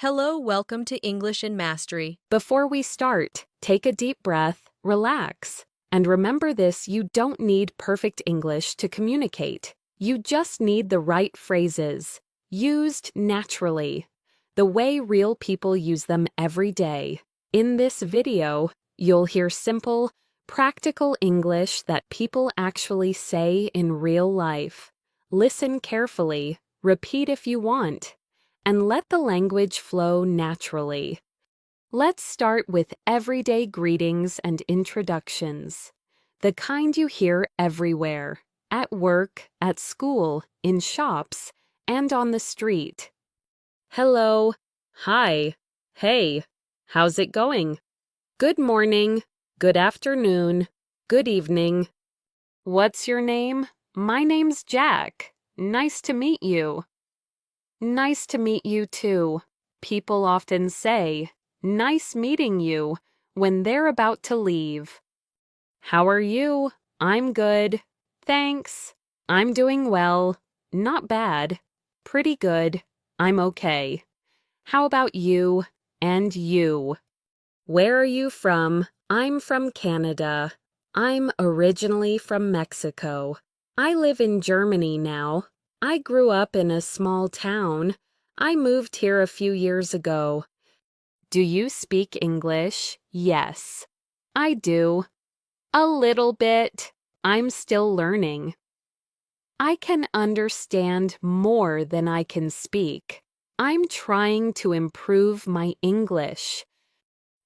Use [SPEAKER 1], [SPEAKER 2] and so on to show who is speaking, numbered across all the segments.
[SPEAKER 1] Hello, welcome to English and Mastery.
[SPEAKER 2] Before we start, take a deep breath, relax, and remember this: you don't need perfect English to communicate. You just need the right phrases, used naturally, the way real people use them every day. In this video, you'll hear simple, practical English that people actually say in real life. Listen carefully, repeat if you want, and let the language flow naturally. Let's start with everyday greetings and introductions, the kind you hear everywhere, at work, at school, in shops, and on the street. Hello, hi, hey, how's it going? Good morning, good afternoon, good evening. What's your name? My name's Jack. Nice to meet you. Nice to meet you too. People often say, "Nice meeting you," when they're about to leave. How are you? I'm good. Thanks. I'm doing well. Not bad. Pretty good. I'm okay. How about you? And you? Where are you from? I'm from Canada. I'm originally from Mexico. I live in Germany now. I grew up in a small town. I moved here a few years ago. Do you speak English? Yes. I do. A little bit. I'm still learning. I can understand more than I can speak. I'm trying to improve my English.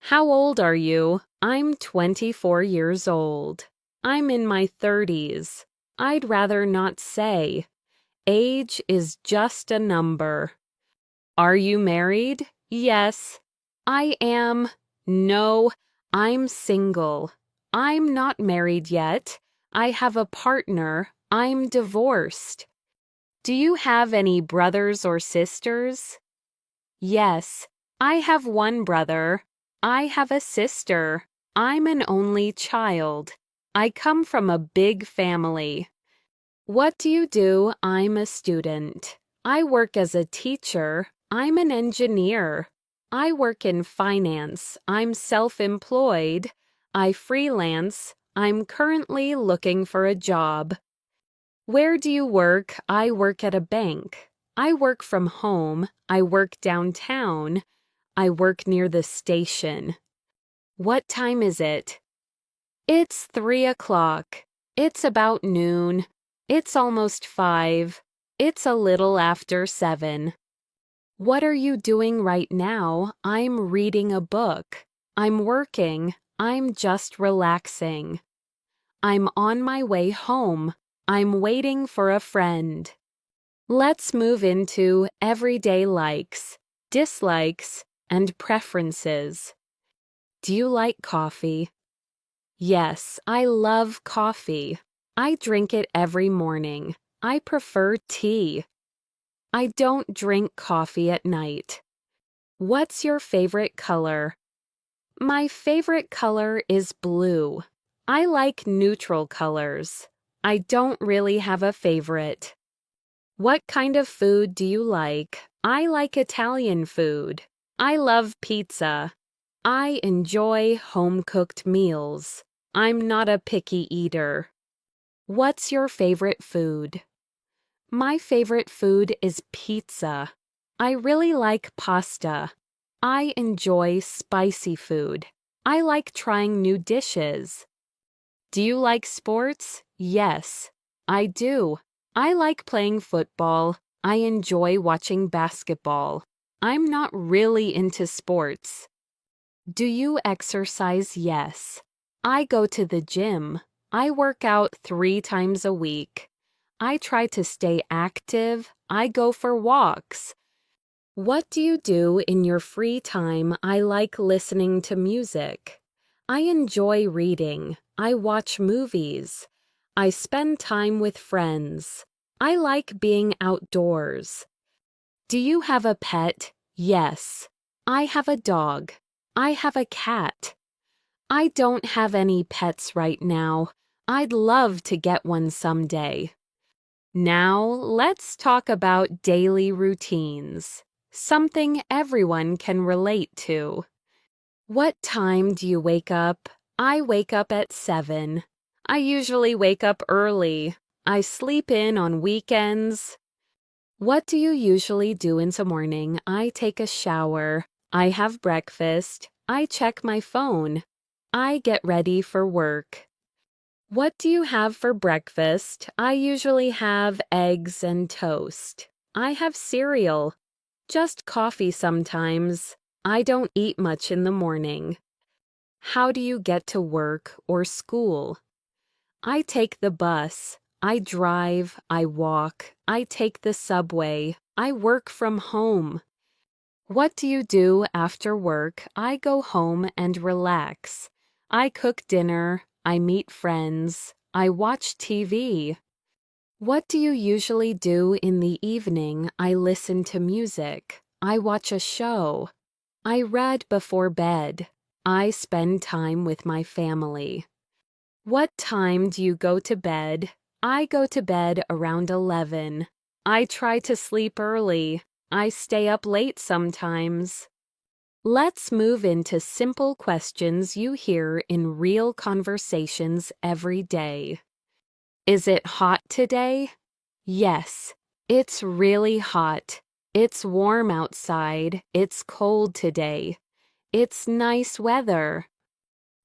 [SPEAKER 2] How old are you? I'm 24 years old. I'm in my 30s. I'd rather not say. Age is just a number. Are you married? Yes. I am. No, I'm single. I'm not married yet. I have a partner. I'm divorced. Do you have any brothers or sisters? Yes, I have one brother. I have a sister. I'm an only child. I come from a big family. What do you do? I'm a student. I work as a teacher. I'm an engineer. I work in finance. I'm self-employed. I freelance. I'm currently looking for a job. Where do you work? I work at a bank. I work from home. I work downtown. I work near the station. What time is it? It's 3 o'clock. It's about noon. It's almost 5. It's a little after 7. What are you doing right now? I'm reading a book. I'm working. I'm just relaxing. I'm on my way home. I'm waiting for a friend. Let's move into everyday likes, dislikes, and preferences. Do you like coffee? Yes, I love coffee. I drink it every morning. I prefer tea. I don't drink coffee at night. What's your favorite color? My favorite color is blue. I like neutral colors. I don't really have a favorite. What kind of food do you like? I like Italian food. I love pizza. I enjoy home-cooked meals. I'm not a picky eater. What's your favorite food? My favorite food is pizza. I really like pasta. I enjoy spicy food. I like trying new dishes. Do you like sports? Yes, I do. I like playing football. I enjoy watching basketball. I'm not really into sports. Do you exercise? Yes. I go to the gym. I work out 3 times a week. I try to stay active. I go for walks. What do you do in your free time? I like listening to music. I enjoy reading. I watch movies. I spend time with friends. I like being outdoors. Do you have a pet? Yes. I have a dog. I have a cat. I don't have any pets right now. I'd love to get one someday. Now, let's talk about daily routines. Something everyone can relate to. What time do you wake up? I wake up at 7. I usually wake up early. I sleep in on weekends. What do you usually do in the morning? I take a shower. I have breakfast. I check my phone. I get ready for work. What do you have for breakfast? I usually have eggs and toast. I have cereal. Just coffee sometimes. I don't eat much in the morning. How do you get to work or school? I take the bus. I drive. I walk. I take the subway. I work from home. What do you do after work? I go home and relax. I cook dinner. I meet friends. I watch TV. What do you usually do in the evening? I listen to music. I watch a show. I read before bed. I spend time with my family. What time do you go to bed? I go to bed around 11. I try to sleep early. I stay up late sometimes. Let's move into simple questions you hear in real conversations every day. Is it hot today? Yes, it's really hot. It's warm outside. It's cold today. It's nice weather.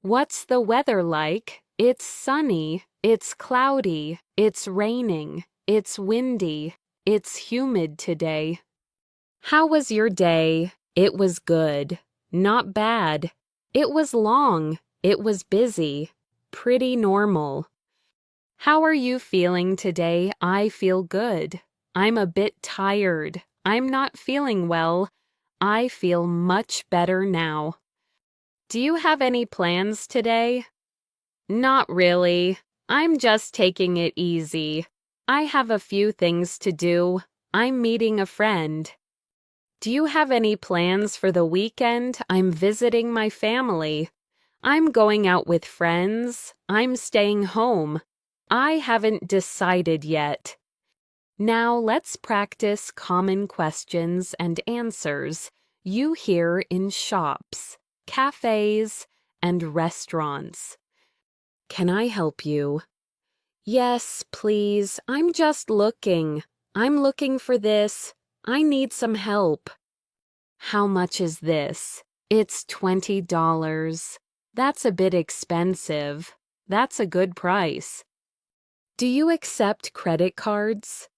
[SPEAKER 2] What's the weather like? It's sunny. It's cloudy. It's raining. It's windy. It's humid today. How was your day? It was good. Not bad. It was long. It was busy. Pretty normal. How are you feeling today? I feel good. I'm a bit tired. I'm not feeling well. I feel much better now. Do you have any plans today? Not really. I'm just taking it easy. I have a few things to do. I'm meeting a friend. Do you have any plans for the weekend? I'm visiting my family. I'm going out with friends. I'm staying home. I haven't decided yet. Now let's practice common questions and answers you hear in shops, cafes, and restaurants. Can I help you? Yes, please. I'm just looking. I'm looking for this. I need some help. How much is this? It's $20. That's a bit expensive. That's a good price. Do you accept credit cards?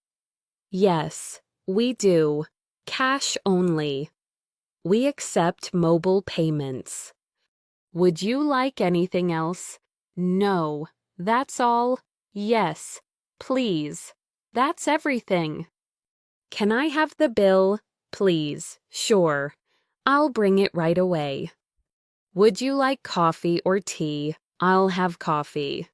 [SPEAKER 2] Yes, we do. Cash only. We accept mobile payments. Would you like anything else? No. That's all? Yes. Please. That's everything. Can I have the bill? Please. Sure. I'll bring it right away. Would you like coffee or tea? I'll have coffee.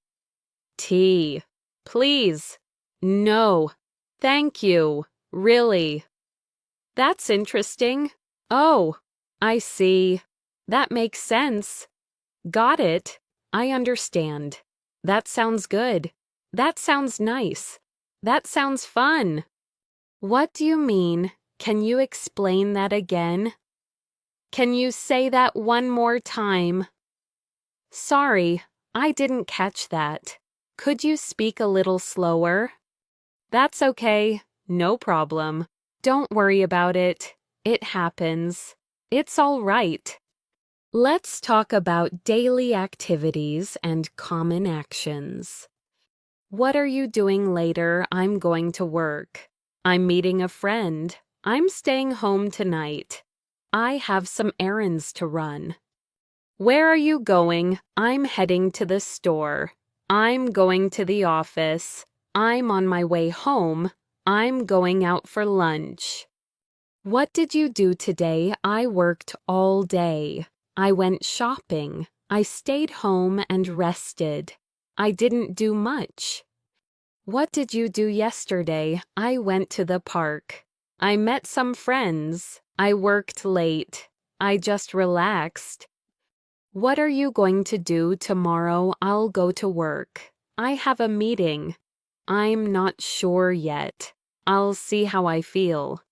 [SPEAKER 2] Tea. Please. No. Thank you. Really. That's interesting. Oh, I see. That makes sense. Got it. I understand. That sounds good. That sounds nice. That sounds fun. What do you mean? Can you explain that again? Can you say that one more time? Sorry, I didn't catch that. Could you speak a little slower? That's okay. No problem. Don't worry about it. It happens. It's all right. Let's talk about daily activities and common actions. What are you doing later? I'm going to work. I'm meeting a friend. I'm staying home tonight. I have some errands to run. Where are you going? I'm heading to the store. I'm going to the office. I'm on my way home. I'm going out for lunch. What did you do today? I worked all day. I went shopping. I stayed home and rested. I didn't do much. What did you do yesterday? I went to the park. I met some friends. I worked late. I just relaxed. What are you going to do tomorrow? I'll go to work. I have a meeting. I'm not sure yet. I'll see how I feel.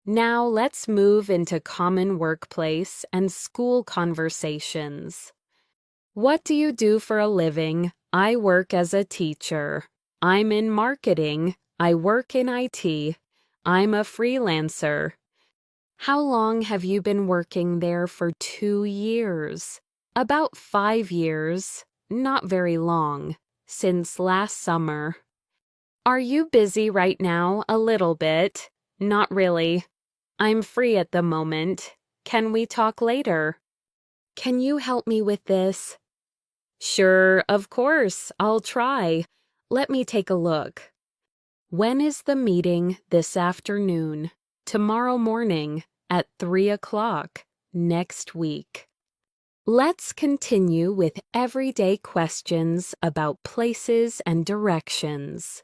[SPEAKER 2] Now let's move into common workplace and school conversations. What do you do for a living? I work as a teacher. I'm in marketing. I work in IT. I'm a freelancer. How long have you been working there? For 2 years. About 5 years. Not very long. Since last summer. Are you busy right now? A little bit. Not really. I'm free at the moment. Can we talk later? Can you help me with this? Sure, of course, I'll try. Let me take a look. When is the meeting this afternoon? Tomorrow morning at 3 o'clock next week. Let's continue with everyday questions about places and directions.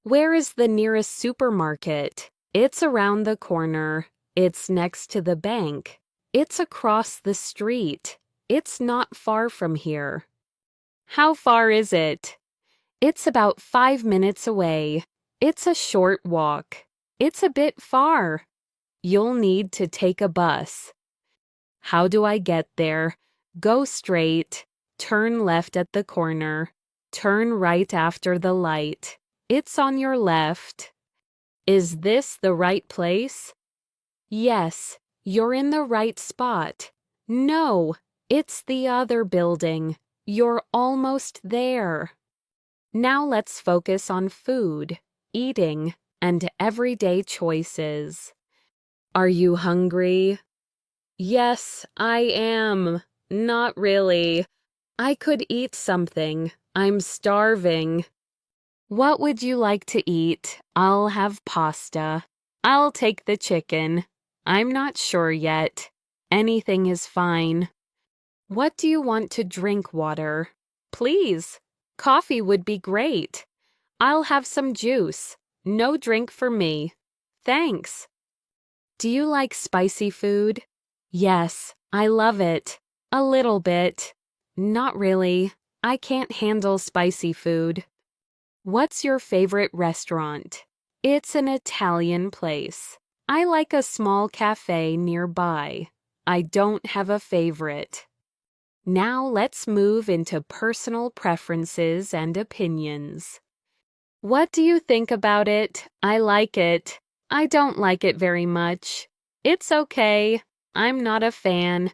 [SPEAKER 2] Where is the nearest supermarket? It's around the corner. It's next to the bank. It's across the street. It's not far from here. How far is it? It's about 5 minutes away. It's a short walk. It's a bit far. You'll need to take a bus. How do I get there? Go straight. Turn left at the corner. Turn right after the light. It's on your left. Is this the right place? Yes, you're in the right spot. No, it's the other building. You're almost there. Now let's focus on food, eating, and everyday choices. Are you hungry? Yes, I am. Not really. I could eat something. I'm starving. What would you like to eat? I'll have pasta. I'll take the chicken. I'm not sure yet. Anything is fine. What do you want to drink? Water? Please. Coffee would be great. I'll have some juice. No drink for me. Thanks. Do you like spicy food? Yes, I love it. A little bit. Not really. I can't handle spicy food. What's your favorite restaurant? It's an Italian place. I like a small cafe nearby. I don't have a favorite. Now let's move into personal preferences and opinions. What do you think about it? I like it. I don't like it very much. It's okay. I'm not a fan.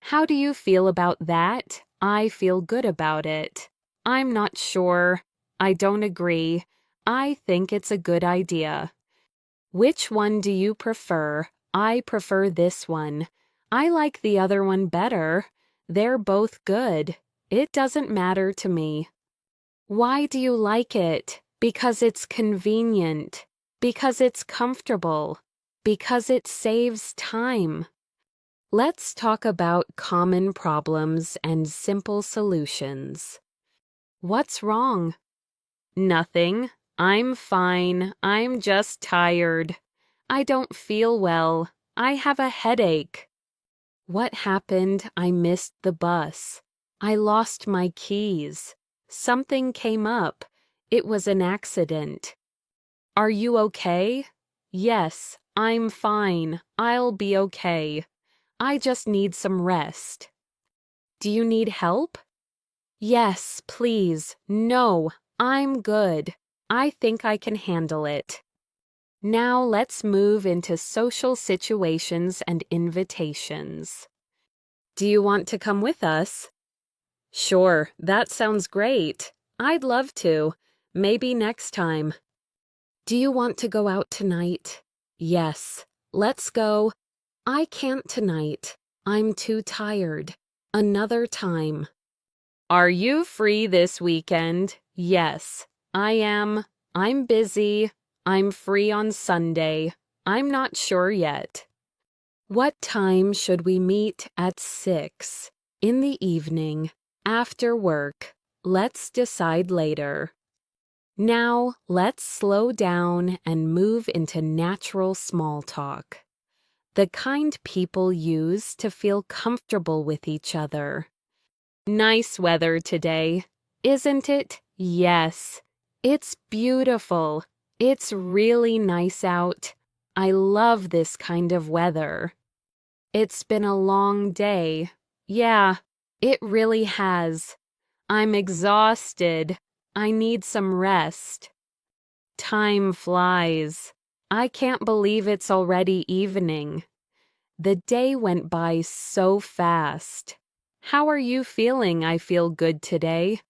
[SPEAKER 2] How do you feel about that? I feel good about it. I'm not sure. I don't agree. I think it's a good idea. Which one do you prefer? I prefer this one. I like the other one better. They're both good. It doesn't matter to me. Why do you like it? Because it's convenient. Because it's comfortable. Because it saves time. Let's talk about common problems and simple solutions. What's wrong? Nothing. I'm fine. I'm just tired. I don't feel well. I have a headache. What happened? I missed the bus. I lost my keys. Something came up. It was an accident. Are you okay? Yes, I'm fine. I'll be okay. I just need some rest. Do you need help? Yes, please. No, I'm good. I think I can handle it. Now let's move into social situations and invitations. Do you want to come with us? Sure, that sounds great. I'd love to. Maybe next time. Do you want to go out tonight? Yes. Let's go. I can't tonight. I'm too tired. Another time. Are you free this weekend? Yes, I am. I'm busy. I'm free on Sunday. I'm not sure yet. What time should we meet? At 6. In the evening. After work. Let's decide later. Now, let's slow down and move into natural small talk. The kind people use to feel comfortable with each other. Nice weather today, isn't it? Yes. It's beautiful. It's really nice out. I love this kind of weather. It's been a long day. Yeah, it really has. I'm exhausted. I need some rest. Time flies. I can't believe it's already evening. The day went by so fast. How are you feeling? I feel good today.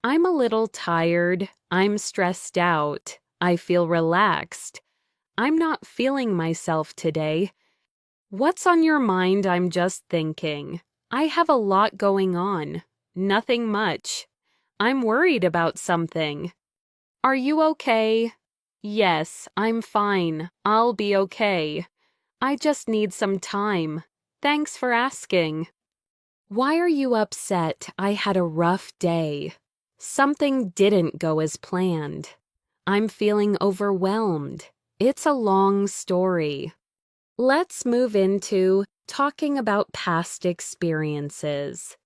[SPEAKER 2] I'm a little tired. I'm stressed out. I feel relaxed. I'm not feeling myself today. What's on your mind? I'm just thinking. I have a lot going on. Nothing much. I'm worried about something. Are you okay? Yes, I'm fine. I'll be okay. I just need some time. Thanks for asking. Why are you upset? I had a rough day. Something didn't go as planned. I'm feeling overwhelmed. It's a long story. Let's move into talking about past experiences.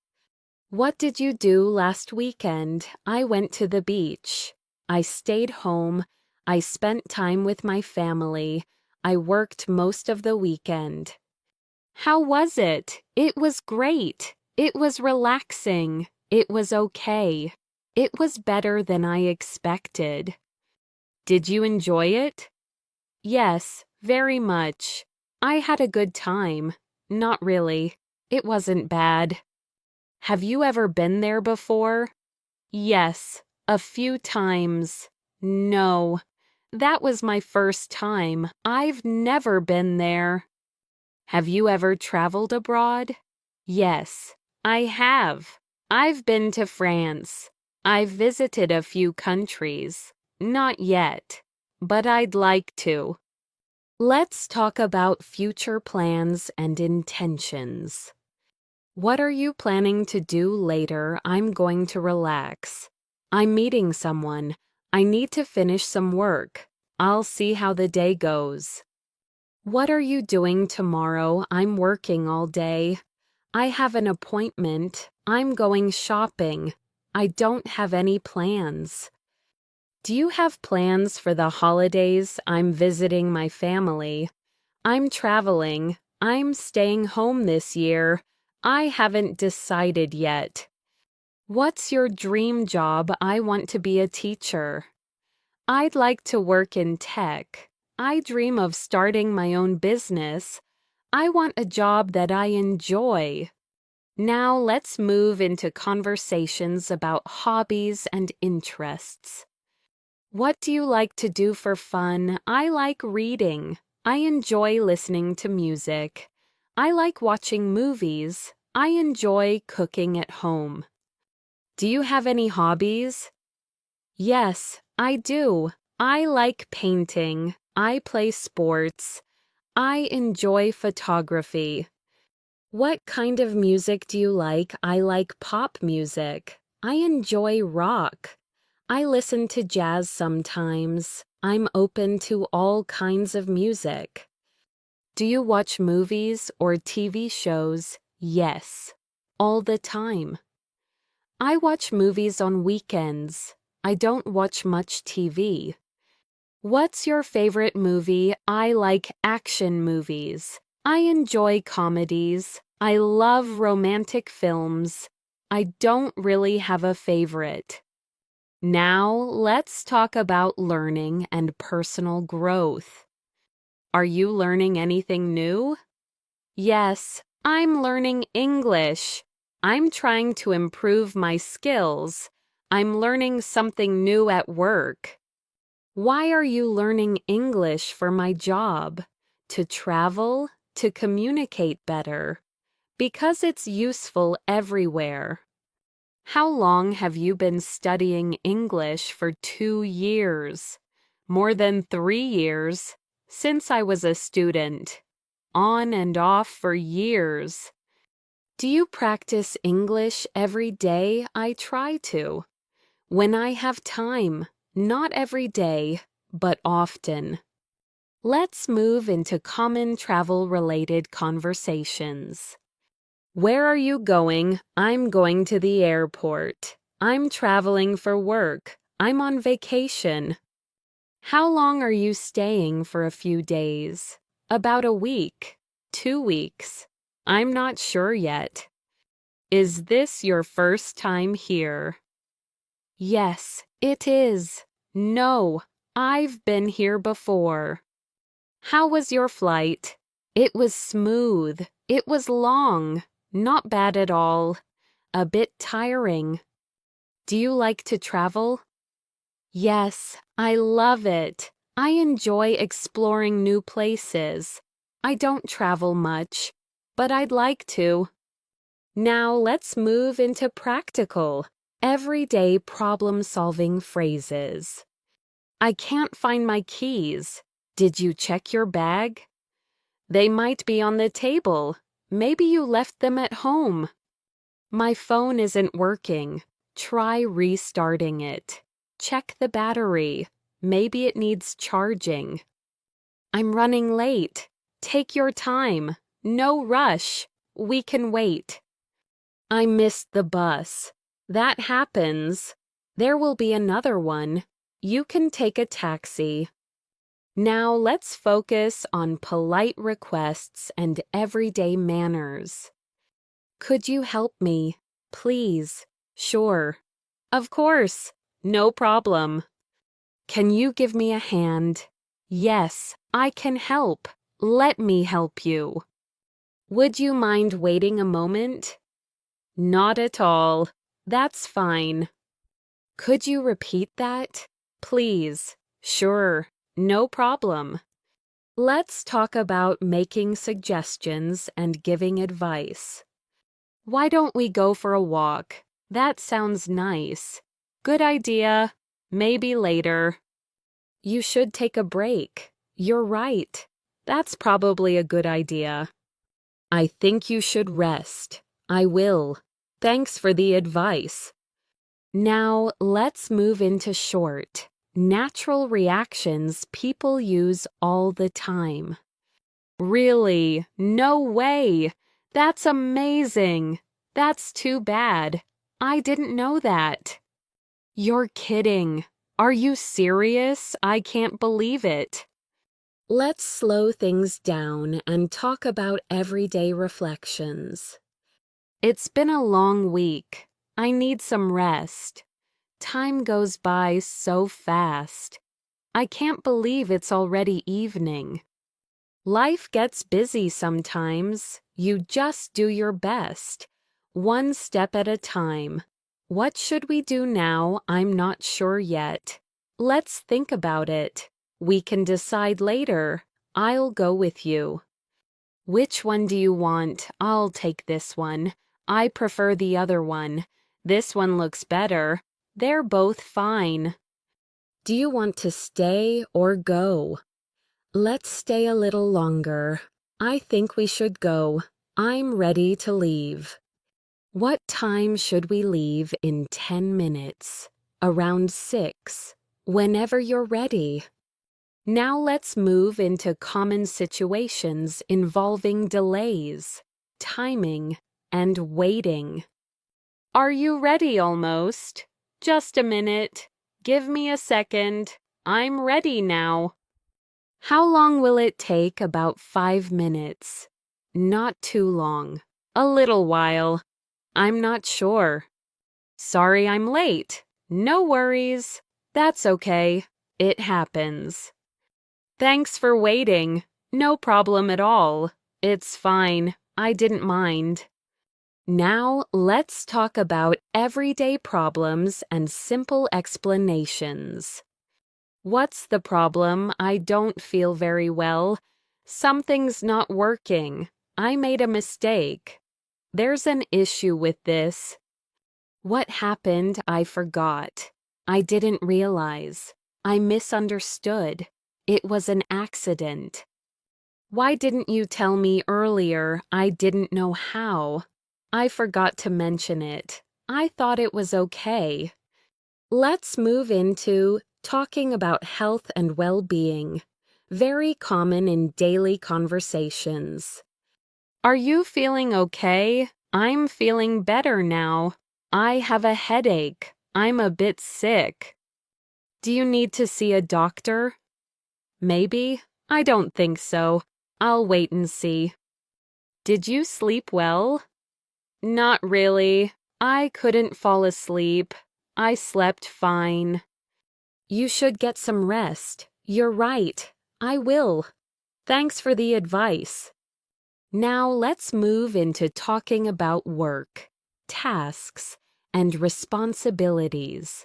[SPEAKER 2] What did you do last weekend? I went to the beach. I stayed home. I spent time with my family. I worked most of the weekend. How was it? It was great. It was relaxing. It was okay. It was better than I expected. Did you enjoy it? Yes, very much. I had a good time. Not really. It wasn't bad. Have you ever been there before? Yes, a few times. No, that was my first time. I've never been there. Have you ever traveled abroad? Yes, I have. I've been to France. I've visited a few countries. Not yet, but I'd like to. Let's talk about future plans and intentions. What are you planning to do later? I'm going to relax. I'm meeting someone. I need to finish some work. I'll see how the day goes. What are you doing tomorrow? I'm working all day. I have an appointment. I'm going shopping. I don't have any plans. Do you have plans for the holidays? I'm visiting my family. I'm traveling. I'm staying home this year. I haven't decided yet. What's your dream job? I want to be a teacher. I'd like to work in tech. I dream of starting my own business. I want a job that I enjoy. Now let's move into conversations about hobbies and interests. What do you like to do for fun? I like reading. I enjoy listening to music. I like watching movies. I enjoy cooking at home. Do you have any hobbies? Yes, I do. I like painting. I play sports. I enjoy photography. What kind of music do you like? I like pop music. I enjoy rock. I listen to jazz sometimes. I'm open to all kinds of music. Do you watch movies or TV shows? Yes, all the time. I watch movies on weekends. I don't watch much TV. What's your favorite movie? I like action movies. I enjoy comedies. I love romantic films. I don't really have a favorite. Now let's talk about learning and personal growth. Are you learning anything new? Yes, I'm learning English. I'm trying to improve my skills. I'm learning something new at work. Why are you learning English for my job? To travel, to communicate better. Because it's useful everywhere. How long have you been studying English? For 2 years. More than 3 years. Since I was a student. On and off for years. Do you practice English every day? I try to. When I have time. Not every day, but often. Let's move into common travel-related conversations. Where are you going? I'm going to the airport. I'm traveling for work. I'm on vacation. How long are you staying for a few days? About a week, 2 weeks. I'm not sure yet. Is this your first time here? Yes, it is. No, I've been here before. How was your flight? It was smooth. It was long. Not bad at all. A bit tiring. Do you like to travel? Yes, I love it. I enjoy exploring new places. I don't travel much, but I'd like to. Now let's move into practical, everyday problem-solving phrases. I can't find my keys. Did you check your bag? They might be on the table. Maybe you left them at home. My phone isn't working. Try restarting it. Check the battery. Maybe it needs charging. I'm running late. Take your time. No rush. We can wait. I missed the bus. That happens. There will be another one. You can take a taxi. Now let's focus on polite requests and everyday manners. Could you help me? Please. Sure. Of course. No problem. Can you give me a hand? Yes, I can help. Let me help you. Would you mind waiting a moment? Not at all. That's fine. Could you repeat that? Please. Sure. No problem. Let's talk about making suggestions and giving advice. Why don't we go for a walk? That sounds nice. Good idea. Maybe later. You should take a break. You're right. That's probably a good idea. I think you should rest. I will. Thanks for the advice. Now let's move into short, natural reactions people use all the time. Really? No way! That's amazing! That's too bad. I didn't know that. You're kidding. Are you serious? I can't believe it. Let's slow things down and talk about everyday reflections. It's been a long week. I need some rest. Time goes by so fast. I can't believe it's already evening. Life gets busy sometimes. You just do your best. One step at a time. What should we do now? I'm not sure yet. Let's think about it. We can decide later. I'll go with you. Which one do you want? I'll take this one. I prefer the other one. This one looks better. They're both fine. Do you want to stay or go? Let's stay a little longer. I think we should go. I'm ready to leave. What time should we leave in 10 minutes? Around 6. Whenever you're ready. Now let's move into common situations involving delays, timing, and waiting. Are you ready almost? Just a minute. Give me a second. I'm ready now. How long will it take? About 5 minutes. Not too long. A little while. I'm not sure. Sorry I'm late. No worries. That's okay. It happens. Thanks for waiting. No problem at all. It's fine. I didn't mind. Now let's talk about everyday problems and simple explanations. What's the problem? I don't feel very well. Something's not working. I made a mistake. There's an issue with this. What happened? I forgot. I didn't realize. I misunderstood. It was an accident. Why didn't you tell me earlier? I didn't know how. I forgot to mention it. I thought it was okay. Let's move into talking about health and well-being. Very common in daily conversations. Are you feeling okay? I'm feeling better now. I have a headache. I'm a bit sick. Do you need to see a doctor? Maybe. I don't think so. I'll wait and see. Did you sleep well? Not really. I couldn't fall asleep. I slept fine. You should get some rest. You're right. I will. Thanks for the advice. Now let's move into talking about work, tasks, and responsibilities.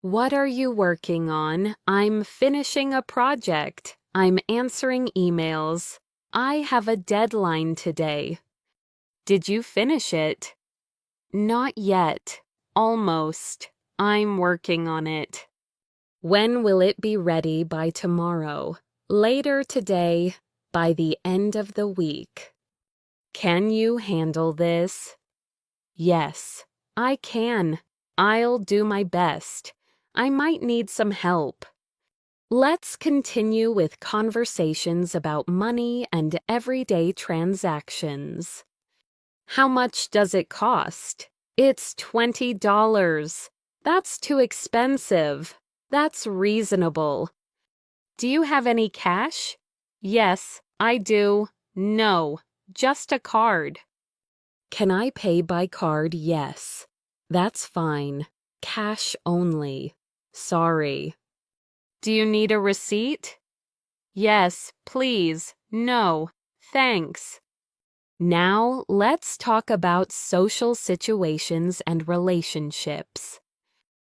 [SPEAKER 2] What are you working on? I'm finishing a project. I'm answering emails. I have a deadline today. Did you finish it? Not yet. Almost. I'm working on it. When will it be ready by tomorrow? Later today, by the end of the week. Can you handle this? Yes, I can. I'll do my best. I might need some help. Let's continue with conversations about money and everyday transactions. How much does it cost? It's $20. That's too expensive. That's reasonable. Do you have any cash? Yes, I do. No, just a card. Can I pay by card? Yes. That's fine. Cash only. Sorry. Do you need a receipt? Yes, please. No, thanks. Now let's talk about social situations and relationships.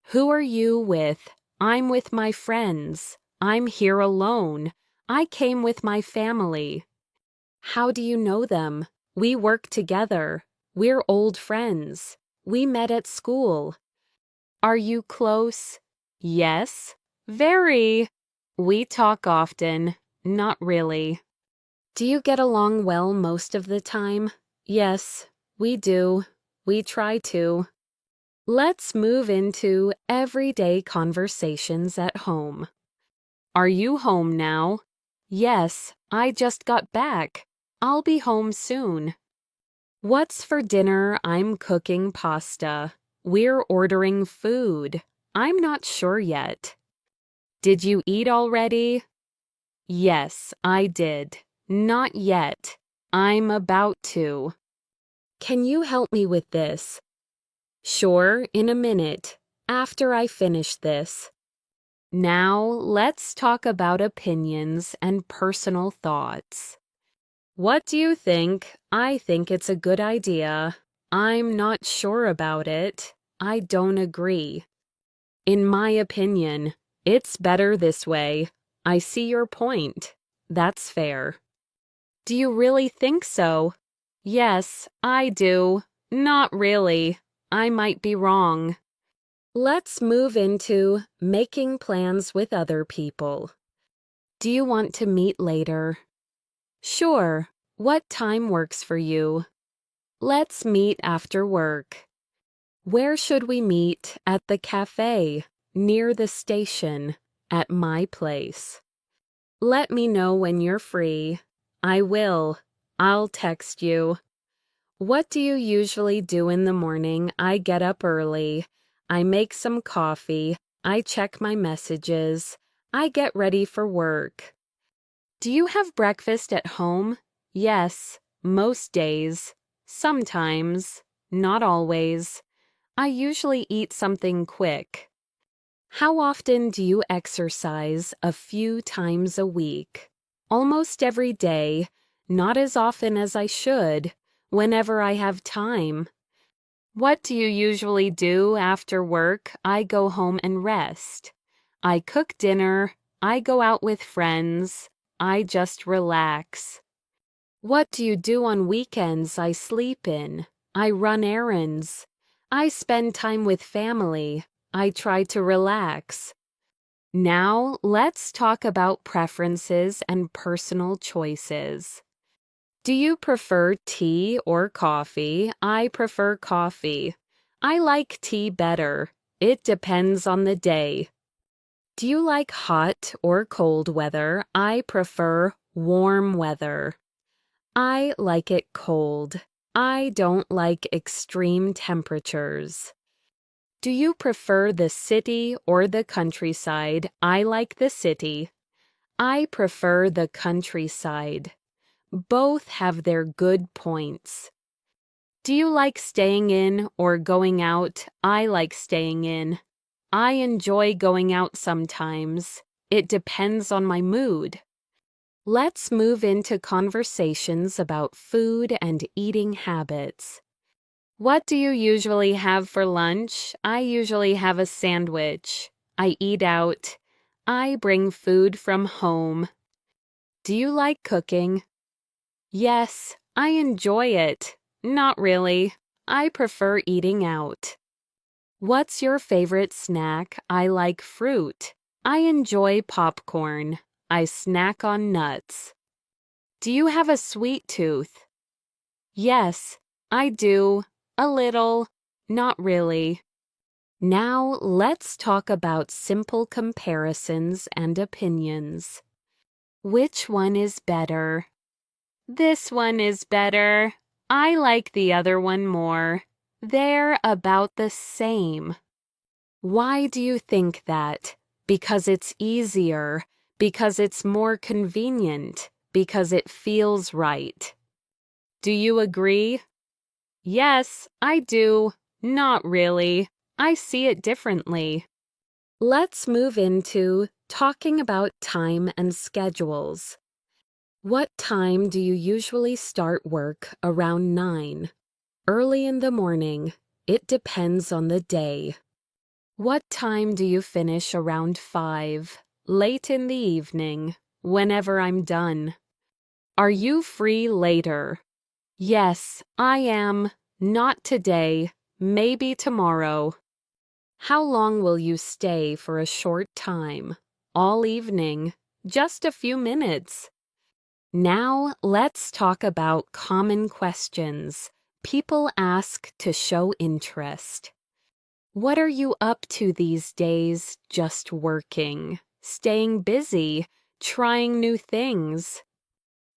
[SPEAKER 2] Who are you with? I'm with my friends. I'm here alone. I came with my family. How do you know them? We work together. We're old friends. We met at school. Are you close? Yes. Very. We talk often. Not really. Do you get along well most of the time? Yes, we do. We try to. Let's move into everyday conversations at home. Are you home now? Yes, I just got back. I'll be home soon. What's for dinner? I'm cooking pasta. We're ordering food. I'm not sure yet. Did you eat already? Yes, I did. Not yet. I'm about to. Can you help me with this? Sure, in a minute, after I finish this. Now, let's talk about opinions and personal thoughts. What do you think? I think it's a good idea. I'm not sure about it. I don't agree. In my opinion, it's better this way. I see your point. That's fair. Do you really think so? Yes, I do. Not really. I might be wrong. Let's move into making plans with other people. Do you want to meet later? Sure. What time works for you? Let's meet after work. Where should we meet? At the cafe, near the station, at my place. Let me know when you're free. I will. I'll text you. What do you usually do in the morning? I get up early. I make some coffee. I check my messages. I get ready for work. Do you have breakfast at home? Yes, most days. Sometimes, not always. I usually eat something quick. How often do you exercise? A few times a week. Almost every day, not as often as I should, whenever I have time. What do you usually do after work? I go home and rest. I cook dinner. I go out with friends. I just relax. What do you do on weekends? I sleep in. I run errands. I spend time with family. I try to relax. Now, let's talk about preferences and personal choices. Do you prefer tea or coffee? I prefer coffee. I like tea better. It depends on the day. Do you like hot or cold weather? I prefer warm weather. I like it cold. I don't like extreme temperatures. Do you prefer the city or the countryside? I like the city. I prefer the countryside. Both have their good points. Do you like staying in or going out? I like staying in. I enjoy going out sometimes. It depends on my mood. Let's move into conversations about food and eating habits. What do you usually have for lunch? I usually have a sandwich. I eat out. I bring food from home. Do you like cooking? Yes, I enjoy it. Not really. I prefer eating out. What's your favorite snack? I like fruit. I enjoy popcorn. I snack on nuts. Do you have a sweet tooth? Yes, I do. A little. Not really. Now let's talk about simple comparisons and opinions. Which one is better? This one is better. I like the other one more. They're about the same. Why do you think that? Because it's easier, because it's more convenient, because it feels right. Do you agree? Yes, I do. Not really. I see it differently. Let's move into talking about time and schedules. What time do you usually start work? Around 9. Early in the morning. It depends on the day. What time do you finish? Around 5. Late in the evening. Whenever I'm done. Are you free later? Yes, I am. Not today. Maybe tomorrow. How long will you stay for a short time? All evening. Just a few minutes. Now let's talk about common questions people ask to show interest. What are you up to these days? Just working, staying busy, trying new things.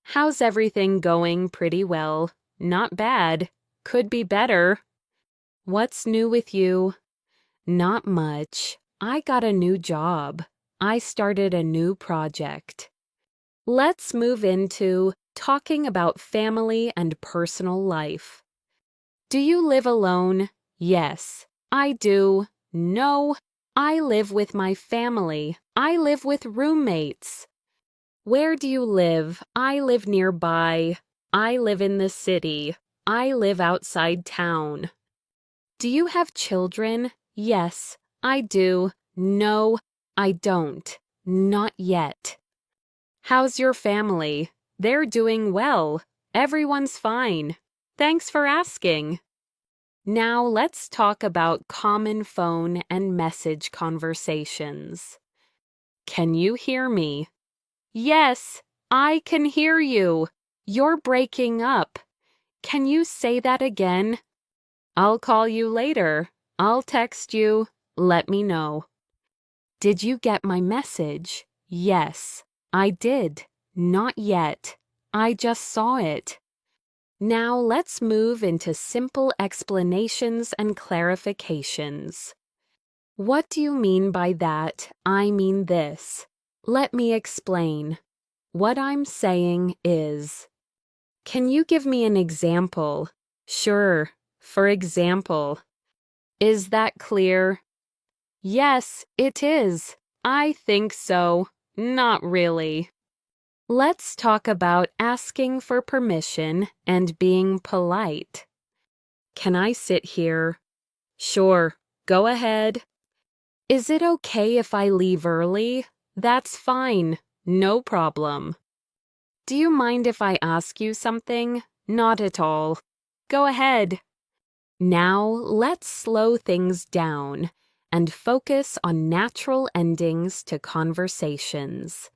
[SPEAKER 2] How's everything going? Pretty well. Not bad. Could be better. What's new with you? Not much. I got a new job. I started a new project. Let's move into talking about family and personal life. Do you live alone? Yes, I do. No, I live with my family. I live with roommates. Where do you live? I live nearby. I live in the city. I live outside town. Do you have children? Yes, I do. No, I don't. Not yet. How's your family? They're doing well. Everyone's fine. Thanks for asking. Now let's talk about common phone and message conversations. Can you hear me? Yes, I can hear you. You're breaking up. Can you say that again? I'll call you later. I'll text you. Let me know. Did you get my message? Yes, I did. Not yet. I just saw it. Now let's move into simple explanations and clarifications. What do you mean by that? I mean this. Let me explain. What I'm saying is. Can you give me an example? Sure. For example. Is that clear? Yes, it is. I think so. Not really. Let's talk about asking for permission and being polite. Can I sit here? Sure. Go ahead. Is it okay if I leave early? That's fine. No problem. Do you mind if I ask you something? Not at all. Go ahead. Now let's slow things down and focus on natural endings to conversations.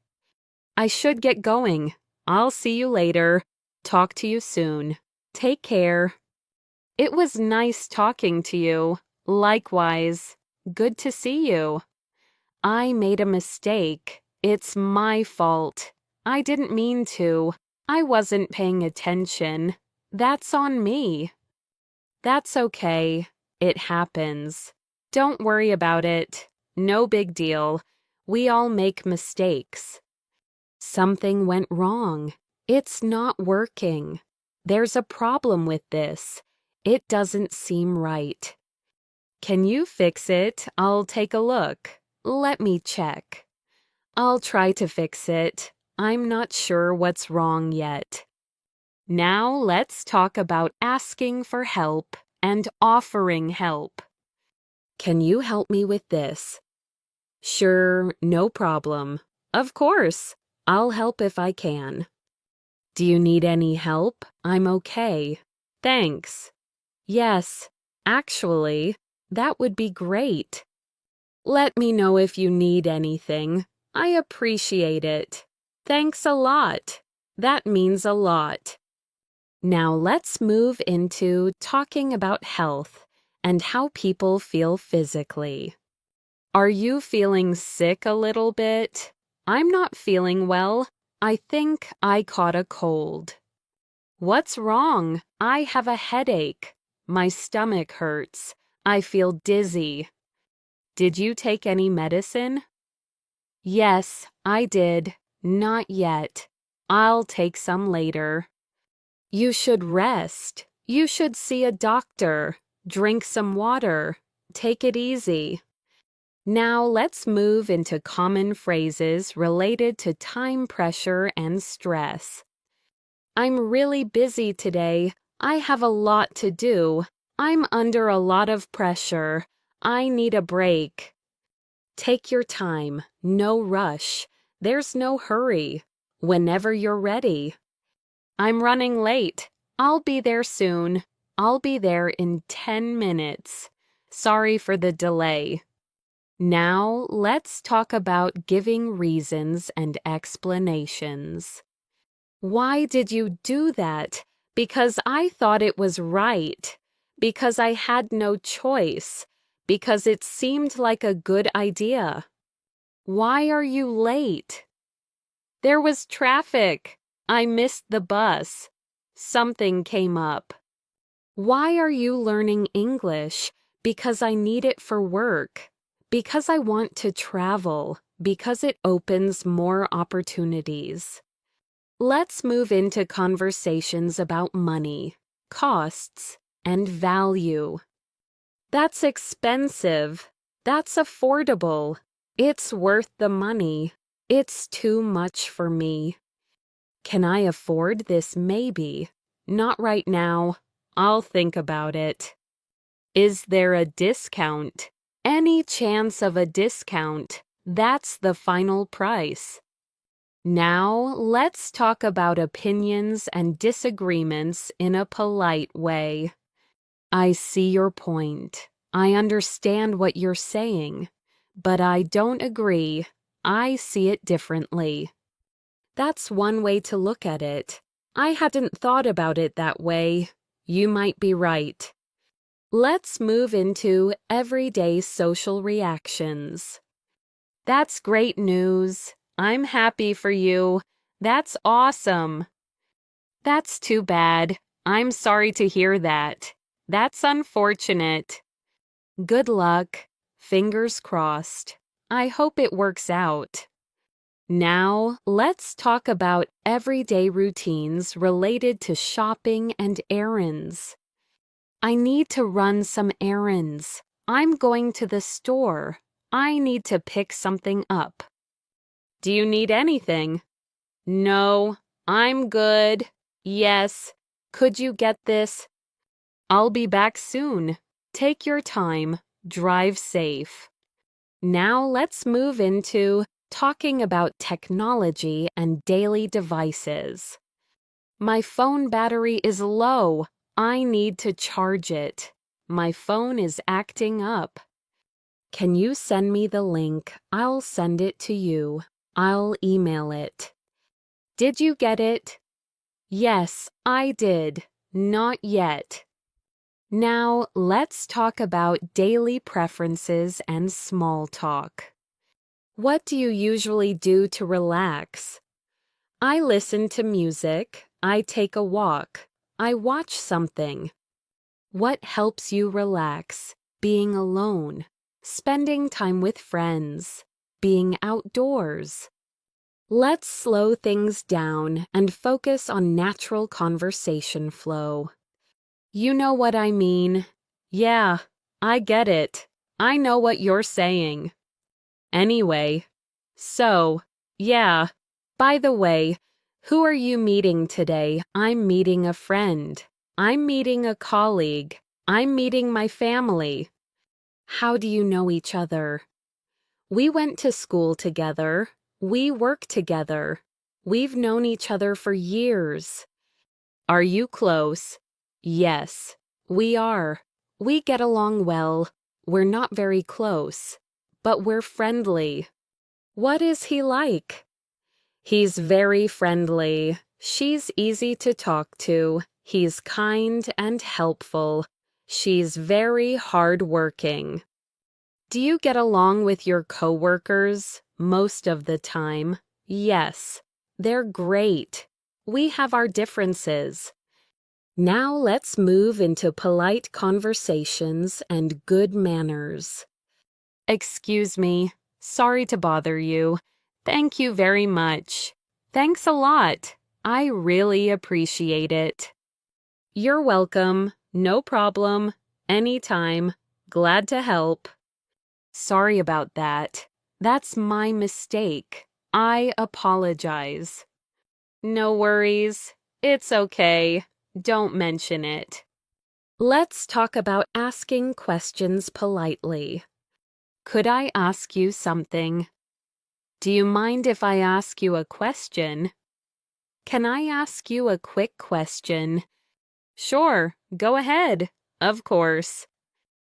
[SPEAKER 2] I should get going. I'll see you later. Talk to you soon. Take care. It was nice talking to you. Likewise. Good to see you. I made a mistake. It's my fault. I didn't mean to. I wasn't paying attention. That's on me. That's okay. It happens. Don't worry about it. No big deal. We all make mistakes. Something went wrong. It's not working. There's a problem with this. It doesn't seem right. Can you fix it? I'll take a look. Let me check. I'll try to fix it. I'm not sure what's wrong yet. Now let's talk about asking for help and offering help. Can you help me with this? Sure, no problem. Of course, I'll help if I can. Do you need any help? I'm okay. Thanks. Yes, actually, that would be great. Let me know if you need anything. I appreciate it. Thanks a lot. That means a lot. Now let's move into talking about health and how people feel physically. Are you feeling sick a little bit? I'm not feeling well. I think I caught a cold. What's wrong? I have a headache. My stomach hurts. I feel dizzy. Did you take any medicine? Yes, I did. Not yet. I'll take some later. You should rest. You should see a doctor. Drink some water. Take it easy. Now let's move into common phrases related to time pressure and stress. I'm really busy today. I have a lot to do. I'm under a lot of pressure. I need a break. Take your time. No rush. There's no hurry. Whenever you're ready. I'm running late. I'll be there soon. I'll be there in 10 minutes. Sorry for the delay. Now, let's talk about giving reasons and explanations. Why did you do that? Because I thought it was right. Because I had no choice. Because it seemed like a good idea. Why are you late? There was traffic. I missed the bus. Something came up. Why are you learning English? Because I need it for work. Because I want to travel. Because it opens more opportunities. Let's move into conversations about money, costs, and value. That's expensive. That's affordable. It's worth the money. It's too much for me. Can I afford this maybe? Not right now. I'll think about it. Is there a discount? Any chance of a discount? That's the final price. Now, let's talk about opinions and disagreements in a polite way. I see your point. I understand what you're saying, but I don't agree. I see it differently. That's one way to look at it. I hadn't thought about it that way. You might be right. Let's move into everyday social reactions. That's great news. I'm happy for you. That's awesome. That's too bad. I'm sorry to hear that. That's unfortunate. Good luck. Fingers crossed. I hope it works out. Now, let's talk about everyday routines related to shopping and errands. I need to run some errands. I'm going to the store. I need to pick something up. Do you need anything? No, I'm good. Yes. Could you get this? I'll be back soon. Take your time. Drive safe. Now let's move into talking about technology and daily devices. My phone battery is low. I need to charge it. My phone is acting up. Can you send me the link? I'll send it to you. I'll email it. Did you get it? Yes, I did. Not yet. Now, let's talk about daily preferences and small talk. What do you usually do to relax? I listen to music. I take a walk. I watch something. What helps you relax? Being alone. spending time with friends, being outdoors. Let's slow things down and focus on natural conversation flow. You know what I mean? Yeah, I get it. I know what you're saying. Anyway, so, yeah. By the way, who are you meeting today? I'm meeting a friend. I'm meeting a colleague. I'm meeting my family. How do you know each other? We went to school together. We work together. We've known each other for years. Are you close? Yes, we are. We get along well. We're not very close, but we're friendly. What is he like? He's very friendly. She's easy to talk to. He's kind and helpful. She's very hardworking. Do you get along with your coworkers? Most of the time. Yes, they're great. We have our differences. Now let's move into polite conversations and good manners. Excuse me. Sorry to bother you. Thank you very much. Thanks a lot. I really appreciate it. You're welcome. No problem. Anytime. Glad to help. Sorry about that. That's my mistake. I apologize. No worries. It's okay. Don't mention it. Let's talk about asking questions politely. Could I ask you something? Do you mind if I ask you a question? Can I ask you a quick question? Sure, go ahead. Of course.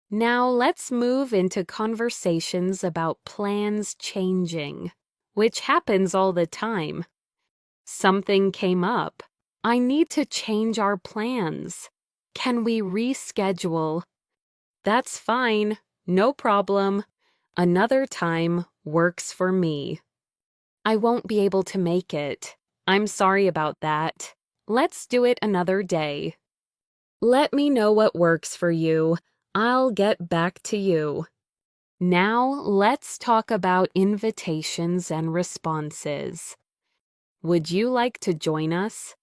[SPEAKER 2] Now let's move into conversations about plans changing, which happens all the time. Something came up. I need to change our plans. Can we reschedule? That's fine. No problem. Another time works for me. I won't be able to make it. I'm sorry about that. Let's do it another day. Let me know what works for you. I'll get back to you. Now let's talk about invitations and responses. Would you like to join us?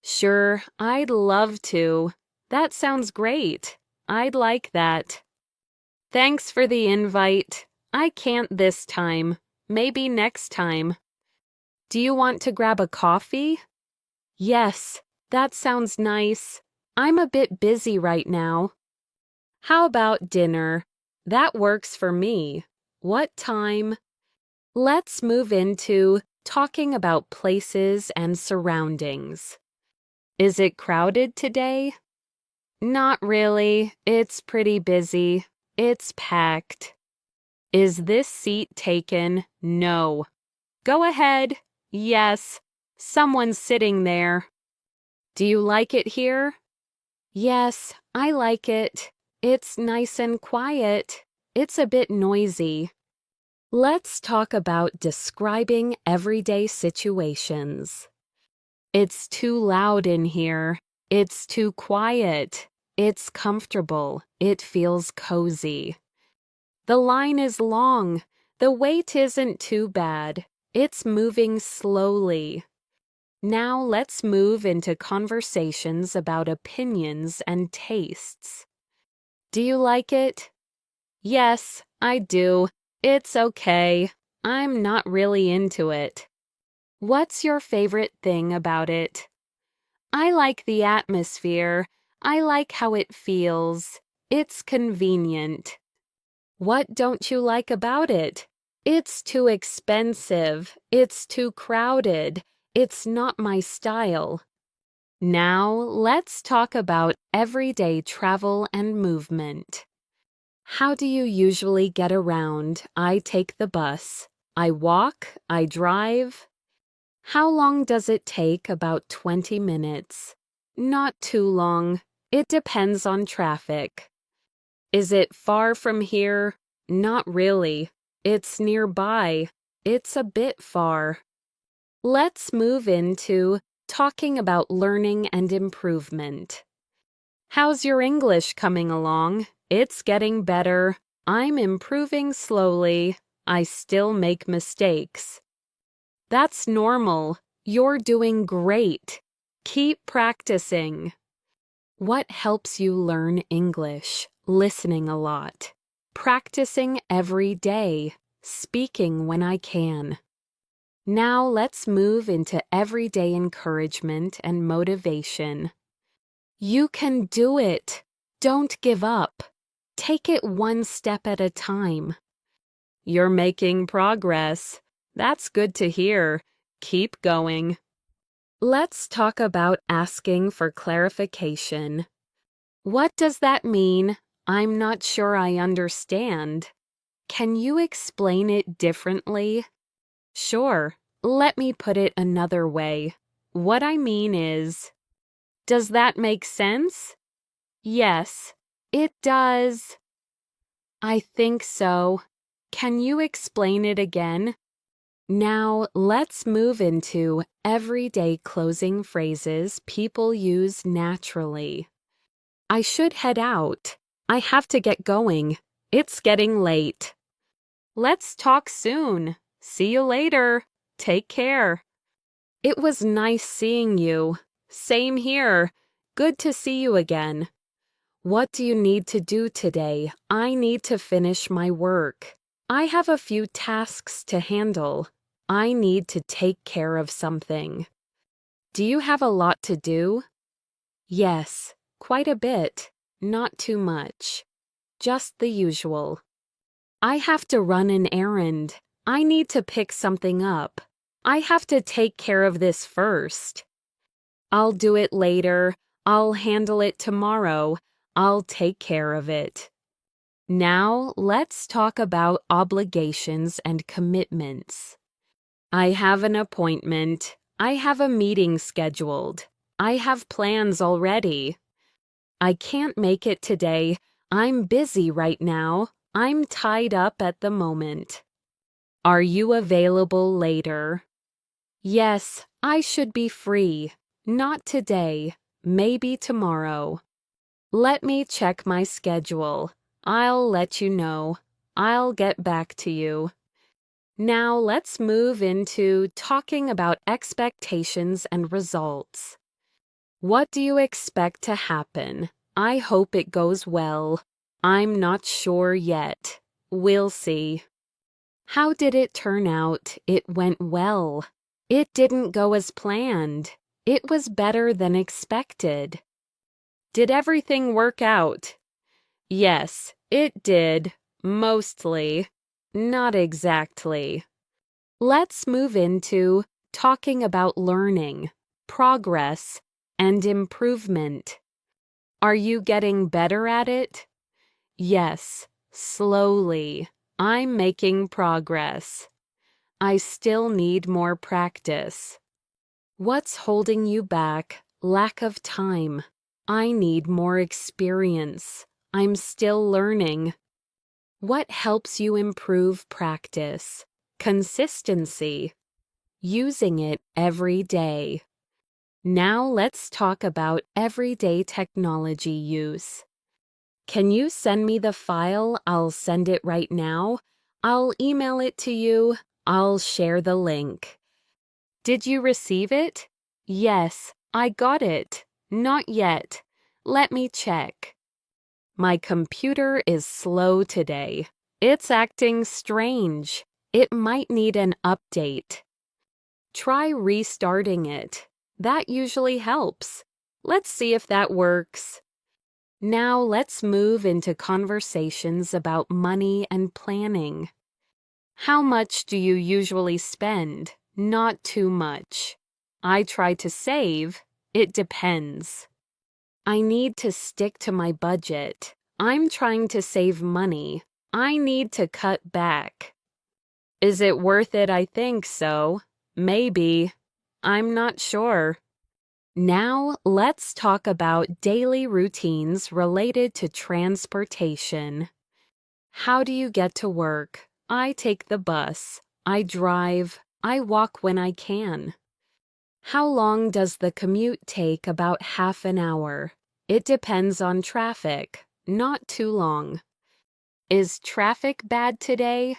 [SPEAKER 2] Sure, I'd love to. That sounds great. I'd like that. Thanks for the invite. I can't this time. Maybe next time. Do you want to grab a coffee? Yes, that sounds nice. I'm a bit busy right now. How about dinner? That works for me. What time? Let's move into talking about places and surroundings. Is it crowded today? Not really. It's pretty busy. It's packed. Is this seat taken? No. Go ahead. Yes. Someone's sitting there. Do you like it here? Yes, I like it. It's nice and quiet. It's a bit noisy. Let's talk about describing everyday situations. It's too loud in here. It's too quiet. It's comfortable. It feels cozy. The line is long. The wait isn't too bad. It's moving slowly. Now let's move into conversations about opinions and tastes. Do you like it? Yes, I do. It's okay. I'm not really into it. What's your favorite thing about it? I like the atmosphere. I like how it feels. It's convenient. What don't you like about it? It's too expensive. It's too crowded. It's not my style. Now, let's talk about everyday travel and movement. How do you usually get around? I take the bus. I walk. I drive. How long does it take? About 20 minutes. Not too long. It depends on traffic. Is it far from here? Not really. It's nearby. It's a bit far. Let's move into talking about learning and improvement. How's your English coming along? It's getting better. I'm improving slowly. I still make mistakes. That's normal. You're doing great. Keep practicing. What helps you learn English? Listening a lot. Practicing every day. Speaking when I can. Now let's move into everyday encouragement and motivation. You can do it. Don't give up. Take it one step at a time. You're making progress. That's good to hear. Keep going. Let's talk about asking for clarification. What does that mean? I'm not sure I understand. Can you explain it differently? Sure. Let me put it another way. What I mean is, does that make sense? Yes, it does. I think so. Can you explain it again? Now, let's move into everyday closing phrases people use naturally. I should head out. I have to get going. It's getting late. Let's talk soon. See you later. Take care. It was nice seeing you. Same here. Good to see you again. What do you need to do today? I need to finish my work. I have a few tasks to handle. I need to take care of something. Do you have a lot to do? Yes, quite a bit. Not too much. Just the usual. I have to run an errand. I need to pick something up. I have to take care of this first. I'll do it later. I'll handle it tomorrow. I'll take care of it. Now, let's talk about obligations and commitments. I have an appointment. I have a meeting scheduled. I have plans already. I can't make it today. I'm busy right now. I'm tied up at the moment. Are you available later? Yes, I should be free. Not today. Maybe tomorrow. Let me check my schedule. I'll let you know. I'll get back to you. Now let's move into talking about expectations and results. What do you expect to happen? I hope it goes well. I'm not sure yet. We'll see. How did it turn out? It went well. It didn't go as planned. It was better than expected. Did everything work out? Yes, it did. Mostly. Not exactly. Let's move into talking about learning, progress, and improvement. Are you getting better at it? Yes, slowly. I'm making progress. I still need more practice. What's holding you back? Lack of time. I need more experience. I'm still learning. What helps you improve practice? Consistency. Using it every day. Now let's talk about everyday technology use. Can you send me the file? I'll send it right now. I'll email it to you. I'll share the link. Did you receive it? Yes, I got it. Not yet. Let me check. My computer is slow today. It's acting strange. It might need an update. Try restarting it. That usually helps. Let's see if that works. Now let's move into conversations about money and planning. How much do you usually spend? Not too much. I try to save. It depends. I need to stick to my budget. I'm trying to save money. I need to cut back. Is it worth it? I think so. Maybe. I'm not sure. Now, let's talk about daily routines related to transportation. How do you get to work? I take the bus. I drive. I walk when I can. How long does the commute take? About half an hour. It depends on traffic. Not too long. Is traffic bad today?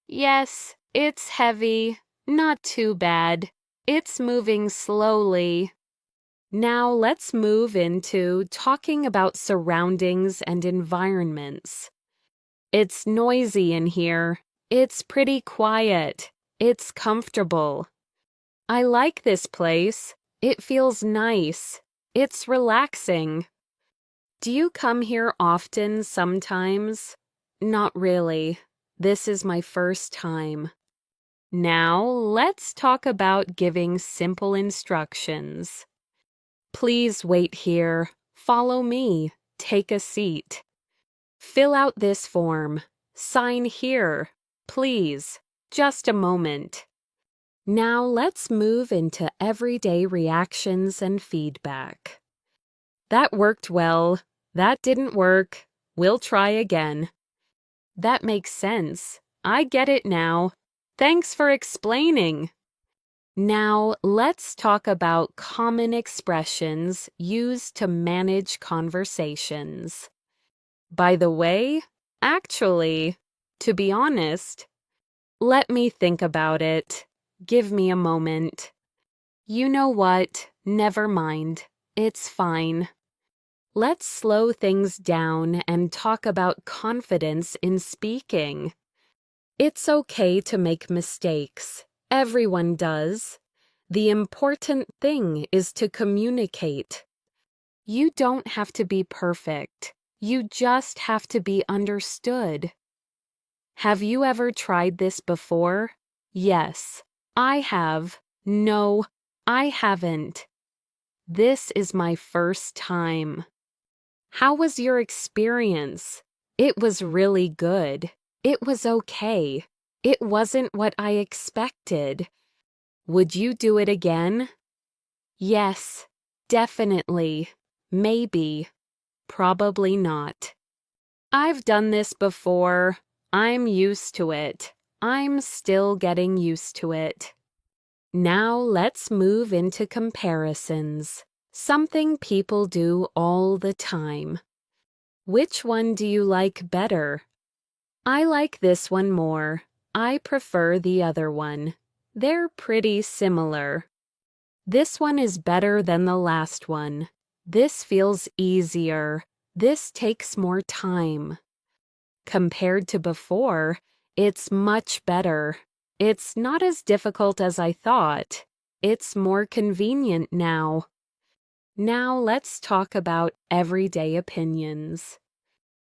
[SPEAKER 2] Yes, it's heavy. Not too bad. It's moving slowly. Now let's move into talking about surroundings and environments. It's noisy in here. It's pretty quiet. It's comfortable. I like this place. It feels nice. It's relaxing. Do you come here often sometimes? Not really. This is my first time. Now, let's talk about giving simple instructions. Please wait here. Follow me. Take a seat. Fill out this form. Sign here. Please. Just a moment. Now let's move into everyday reactions and feedback. That worked well. That didn't work. We'll try again. That makes sense. I get it now. Thanks for explaining. Now, let's talk about common expressions used to manage conversations. By the way, actually, to be honest, let me think about it. Give me a moment. You know what? Never mind. It's fine. Let's slow things down and talk about confidence in speaking. It's okay to make mistakes. Everyone does. The important thing is to communicate. You don't have to be perfect. You just have to be understood. Have you ever tried this before? Yes, I have. No, I haven't. This is my first time. How was your experience? It was really good. It was okay. It wasn't what I expected. Would you do it again? Yes, definitely. Maybe. Probably not. I've done this before. I'm used to it. I'm still getting used to it. Now let's move into comparisons. Something people do all the time. Which one do you like better? I like this one more. I prefer the other one. They're pretty similar. This one is better than the last one. This feels easier. This takes more time. Compared to before, it's much better. It's not as difficult as I thought. It's more convenient now. Now let's talk about everyday opinions.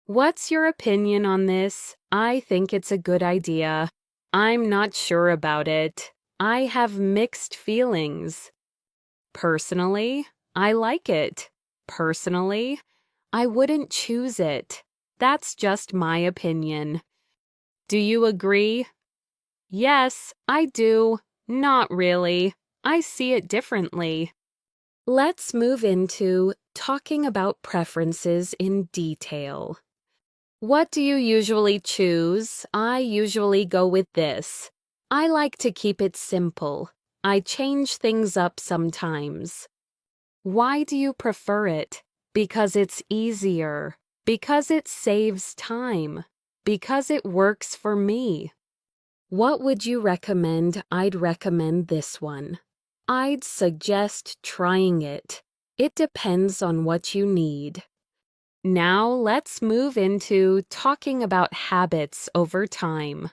[SPEAKER 2] What's your opinion on this? I think it's a good idea. I'm not sure about it. I have mixed feelings. Personally, I like it. Personally, I wouldn't choose it. That's just my opinion. Do you agree? Yes, I do. Not really. I see it differently. Let's move into talking about preferences in detail. What do you usually choose? I usually go with this. I like to keep it simple. I change things up sometimes. Why do you prefer it? Because it's easier. Because it saves time. Because it works for me. What would you recommend? I'd recommend this one. I'd suggest trying it. It depends on what you need. Now let's move into talking about habits over time.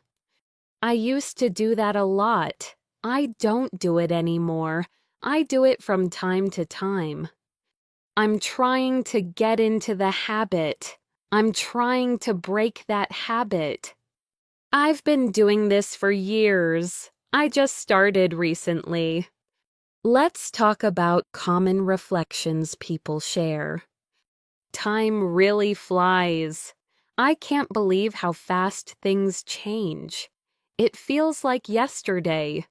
[SPEAKER 2] I used to do that a lot. I don't do it anymore. I do it from time to time. I'm trying to get into the habit. I'm trying to break that habit. I've been doing this for years. I just started recently. Let's talk about common reflections people share. Time really flies. I can't believe how fast things change. It feels like yesterday.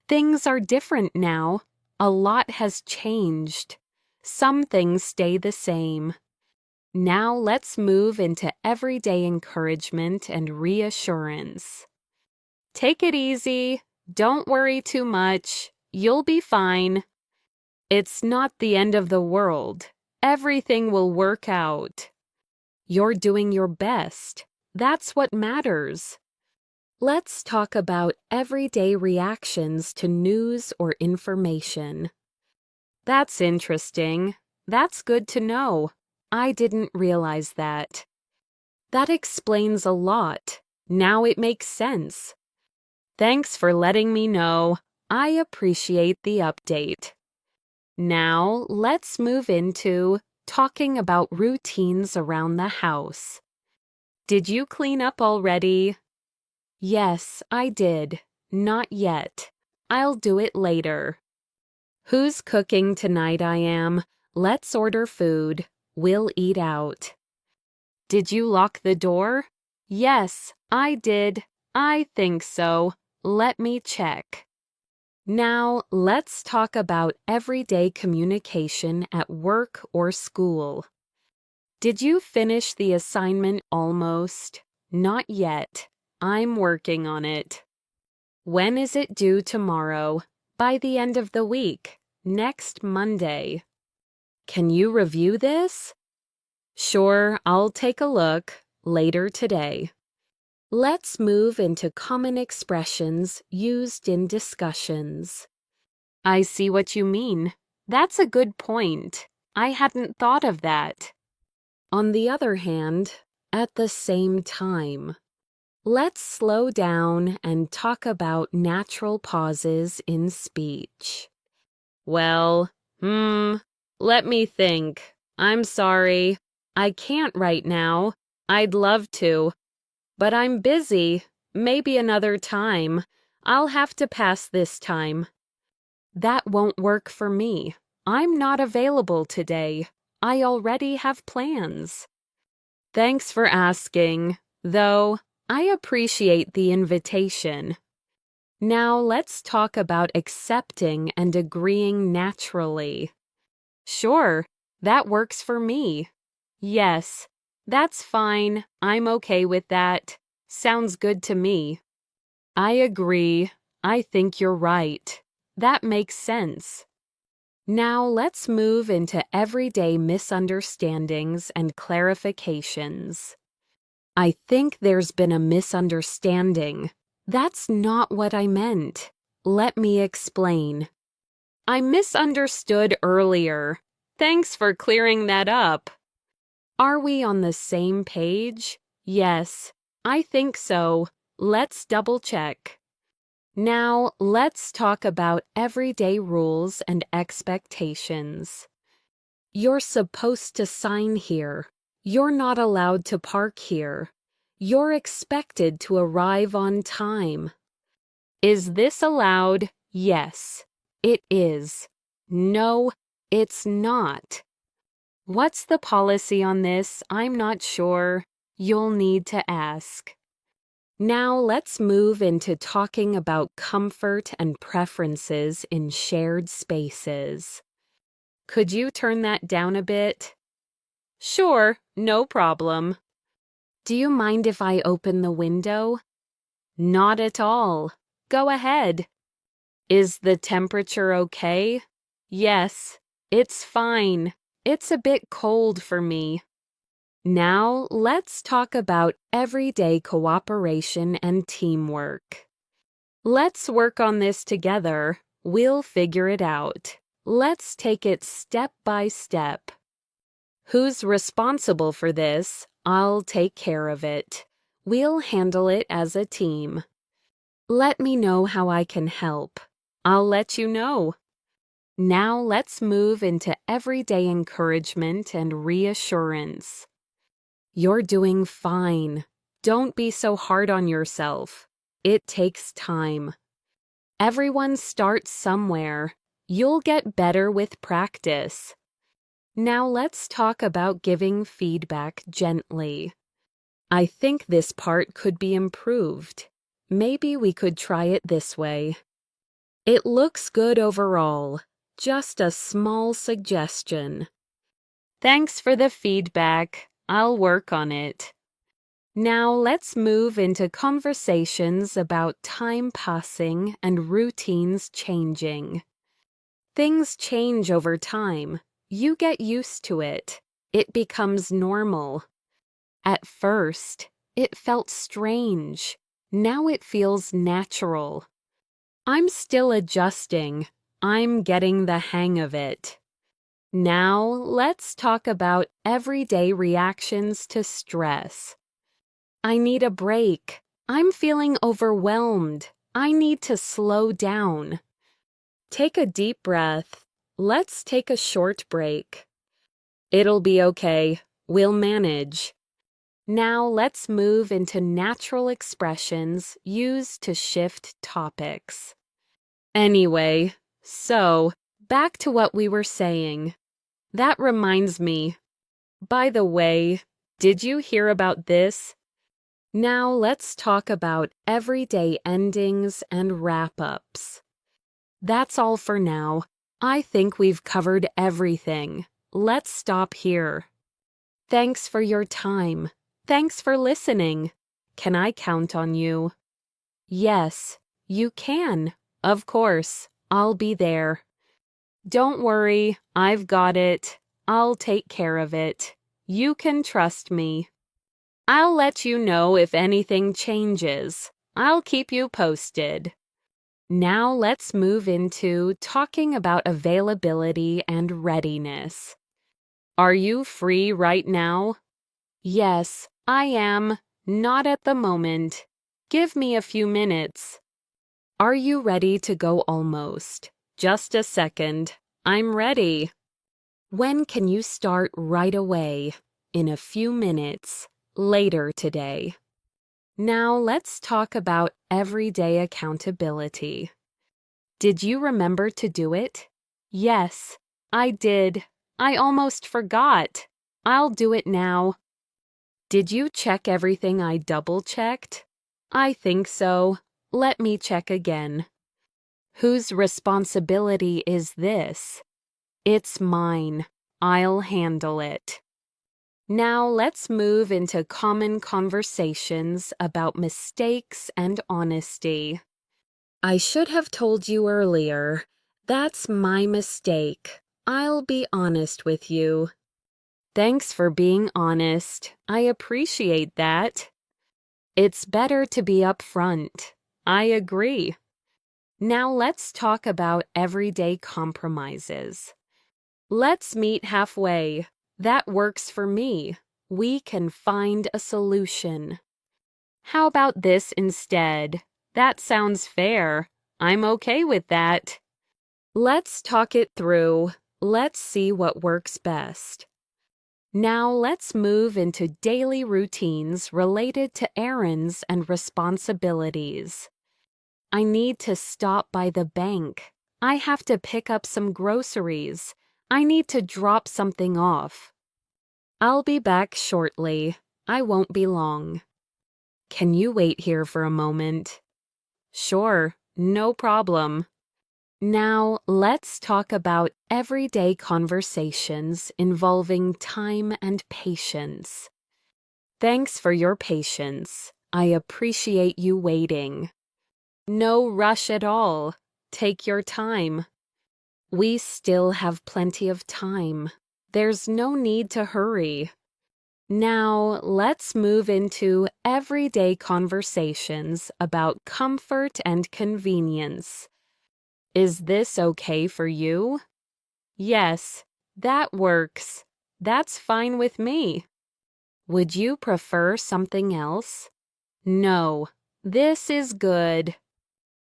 [SPEAKER 2] Things are different now. A lot has changed. Some things stay the same. Now let's move into everyday encouragement and reassurance. Take it easy. Don't worry too much. You'll be fine. It's not the end of the world. Everything will work out. You're doing your best. That's what matters. Let's talk about everyday reactions to news or information. That's interesting. That's good to know. I didn't realize that. That explains a lot. Now it makes sense. Thanks for letting me know. I appreciate the update. Now let's move into talking about routines around the house. Did you clean up already? Yes, I did. Not yet. I'll do it later. Who's cooking tonight? I am. Let's order food. We'll eat out. Did you lock the door? Yes, I did. I think so. Let me check. Now, let's talk about everyday communication at work or school. Did you finish the assignment almost? Not yet. I'm working on it. When is it due tomorrow? By the end of the week, next Monday. Can you review this? Sure, I'll take a look later today. Let's move into common expressions used in discussions. I see what you mean. That's a good point. I hadn't thought of that. On the other hand, at the same time, let's slow down and talk about natural pauses in speech. Well, let me think. I'm sorry. I can't right now. I'd love to. But I'm busy. Maybe another time. I'll have to pass this time. That won't work for me. I'm not available today. I already have plans. Thanks for asking, though I appreciate the invitation. Now let's talk about accepting and agreeing naturally. Sure, that works for me. Yes, that's fine. I'm okay with that. Sounds good to me. I agree. I think you're right. That makes sense. Now let's move into everyday misunderstandings and clarifications. I think there's been a misunderstanding. That's not what I meant. Let me explain. I misunderstood earlier. Thanks for clearing that up. Are we on the same page? Yes, I think so. Let's double check. Now, let's talk about everyday rules and expectations. You're supposed to sign here. You're not allowed to park here. You're expected to arrive on time. Is this allowed? Yes, it is. No, it's not. What's the policy on this? I'm not sure. You'll need to ask. Now let's move into talking about comfort and preferences in shared spaces. Could you turn that down a bit? Sure, no problem. Do you mind if I open the window? Not at all. Go ahead. Is the temperature okay? Yes, it's fine. It's a bit cold for me. Now, let's talk about everyday cooperation and teamwork. Let's work on this together. We'll figure it out. Let's take it step by step. Who's responsible for this? I'll take care of it. We'll handle it as a team. Let me know how I can help. I'll let you know. Now let's move into everyday encouragement and reassurance. You're doing fine. Don't be so hard on yourself. It takes time. Everyone starts somewhere. You'll get better with practice. Now let's talk about giving feedback gently. I think this part could be improved. Maybe we could try it this way. It looks good overall. Just a small suggestion. Thanks for the feedback. I'll work on it. Now let's move into conversations about time passing and routines changing. Things change over time. You get used to it. It becomes normal. At first, it felt strange. Now it feels natural. I'm still adjusting. I'm getting the hang of it. Now, let's talk about everyday reactions to stress. I need a break. I'm feeling overwhelmed. I need to slow down. Take a deep breath. Let's take a short break. It'll be okay. We'll manage. Now let's move into natural expressions used to shift topics. Anyway, so, back to what we were saying. That reminds me. By the way, did you hear about this? Now let's talk about everyday endings and wrap-ups. That's all for now. I think we've covered everything. Let's stop here. Thanks for your time. Thanks for listening. Can I count on you? Yes, you can. Of course, I'll be there. Don't worry, I've got it. I'll take care of it. You can trust me. I'll let you know if anything changes. I'll keep you posted. Now let's move into talking about availability and readiness. Are you free right now? Yes, I am. Not at the moment. Give me a few minutes. Are you ready to go almost? Just a second. I'm ready. When can you start right away? In a few minutes. Later today. Now let's talk about everyday accountability. Did you remember to do it? Yes, I did. I almost forgot. I'll do it now. Did you check everything I double-checked? I think so. Let me check again. Whose responsibility is this? It's mine. I'll handle it. Now let's move into common conversations about mistakes and honesty. I should have told you earlier. That's my mistake. I'll be honest with you. Thanks for being honest. I appreciate that. It's better to be upfront. I agree. Now let's talk about everyday compromises. Let's meet halfway. That works for me. We can find a solution. How about this instead? That sounds fair. I'm okay with that. Let's talk it through. Let's see what works best. Now let's move into daily routines related to errands and responsibilities. I need to stop by the bank. I have to pick up some groceries. I need to drop something off. I'll be back shortly. I won't be long. Can you wait here for a moment? Sure, no problem. Now, let's talk about everyday conversations involving time and patience. Thanks for your patience. I appreciate you waiting. No rush at all. Take your time. We still have plenty of time. There's no need to hurry. Now, let's move into everyday conversations about comfort and convenience. Is this okay for you? Yes, that works. That's fine with me. Would you prefer something else? No, this is good.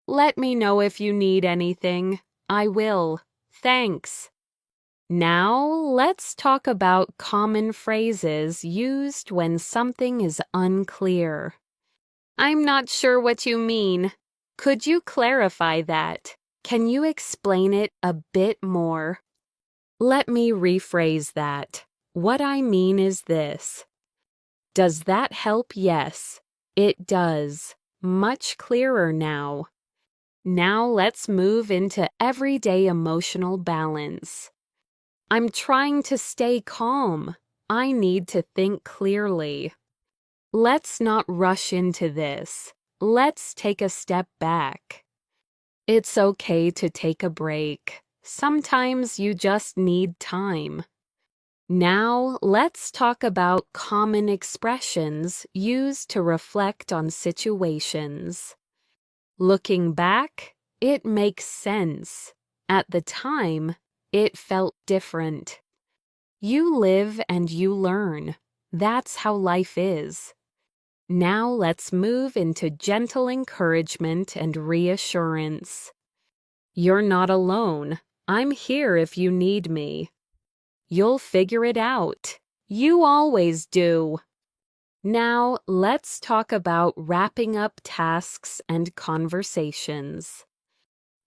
[SPEAKER 2] Let me know if you need anything. I will. Thanks. Now, let's talk about common phrases used when something is unclear. I'm not sure what you mean. Could you clarify that? Can you explain it a bit more? Let me rephrase that. What I mean is this. Does that help? Yes, it does. Much clearer now. Now let's move into everyday emotional balance. I'm trying to stay calm. I need to think clearly. Let's not rush into this. Let's take a step back. It's okay to take a break. Sometimes you just need time. Now, let's talk about common expressions used to reflect on situations. Looking back, it makes sense. At the time, it felt different. You live and you learn. That's how life is. Now let's move into gentle encouragement and reassurance. You're not alone. I'm here if you need me. You'll figure it out. You always do. Now let's talk about wrapping up tasks and conversations.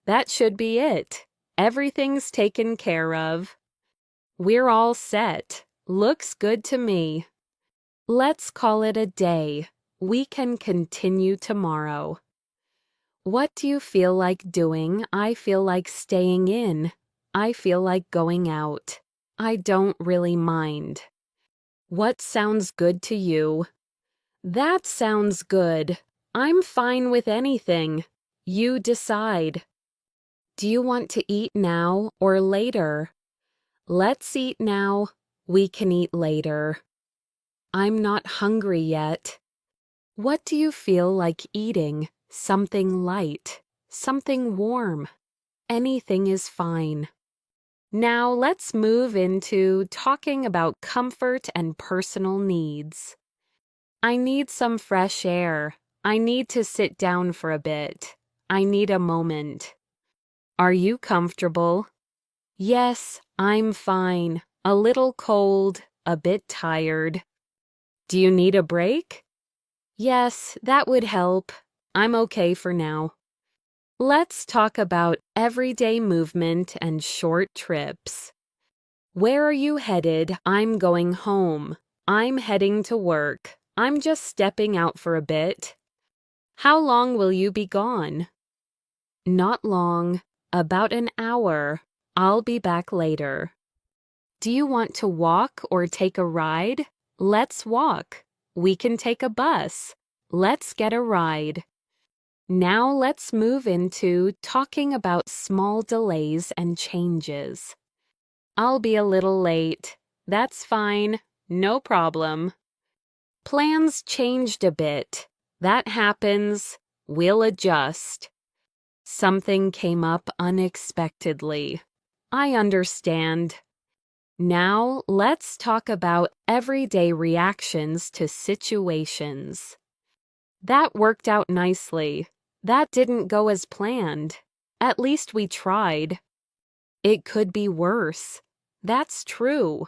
[SPEAKER 2] That should be it. Everything's taken care of. We're all set. Looks good to me. Let's call it a day. We can continue tomorrow. What do you feel like doing? I feel like staying in. I feel like going out. I don't really mind. What sounds good to you? That sounds good. I'm fine with anything. You decide. Do you want to eat now or later? Let's eat now. We can eat later. I'm not hungry yet. What do you feel like eating? Something light, something warm. Anything is fine. Now let's move into talking about comfort and personal needs. I need some fresh air. I need to sit down for a bit. I need a moment. Are you comfortable? Yes, I'm fine. A little cold, a bit tired. Do you need a break? Yes, that would help. I'm okay for now. Let's talk about everyday movement and short trips. Where are you headed? I'm going home. I'm heading to work. I'm just stepping out for a bit. How long will you be gone? Not long. About an hour. I'll be back later. Do you want to walk or take a ride? Let's walk. We can take a bus. Let's get a ride. Now let's move into talking about small delays and changes. I'll be a little late. That's fine. No problem. Plans changed a bit. That happens. We'll adjust. Something came up unexpectedly. I understand. Now let's talk about everyday reactions to situations. That worked out nicely. That didn't go as planned. At least we tried. It could be worse. That's true.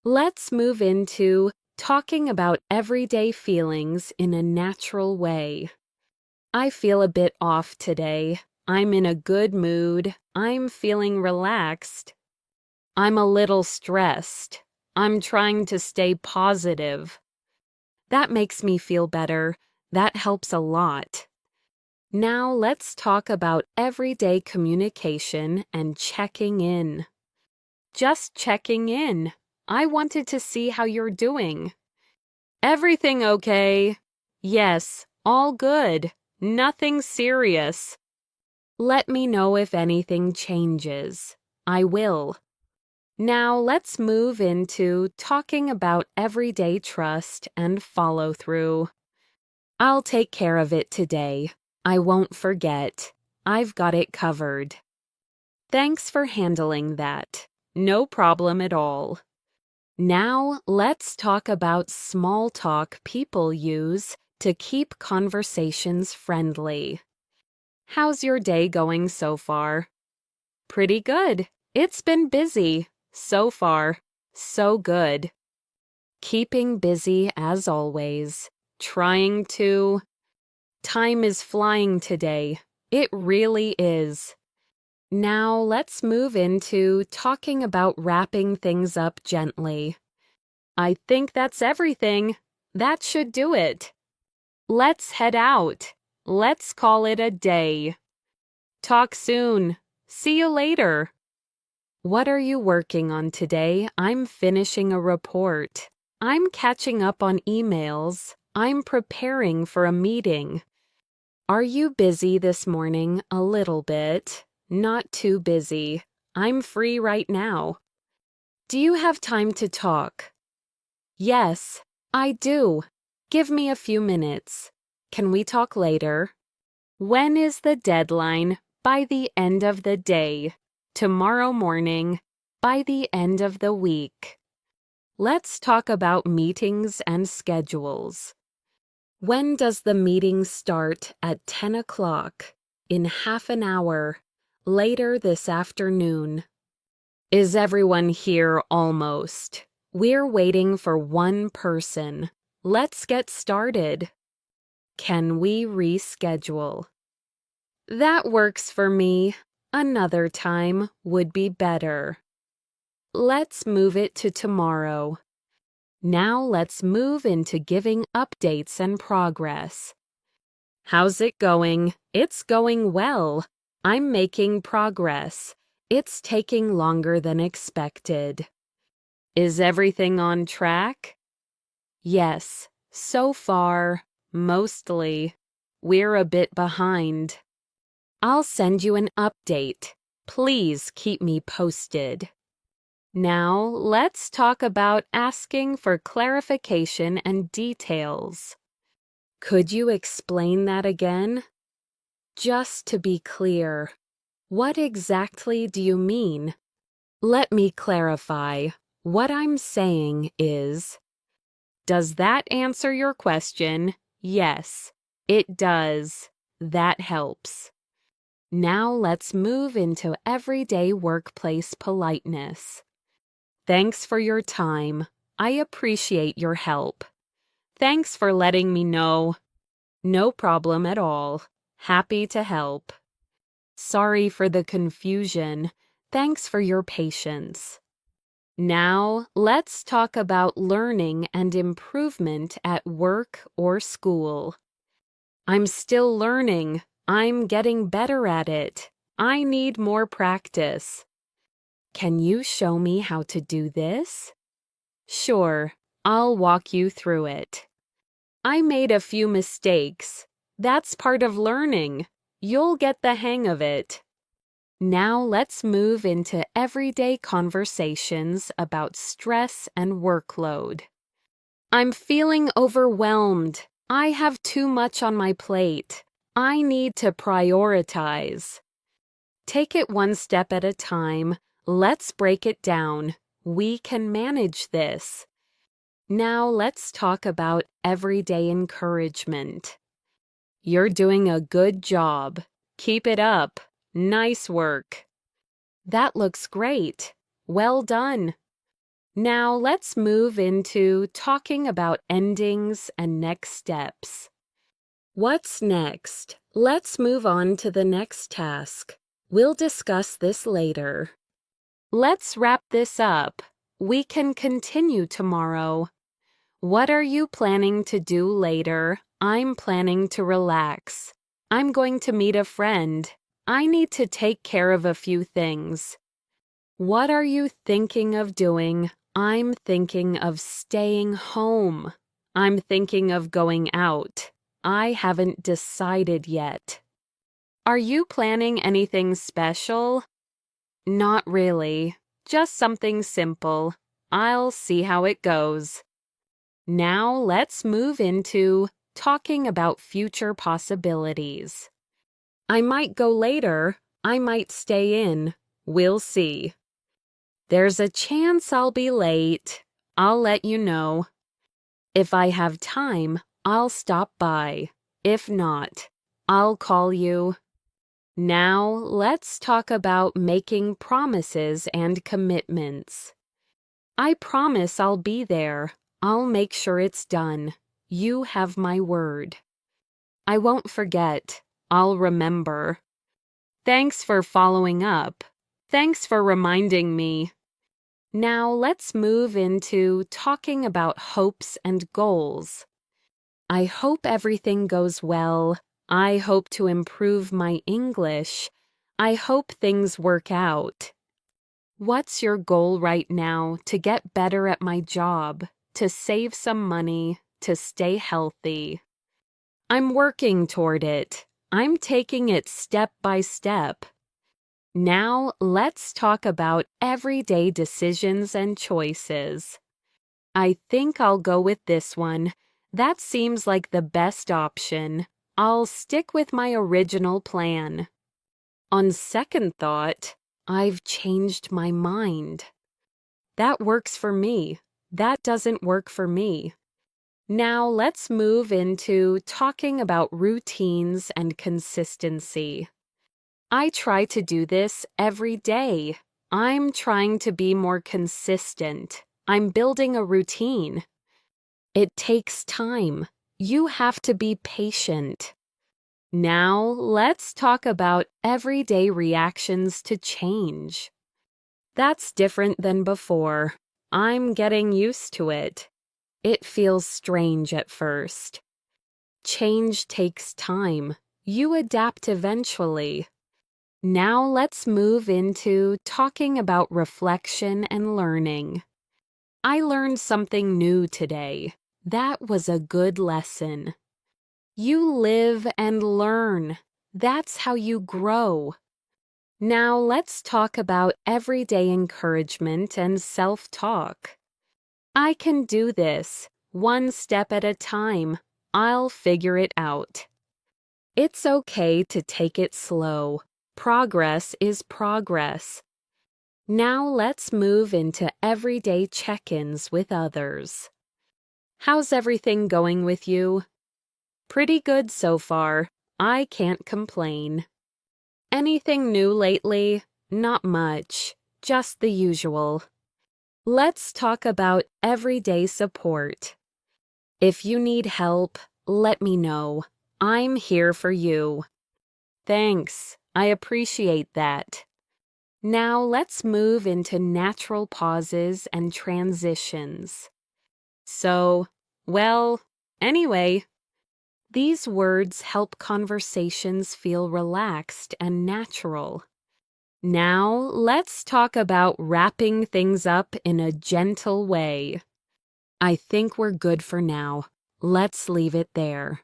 [SPEAKER 2] Let's move into talking about everyday feelings in a natural way. I feel a bit off today. I'm in a good mood. I'm feeling relaxed. I'm a little stressed. I'm trying to stay positive. That makes me feel better. That helps a lot. Now let's talk about everyday communication and checking in. Just checking in. I wanted to see how you're doing. Everything okay? Yes, all good. Nothing serious. Let me know if anything changes. I will. Now let's move into talking about everyday trust and follow-through. I'll take care of it today. I won't forget. I've got it covered. Thanks for handling that. No problem at all. Now let's talk about small talk people use to keep conversations friendly. How's your day going so far? Pretty good. It's been busy. So far, so good. Keeping busy as always. Trying to... Time is flying today. It really is. Now let's move into talking about wrapping things up gently. I think that's everything. That should do it. Let's head out. Let's call it a day. Talk soon. See you later. What are you working on today? I'm finishing a report. I'm catching up on emails. I'm preparing for a meeting. Are you busy this morning? A little bit. Not too busy. I'm free right now. Do you have time to talk? Yes, I do. Give me a few minutes. Can we talk later? When is the deadline? By the end of the day. Tomorrow morning. By the end of the week. Let's talk about meetings and schedules. When does the meeting start? At 10 o'clock. In half an hour. Later this afternoon. Is everyone here almost? We're waiting for one person. Let's get started. Can we reschedule? That works for me. Another time would be better. Let's move it to tomorrow. Now let's move into giving updates and progress. How's it going? It's going well. I'm making progress. It's taking longer than expected. Is everything on track? Yes, so far, mostly. We're a bit behind. I'll send you an update. Please keep me posted. Now, let's talk about asking for clarification and details. Could you explain that again? Just to be clear, what exactly do you mean? Let me clarify. What I'm saying is, does that answer your question? Yes, it does. That helps. Now let's move into everyday workplace politeness. Thanks for your time. I appreciate your help. Thanks for letting me know. No problem at all. Happy to help. Sorry for the confusion. Thanks for your patience. Now, let's talk about learning and improvement at work or school. I'm still learning. I'm getting better at it. I need more practice. Can you show me how to do this? Sure, I'll walk you through it. I made a few mistakes. That's part of learning. You'll get the hang of it. Now let's move into everyday conversations about stress and workload. I'm feeling overwhelmed. I have too much on my plate. I need to prioritize. Take it one step at a time. Let's break it down. We can manage this. Now let's talk about everyday encouragement. You're doing a good job. Keep it up. Nice work. That looks great. Well done. Now let's move into talking about endings and next steps. What's next? Let's move on to the next task. We'll discuss this later. Let's wrap this up. We can continue tomorrow. What are you planning to do later? I'm planning to relax. I'm going to meet a friend. I need to take care of a few things. What are you thinking of doing? I'm thinking of staying home. I'm thinking of going out. I haven't decided yet. Are you planning anything special? Not really. Just something simple. I'll see how it goes. Now let's move into talking about future possibilities. I might go later. I might stay in. We'll see. There's a chance I'll be late. I'll let you know. If I have time, I'll stop by. If not, I'll call you. Now let's talk about making promises and commitments. I promise I'll be there. I'll make sure it's done. You have my word. I won't forget. I'll remember. Thanks for following up. Thanks for reminding me. Now let's move into talking about hopes and goals. I hope everything goes well. I hope to improve my English. I hope things work out. What's your goal right now to get better at my job, to save some money, to stay healthy? I'm working toward it. I'm taking it step by step. Now let's talk about everyday decisions and choices. I think I'll go with this one. That seems like the best option. I'll stick with my original plan. On second thought, I've changed my mind. That works for me. That doesn't work for me. Now let's move into talking about routines and consistency. I try to do this every day. I'm trying to be more consistent. I'm building a routine. It takes time. You have to be patient. Now let's talk about everyday reactions to change. That's different than before. I'm getting used to it. It feels strange at first. Change takes time. You adapt eventually. Now let's move into talking about reflection and learning. I learned something new today. That was a good lesson. You live and learn. That's how you grow. Now let's talk about everyday encouragement and self-talk. I can do this, one step at a time. I'll figure it out. It's okay to take it slow. Progress is progress. Now let's move into everyday check-ins with others. How's everything going with you? Pretty good so far. I can't complain. Anything new lately? Not much. Just the usual. Let's talk about everyday support. If you need help, let me know. I'm here for you. Thanks. I appreciate that. Now let's move into natural pauses and transitions. Anyway, these words help conversations feel relaxed and natural. Now let's talk about wrapping things up in a gentle way. I think we're good for now. Let's leave it there.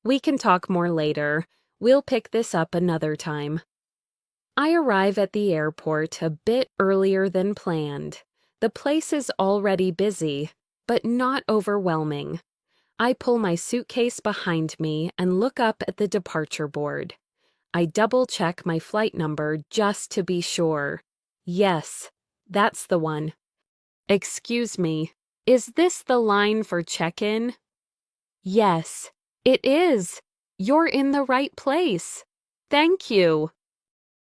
[SPEAKER 2] We can talk more later. We'll pick this up another time. I arrive at the airport a bit earlier than planned. The place is already busy, but not overwhelming. I pull my suitcase behind me and look up at the departure board. I double-check my flight number just to be sure. Yes, that's the one. Excuse me, is this the line for check-in? Yes, it is. You're in the right place. Thank you.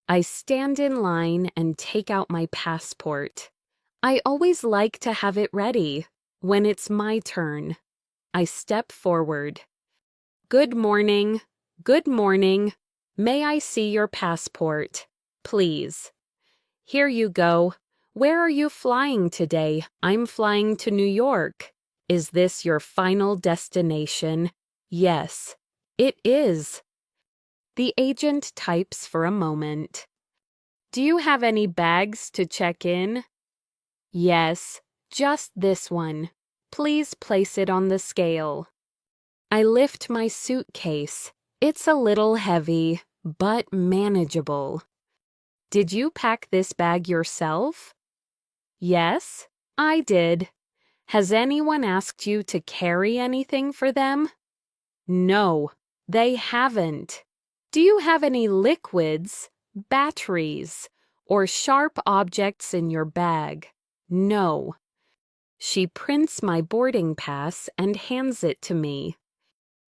[SPEAKER 2] I stand in line and take out my passport. I always like to have it ready when it's my turn. I step forward. Good morning. Good morning. May I see your passport, please? Here you go. Where are you flying today? I'm flying to New York. Is this your final destination? Yes, it is. The agent types for a moment. Do you have any bags to check in? Yes, just this one. Please place it on the scale. I lift my suitcase. It's a little heavy, but manageable. Did you pack this bag yourself? Yes, I did. Has anyone asked you to carry anything for them? No, they haven't. Do you have any liquids, batteries, or sharp objects in your bag? No. She prints my boarding pass and hands it to me.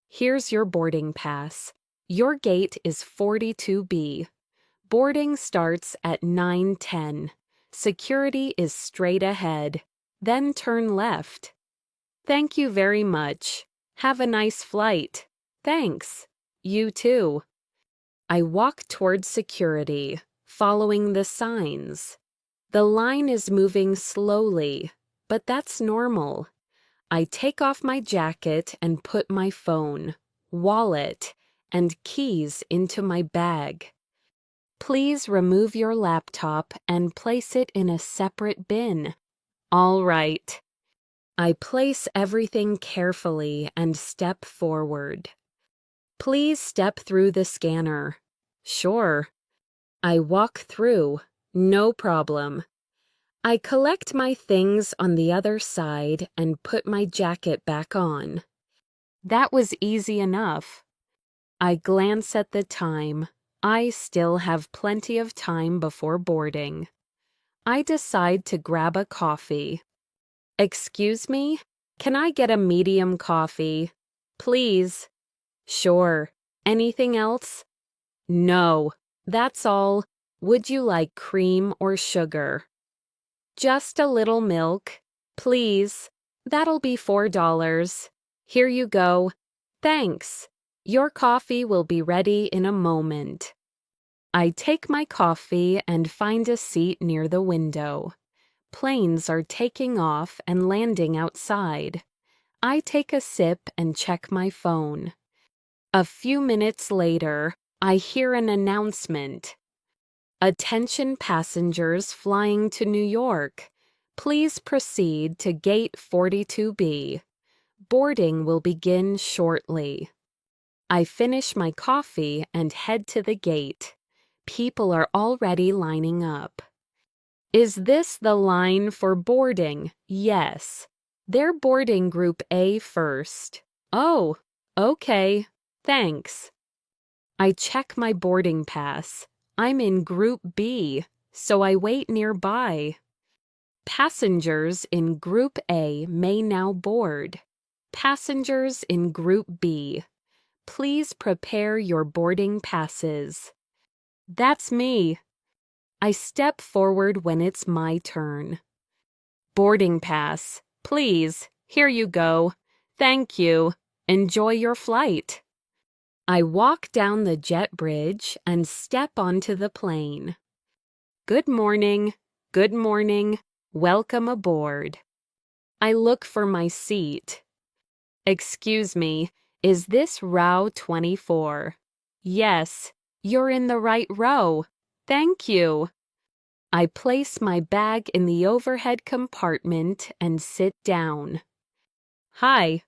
[SPEAKER 2] Here's your boarding pass. Your gate is 42B. Boarding starts at 9:10. Security is straight ahead. Then turn left. Thank you very much. Have a nice flight. Thanks. You too. I walk towards security, following the signs. The line is moving slowly, but that's normal. I take off my jacket and put my phone, wallet, and keys into my bag. Please remove your laptop and place it in a separate bin. All right. I place everything carefully and step forward. Please step through the scanner. Sure. I walk through, no problem. I collect my things on the other side and put my jacket back on. That was easy enough. I glance at the time. I still have plenty of time before boarding. I decide to grab a coffee. Excuse me? Can I get a medium coffee? Please. Sure. Anything else? No. That's all. Would you like cream or sugar? Just a little milk. Please. That'll be $4. Here you go. Thanks. Your coffee will be ready in a moment. I take my coffee and find a seat near the window. Planes are taking off and landing outside. I take a sip and check my phone. A few minutes later, I hear an announcement. Attention passengers flying to New York. Please proceed to Gate 42B. Boarding will begin shortly. I finish my coffee and head to the gate. People are already lining up. Is this the line for boarding? Yes. They're boarding Group A first. Oh, okay. Thanks. I check my boarding pass. I'm in Group B, so I wait nearby. Passengers in Group A may now board. Passengers in Group B, please prepare your boarding passes. That's me. I step forward when it's my turn. Boarding pass, please. Here you go. Thank you. Enjoy your flight. I walk down the jet bridge and step onto the plane. Good morning. Good morning. Welcome aboard. I look for my seat. Excuse me, is this row 24? Yes, you're in the right row. Thank you. I place my bag in the overhead compartment and sit down. Hi.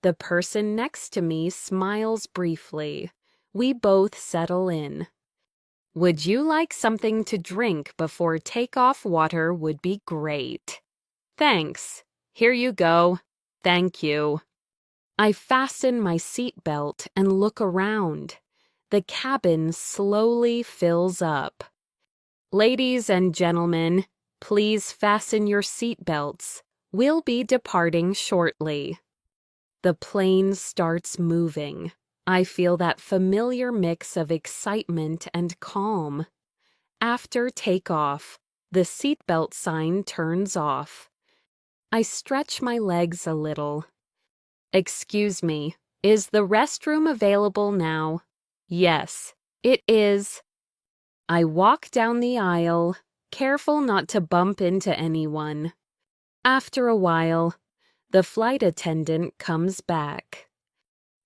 [SPEAKER 2] The person next to me smiles briefly. We both settle in. Would you like something to drink before takeoff? Water would be great. Thanks. Here you go. Thank you. I fasten my seatbelt and look around. The cabin slowly fills up. Ladies and gentlemen, please fasten your seatbelts. We'll be departing shortly. The plane starts moving. I feel that familiar mix of excitement and calm. After takeoff, the seatbelt sign turns off. I stretch my legs a little. Excuse me, is the restroom available now? Yes, it is. I walk down the aisle, careful not to bump into anyone. After a while, the flight attendant comes back.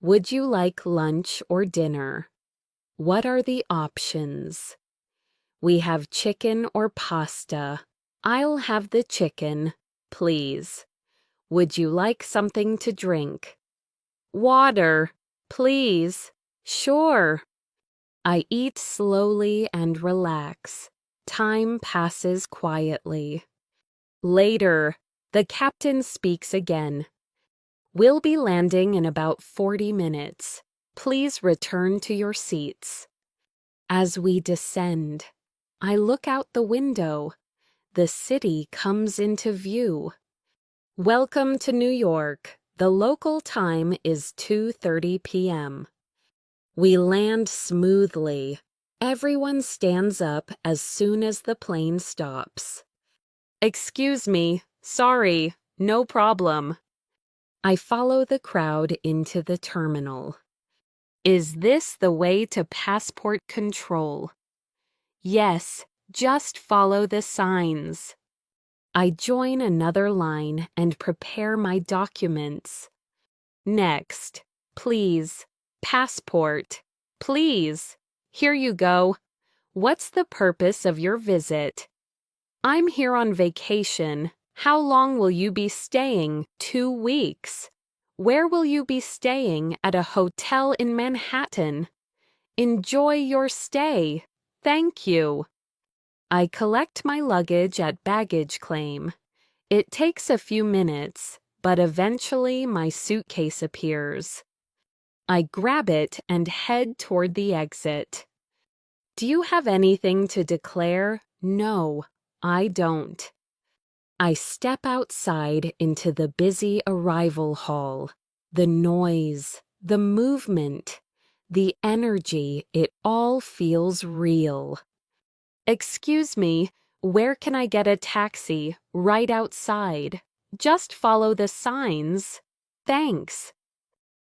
[SPEAKER 2] Would you like lunch or dinner? What are the options? We have chicken or pasta. I'll have the chicken, please. Would you like something to drink? Water, please. Sure. I eat slowly and relax. Time passes quietly. Later, the captain speaks again. We'll be landing in about 40 minutes. Please return to your seats. As we descend, I look out the window. The city comes into view. Welcome to New York. The local time is 2:30 p.m. We land smoothly. Everyone stands up as soon as the plane stops. Excuse me, sorry, no problem. I follow the crowd into the terminal. Is this the way to passport control? Yes, just follow the signs. I join another line and prepare my documents. Next, please, passport, please. Here you go. What's the purpose of your visit? I'm here on vacation. How long will you be staying? 2 weeks. Where will you be staying? At a hotel in Manhattan. Enjoy your stay. Thank you. I collect my luggage at baggage claim. It takes a few minutes, but eventually my suitcase appears. I grab it and head toward the exit. Do you have anything to declare? No, I don't. I step outside into the busy arrival hall. The noise, the movement, the energy, it all feels real. Excuse me, where can I get a taxi? Right outside. Just follow the signs. Thanks.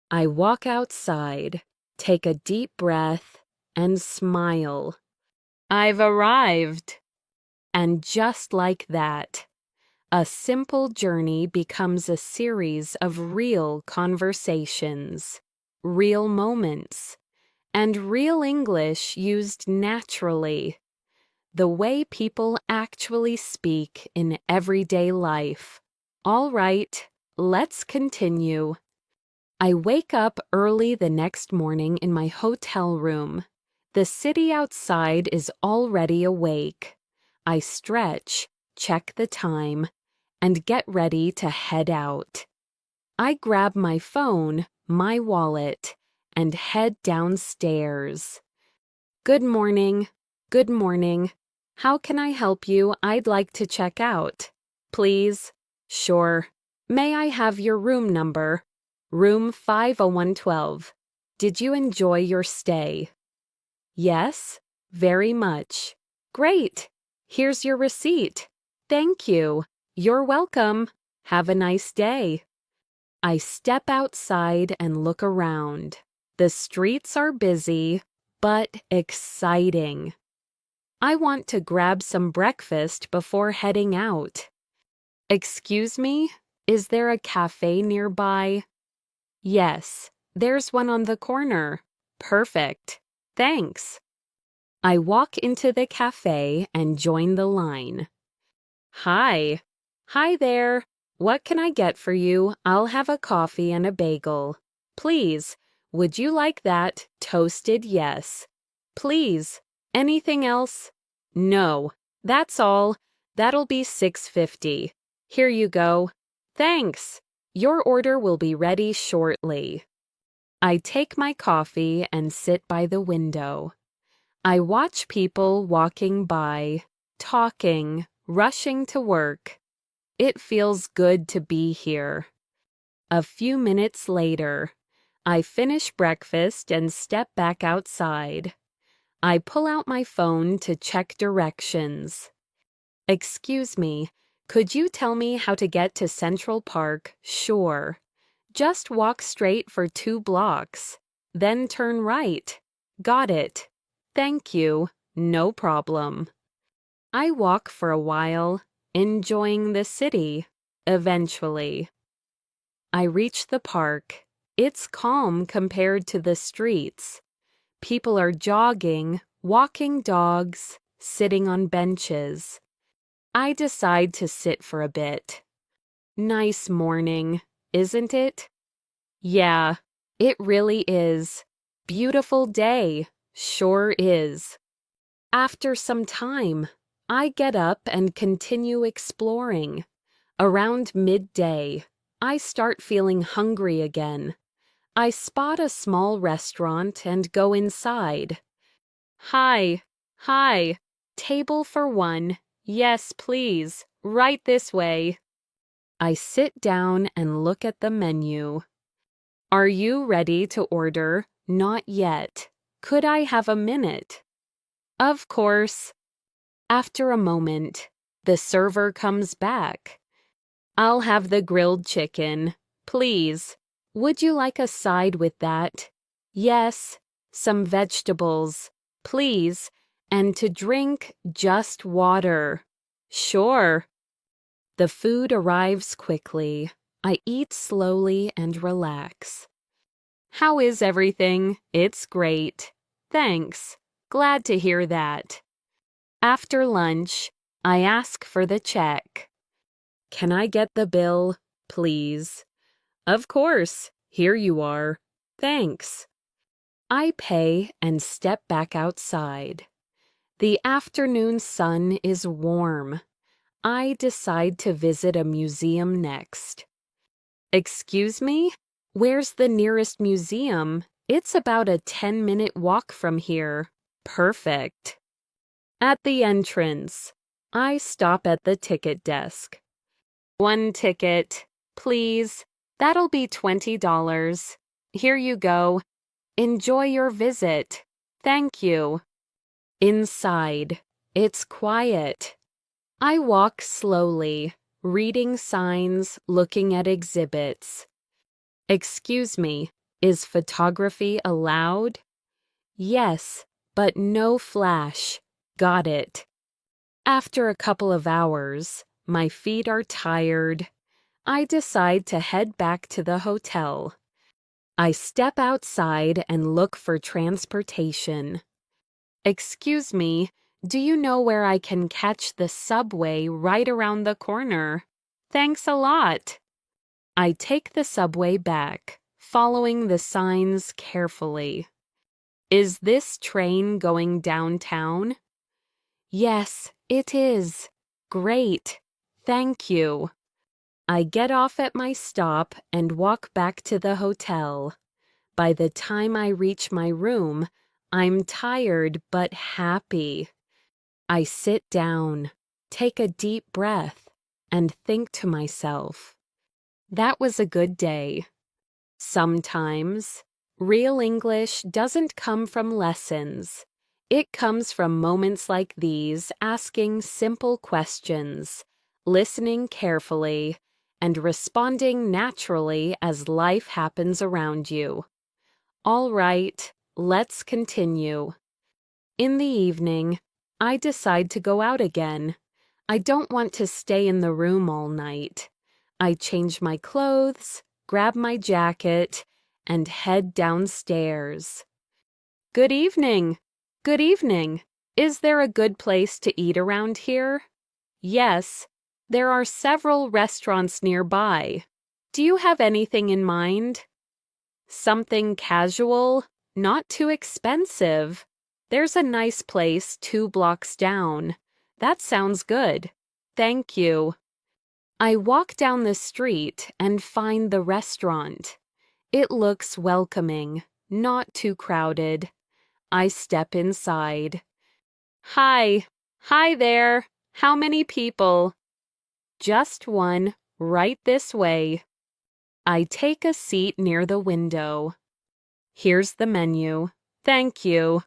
[SPEAKER 2] I walk outside, take a deep breath, and smile. I've arrived. And just like that, a simple journey becomes a series of real conversations, real moments, and real English used naturally. The way people actually speak in everyday life. All right, let's continue. I wake up early the next morning in my hotel room. The city outside is already awake. I stretch, check the time, and get ready to head out. I grab my phone, my wallet, and head downstairs. Good morning. Good morning. How can I help you? I'd like to check out. Please? Sure. May I have your room number? Room 50112. Did you enjoy your stay? Yes, very much. Great. Here's your receipt. Thank you. You're welcome. Have a nice day. I step outside and look around. The streets are busy, but exciting. I want to grab some breakfast before heading out. Excuse me, is there a cafe nearby? Yes, there's one on the corner. Perfect. Thanks. I walk into the cafe and join the line. Hi. Hi there. What can I get for you? I'll have a coffee and a bagel. Please, would you like that? Toasted yes. Please, anything else? No, that's all. That'll be $6.50. Here you go. Thanks. Your order will be ready shortly. I take my coffee and sit by the window. I watch people walking by, talking, rushing to work. It feels good to be here. A few minutes later, I finish breakfast and step back outside. I pull out my phone to check directions. Excuse me, could you tell me how to get to Central Park? Sure. Just walk straight for 2 blocks. Then turn right. Got it. Thank you. No problem. I walk for a while, enjoying the city. Eventually, I reach the park. It's calm compared to the streets. People are jogging, walking dogs, sitting on benches. I decide to sit for a bit. Nice morning, isn't it? Yeah, it really is. Beautiful day, sure is. After some time, I get up and continue exploring. Around midday, I start feeling hungry again. I spot a small restaurant and go inside. Hi, table for 1. Yes, please, right this way. I sit down and look at the menu. Are you ready to order? Not yet. Could I have a minute? Of course. After a moment, the server comes back. I'll have the grilled chicken, please. Would you like a side with that? Yes, some vegetables, please, and to drink just water. Sure. The food arrives quickly. I eat slowly and relax. How is everything? It's great. Thanks. Glad to hear that. After lunch, I ask for the check. Can I get the bill, please? Of course. Here you are. Thanks. I pay and step back outside. The afternoon sun is warm. I decide to visit a museum next. Excuse me? Where's the nearest museum? It's about a 10-minute walk from here. Perfect. At the entrance, I stop at the ticket desk. One ticket, please. That'll be $20. Here you go. Enjoy your visit. Thank you. Inside, it's quiet. I walk slowly, reading signs, looking at exhibits. Excuse me, is photography allowed? Yes, but no flash. Got it. After a couple of hours, my feet are tired. I decide to head back to the hotel. I step outside and look for transportation. Excuse me, do you know where I can catch the subway right around the corner? Thanks a lot. I take the subway back, following the signs carefully. Is this train going downtown? Yes, it is. Great. Thank you. I get off at my stop and walk back to the hotel. By the time I reach my room, I'm tired but happy. I sit down, take a deep breath, and think to myself, that was a good day. Sometimes, real English doesn't come from lessons. It comes from moments like these, asking simple questions, listening carefully, and responding naturally as life happens around you. All right, let's continue. In the evening, I decide to go out again. I don't want to stay in the room all night. I change my clothes, grab my jacket, and head downstairs. Good evening. Good evening. Is there a good place to eat around here? Yes, there are several restaurants nearby. Do you have anything in mind? Something casual, not too expensive. There's a nice place 2 blocks down. That sounds good. Thank you. I walk down the street and find the restaurant. It looks welcoming, not too crowded. I step inside. Hi. Hi there. How many people? Just one, right this way. I take a seat near the window. Here's the menu. Thank you.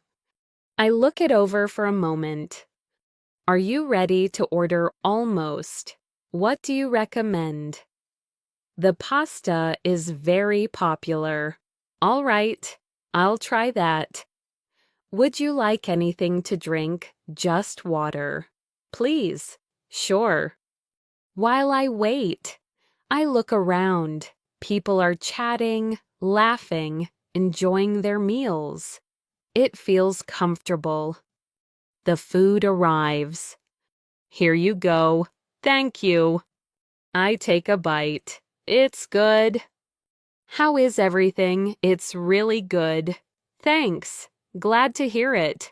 [SPEAKER 2] I look it over for a moment. Are you ready to order almost? What do you recommend? The pasta is very popular. All right, I'll try that. Would you like anything to drink? Just water. Please. Sure. While I wait, I look around. People are chatting, laughing, enjoying their meals. It feels comfortable. The food arrives. Here you go. Thank you. I take a bite. It's good. How is everything? It's really good. Thanks. Glad to hear it.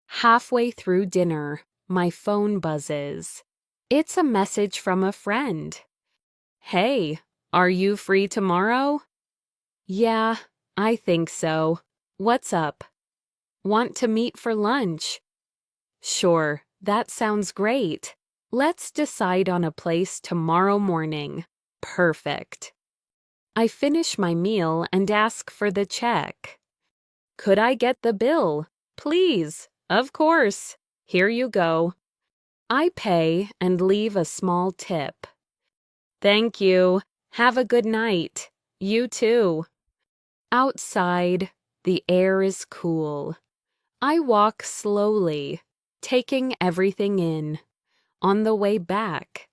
[SPEAKER 2] Halfway through dinner, my phone buzzes. It's a message from a friend. Hey, are you free tomorrow? Yeah, I think so. What's up? Want to meet for lunch? Sure, that sounds great. Let's decide on a place tomorrow morning. Perfect. I finish my meal and ask for the check. Could I get the bill? Please. Of course. Here you go. I pay and leave a small tip. Thank you. Have a good night. You too. Outside, the air is cool. I walk slowly, taking everything in. On the way back,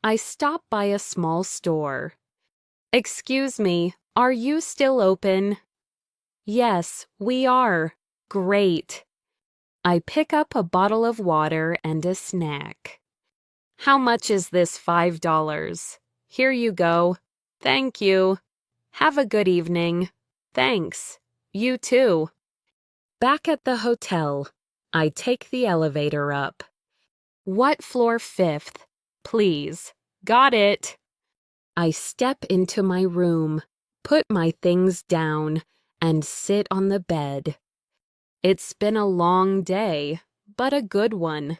[SPEAKER 2] I stop by a small store. Excuse me, are you still open? Yes, we are. Great. I pick up a bottle of water and a snack. How much is this $5? Here you go. Thank you. Have a good evening. Thanks. You too. Back at the hotel, I take the elevator up. What floor 5th? Please. Got it. I step into my room, put my things down, and sit on the bed. It's been a long day, but a good one.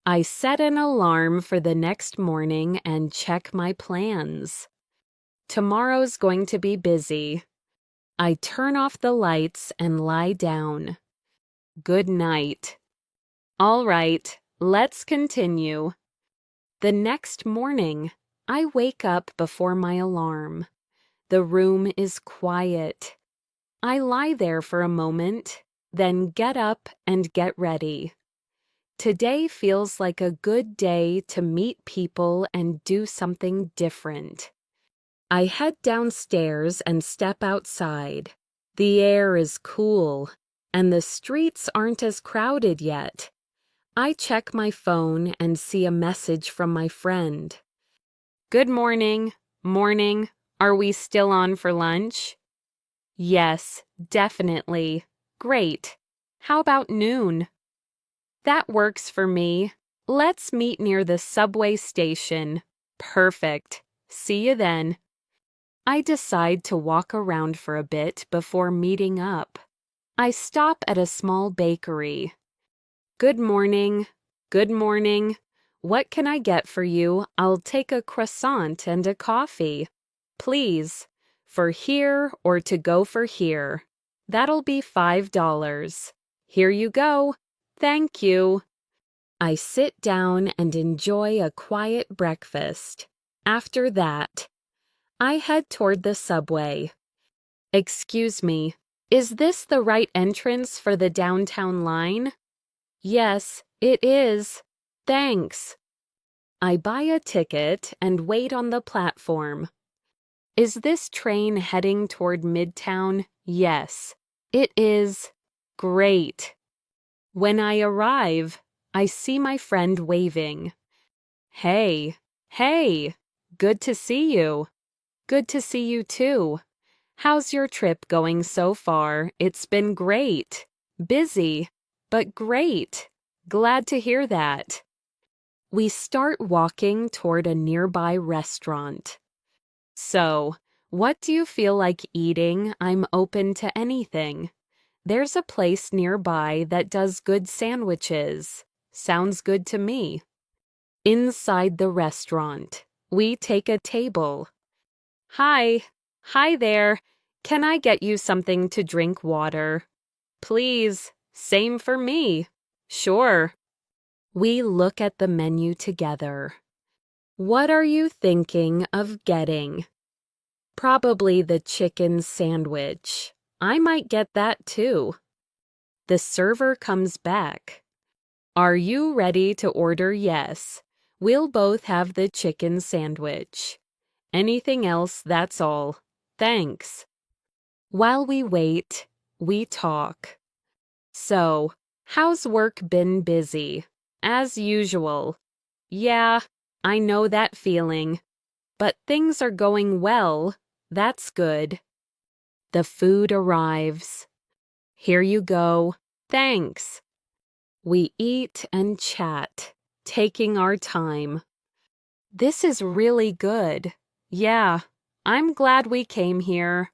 [SPEAKER 2] I set an alarm for the next morning and check my plans. Tomorrow's going to be busy. I turn off the lights and lie down. Good night. All right, let's continue. The next morning, I wake up before my alarm. The room is quiet. I lie there for a moment, then get up and get ready. Today feels like a good day to meet people and do something different. I head downstairs and step outside. The air is cool, and the streets aren't as crowded yet. I check my phone and see a message from my friend. Good morning. Morning. Are we still on for lunch? Yes, definitely. Great. How about noon? That works for me. Let's meet near the subway station. Perfect. See you then. I decide to walk around for a bit before meeting up. I stop at a small bakery. Good morning. Good morning. What can I get for you? I'll take a croissant and a coffee. Please. For here or to go for here. That'll be $5. Here you go. Thank you. I sit down and enjoy a quiet breakfast. After that, I head toward the subway. Excuse me, is this the right entrance for the downtown line? Yes, it is. Thanks. I buy a ticket and wait on the platform. Is this train heading toward Midtown? Yes, it is. Great. When I arrive, I see my friend waving. Hey, good to see you. Good to see you too. How's your trip going so far? It's been great. Busy, but great. Glad to hear that. We start walking toward a nearby restaurant. So, what do you feel like eating? I'm open to anything. There's a place nearby that does good sandwiches. Sounds good to me. Inside the restaurant, we take a table. Hi there. Can I get you something to drink water? Please, same for me. Sure. We look at the menu together. What are you thinking of getting? Probably the chicken sandwich. I might get that too. The server comes back. Are you ready to order? Yes. We'll both have the chicken sandwich. Anything else, that's all. Thanks. While we wait, we talk. So, how's work been? Busy? As usual. Yeah, I know that feeling. But things are going well. That's good. The food arrives. Here you go. Thanks. We eat and chat, taking our time. This is really good. Yeah, I'm glad we came here.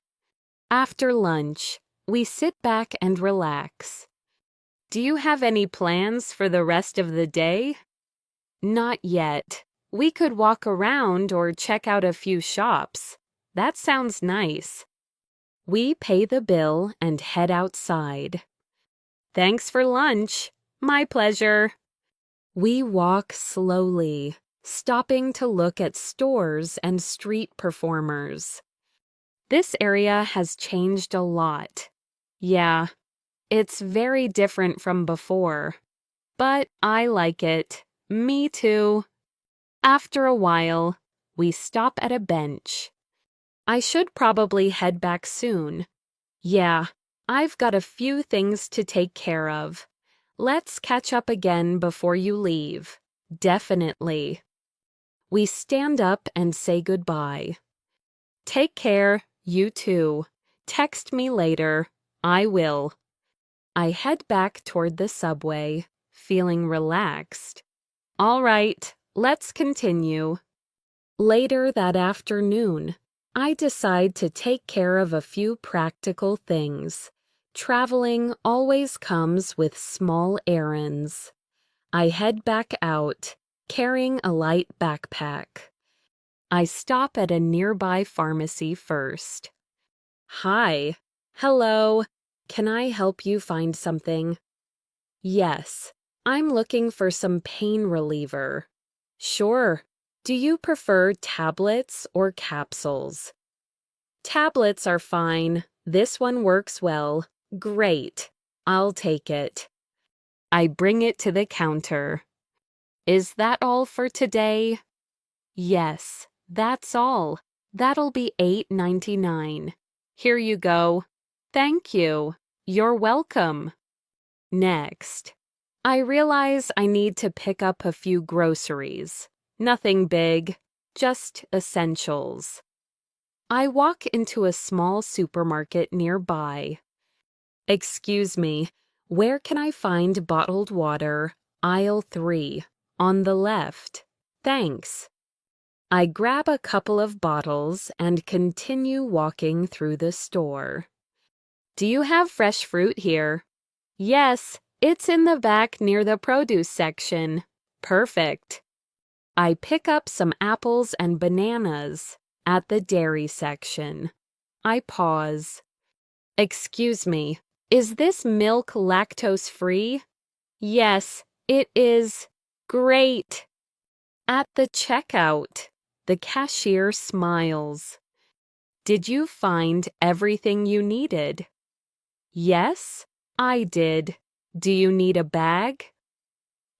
[SPEAKER 2] After lunch, we sit back and relax. Do you have any plans for the rest of the day? Not yet. We could walk around or check out a few shops. That sounds nice. We pay the bill and head outside. Thanks for lunch. My pleasure. We walk slowly, stopping to look at stores and street performers. This area has changed a lot. Yeah, it's very different from before. But I like it. Me too. After a while, we stop at a bench. I should probably head back soon. Yeah, I've got a few things to take care of. Let's catch up again before you leave. Definitely. We stand up and say goodbye. Take care, you too. Text me later. I will. I head back toward the subway, feeling relaxed. All right, let's continue. Later that afternoon, I decide to take care of a few practical things. Traveling always comes with small errands. I head back out, carrying a light backpack. I stop at a nearby pharmacy first. Hi. Hello. Can I help you find something? Yes. I'm looking for some pain reliever. Sure. Do you prefer tablets or capsules? Tablets are fine. This one works well. Great. I'll take it. I bring it to the counter. Is that all for today? Yes, that's all. That'll be $8.99. Here you go. Thank you. You're welcome. Next. I realize I need to pick up a few groceries. Nothing big, just essentials. I walk into a small supermarket nearby. Excuse me, where can I find bottled water? Aisle 3, on the left. Thanks. I grab a couple of bottles and continue walking through the store. Do you have fresh fruit here? Yes, it's in the back near the produce section. Perfect. I pick up some apples and bananas at the dairy section. I pause. Excuse me, is this milk lactose-free? Yes, it is. Great. At the checkout, the cashier smiles. Did you find everything you needed? Yes, I did. Do you need a bag?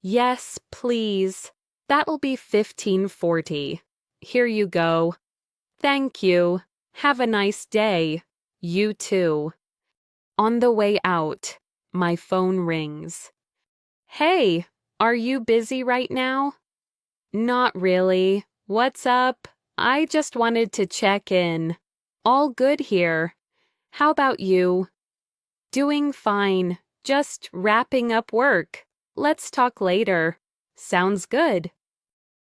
[SPEAKER 2] Yes, please. That'll be $15.40. Here you go. Thank you. Have a nice day. You too. On the way out, my phone rings. Hey, are you busy right now? Not really. What's up? I just wanted to check in. All good here. How about you? Doing fine. Just wrapping up work. Let's talk later. Sounds good.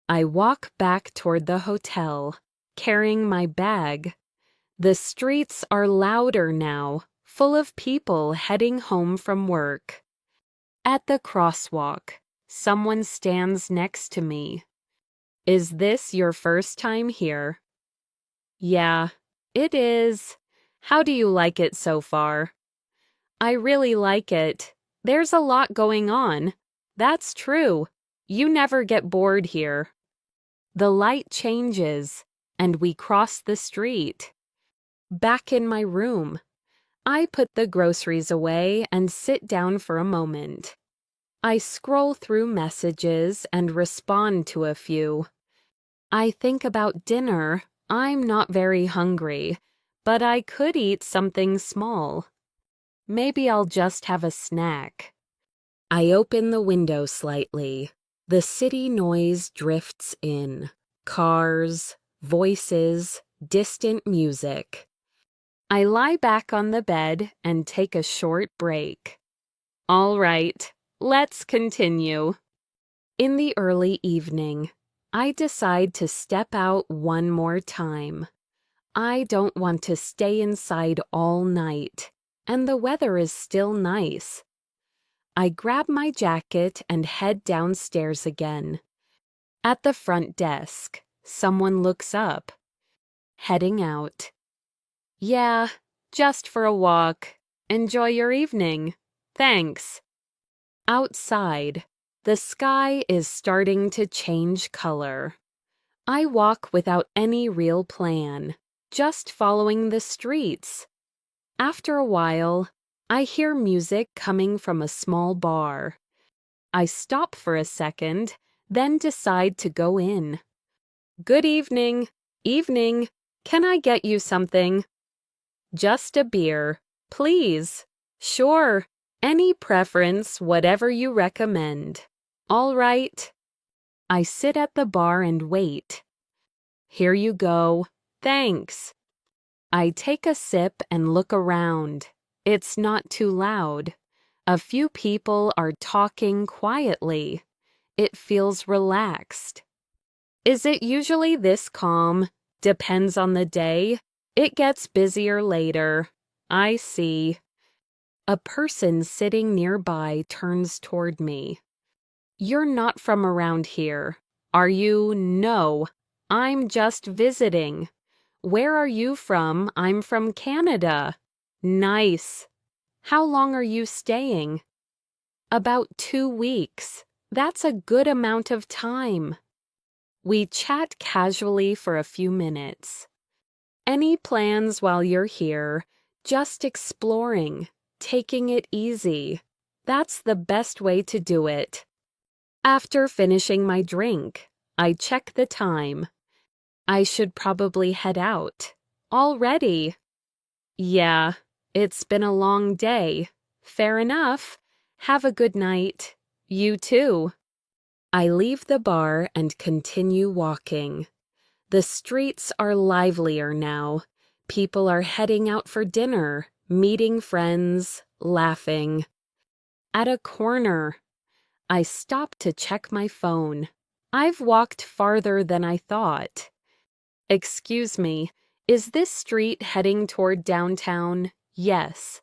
[SPEAKER 2] I walk back toward the hotel, carrying my bag. The streets are louder now, full of people heading home from work. At the crosswalk, someone stands next to me. Is this your first time here? Yeah, it is. How do you like it so far? I really like it. There's a lot going on. That's true. You never get bored here. The light changes, and we cross the street. Back in my room, I put the groceries away and sit down for a moment. I scroll through messages and respond to a few. I think about dinner. I'm not very hungry, but I could eat something small. Maybe I'll just have a snack. I open the window slightly. The city noise drifts in. Cars, voices, distant music. I lie back on the bed and take a short break. All right, let's continue. In the early evening, I decide to step out one more time. I don't want to stay inside all night, and the weather is still nice. I grab my jacket and head downstairs again. At the front desk, someone looks up. Heading out. Yeah, just for a walk. Enjoy your evening. Thanks. Outside, the sky is starting to change color. I walk without any real plan, just following the streets. After a while, I hear music coming from a small bar. I stop for a second, then decide to go in. Good evening. Evening. Can I get you something? Just a beer, please. Sure. Any preference, whatever you recommend. All right. I sit at the bar and wait. Here you go. Thanks. I take a sip and look around. It's not too loud. A few people are talking quietly. It feels relaxed. Is it usually this calm? Depends on the day. It gets busier later. I see. A person sitting nearby turns toward me. You're not from around here, are you? No. I'm just visiting. Where are you from? I'm from Canada. Nice. How long are you staying? About 2 weeks. That's a good amount of time. We chat casually for a few minutes. Any plans while you're here? Just exploring, taking it easy. That's the best way to do it. After finishing my drink, I check the time. I should probably head out. Already? Yeah, it's been a long day. Fair enough. Have a good night. You too. I leave the bar and continue walking. The streets are livelier now. People are heading out for dinner, meeting friends, laughing. At a corner, I stop to check my phone. I've walked farther than I thought. Excuse me, is this street heading toward downtown? Yes.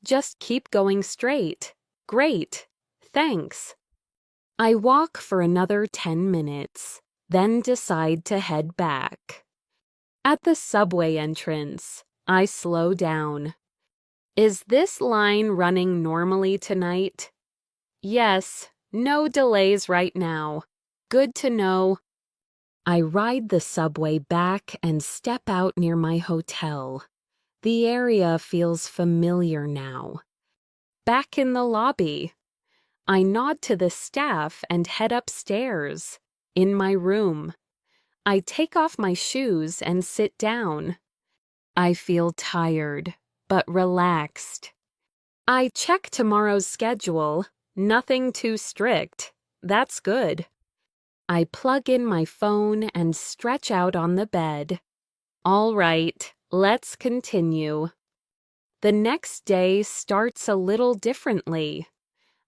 [SPEAKER 2] Just keep going straight. Great. Thanks. I walk for another 10 minutes, then decide to head back. At the subway entrance, I slow down. Is this line running normally tonight? Yes, no delays right now. Good to know. I ride the subway back and step out near my hotel. The area feels familiar now. Back in the lobby. I nod to the staff and head upstairs. In my room. I take off my shoes and sit down. I feel tired, but relaxed. I check tomorrow's schedule. Nothing too strict. That's good. I plug in my phone and stretch out on the bed. All right, let's continue. The next day starts a little differently.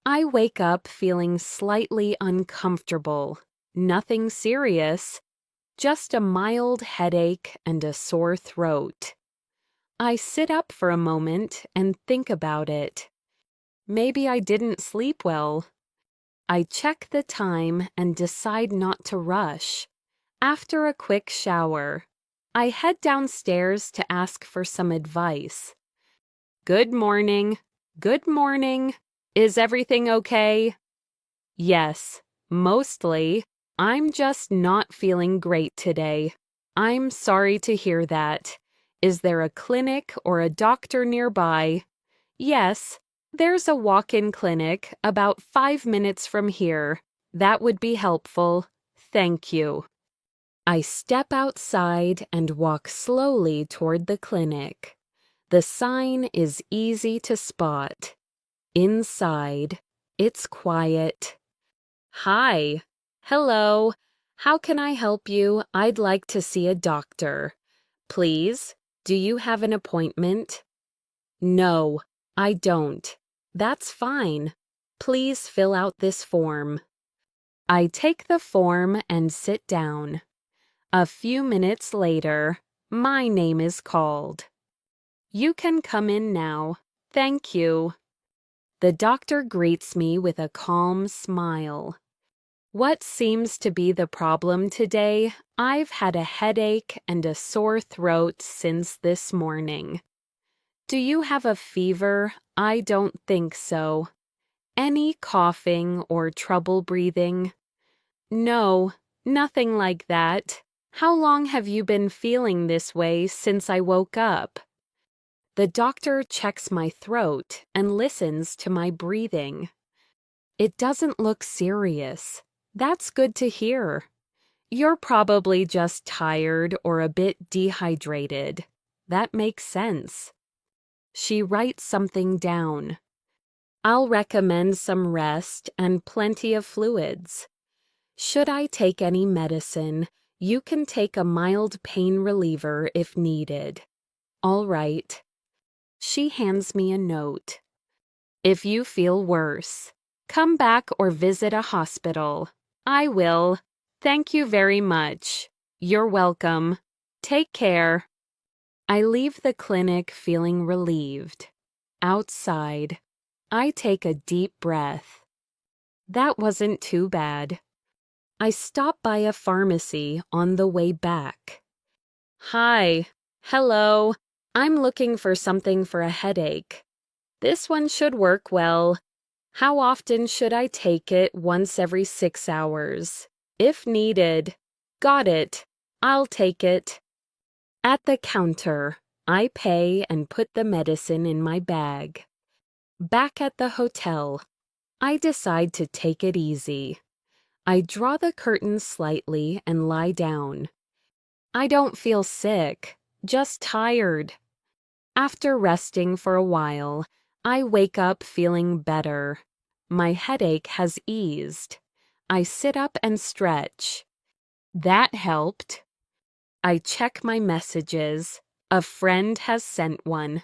[SPEAKER 2] I wake up feeling slightly uncomfortable. Nothing serious, just a mild headache and a sore throat. I sit up for a moment and think about it. Maybe I didn't sleep well. I check the time and decide not to rush. After a quick shower, I head downstairs to ask for some advice. Good morning. Good morning. Is everything okay? Yes, mostly. I'm just not feeling great today. I'm sorry to hear that. Is there a clinic or a doctor nearby? Yes, there's a walk-in clinic about 5 minutes from here. That would be helpful. Thank you. I step outside and walk slowly toward the clinic. The sign is easy to spot. Inside, it's quiet. Hi. Hello. How can I help you? I'd like to see a doctor. Please, do you have an appointment? No, I don't. That's fine. Please fill out this form. I take the form and sit down. A few minutes later, my name is called. You can come in now. Thank you. The doctor greets me with a calm smile. What seems to be the problem today? I've had a headache and a sore throat since this morning. Do you have a fever? I don't think so. Any coughing or trouble breathing? No, nothing like that. How long have you been feeling this way since I woke up? The doctor checks my throat and listens to my breathing. It doesn't look serious. That's good to hear. You're probably just tired or a bit dehydrated. That makes sense. She writes something down. I'll recommend some rest and plenty of fluids. Should I take any medicine, you can take a mild pain reliever if needed. All right. She hands me a note. If you feel worse, come back or visit a hospital. I will. Thank you very much. You're welcome. Take care. I leave the clinic feeling relieved. Outside, I take a deep breath. That wasn't too bad. I stop by a pharmacy on the way back. Hi. Hello. I'm looking for something for a headache. This one should work well. How often should I take it? Once every 6 hours. If needed. Got it. I'll take it. At the counter, I pay and put the medicine in my bag. Back at the hotel, I decide to take it easy. I draw the curtains slightly and lie down. I don't feel sick, just tired. After resting for a while, I wake up feeling better. My headache has eased. I sit up and stretch. That helped. I check my messages. A friend has sent one.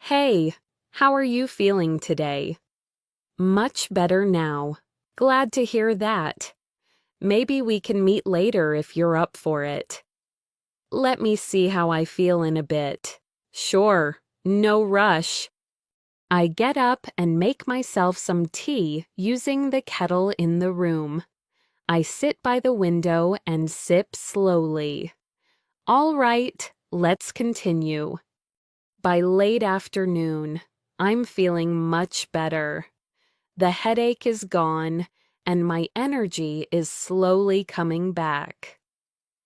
[SPEAKER 2] Hey, how are you feeling today? Much better now. Glad to hear that. Maybe we can meet later if you're up for it. Let me see how I feel in a bit. Sure, no rush. I get up and make myself some tea using the kettle in the room. I sit by the window and sip slowly. All right, let's continue. By late afternoon, I'm feeling much better. The headache is gone, and my energy is slowly coming back.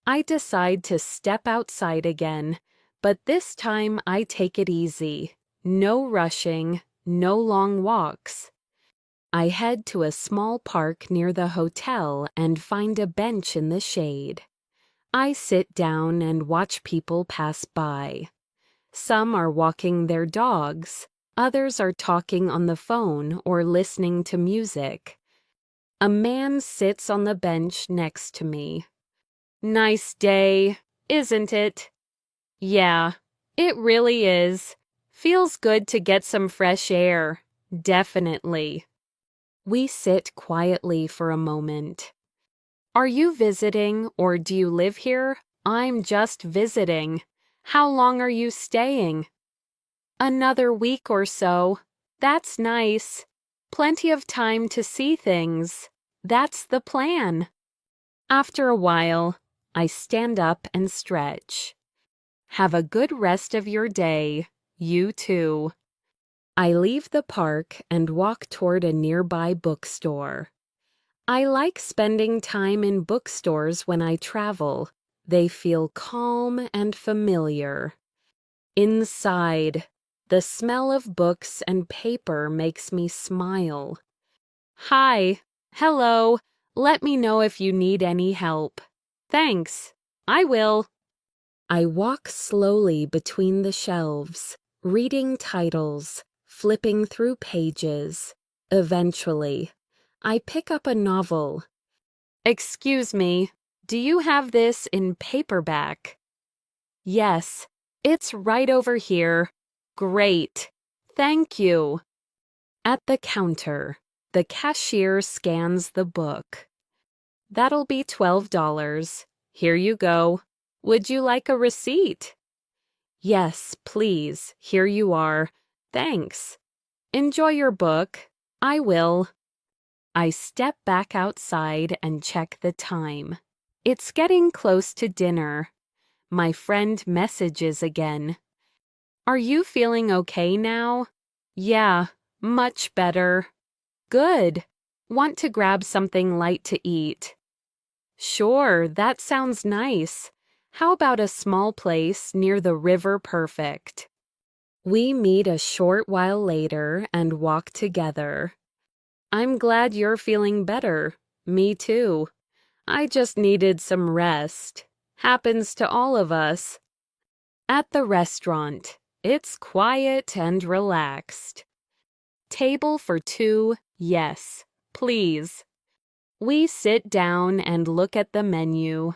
[SPEAKER 2] I decide to step outside again, but this time I take it easy. No rushing, no long walks. I head to a small park near the hotel and find a bench in the shade. I sit down and watch people pass by. Some are walking their dogs, others are talking on the phone or listening to music. A man sits on the bench next to me. Nice day, isn't it? Yeah, it really is. Feels good to get some fresh air. Definitely. We sit quietly for a moment. Are you visiting or do you live here? I'm just visiting. How long are you staying? Another week or so. That's nice. Plenty of time to see things. That's the plan. After a while, I stand up and stretch. Have a good rest of your day. You too. I leave the park and walk toward a nearby bookstore. I like spending time in bookstores when I travel. They feel calm and familiar. Inside, the smell of books and paper makes me smile. Hi, hello, let me know if you need any help. Thanks, I will. I walk slowly between the shelves, reading titles, flipping through pages. Eventually, I pick up a novel. Excuse me, do you have this in paperback? Yes, it's right over here. Great. Thank you. At the counter, the cashier scans the book. That'll be $12. Here you go. Would you like a receipt? Yes, please. Here you are. Thanks. Enjoy your book. I will. I step back outside and check the time. It's getting close to dinner. My friend messages again. Are you feeling okay now? Yeah, much better. Good. Want to grab something light to eat? Sure, that sounds nice. How about a small place near the river? Perfect. We meet a short while later and walk together. I'm glad you're feeling better. Me too. I just needed some rest. Happens to all of us. At the restaurant, it's quiet and relaxed. Table for two, yes, please. We sit down and look at the menu.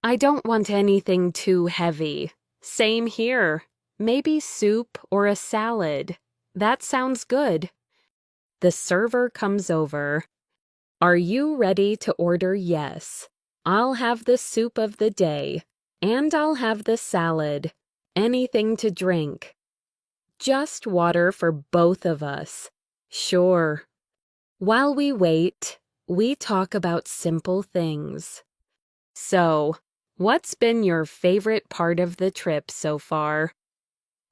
[SPEAKER 2] I don't want anything too heavy. Same here. Maybe soup or a salad. That sounds good. The server comes over. Are you ready to order? Yes. I'll have the soup of the day, and I'll have the salad. Anything to drink? Just water for both of us. Sure. While we wait, we talk about simple things. So, what's been your favorite part of the trip so far?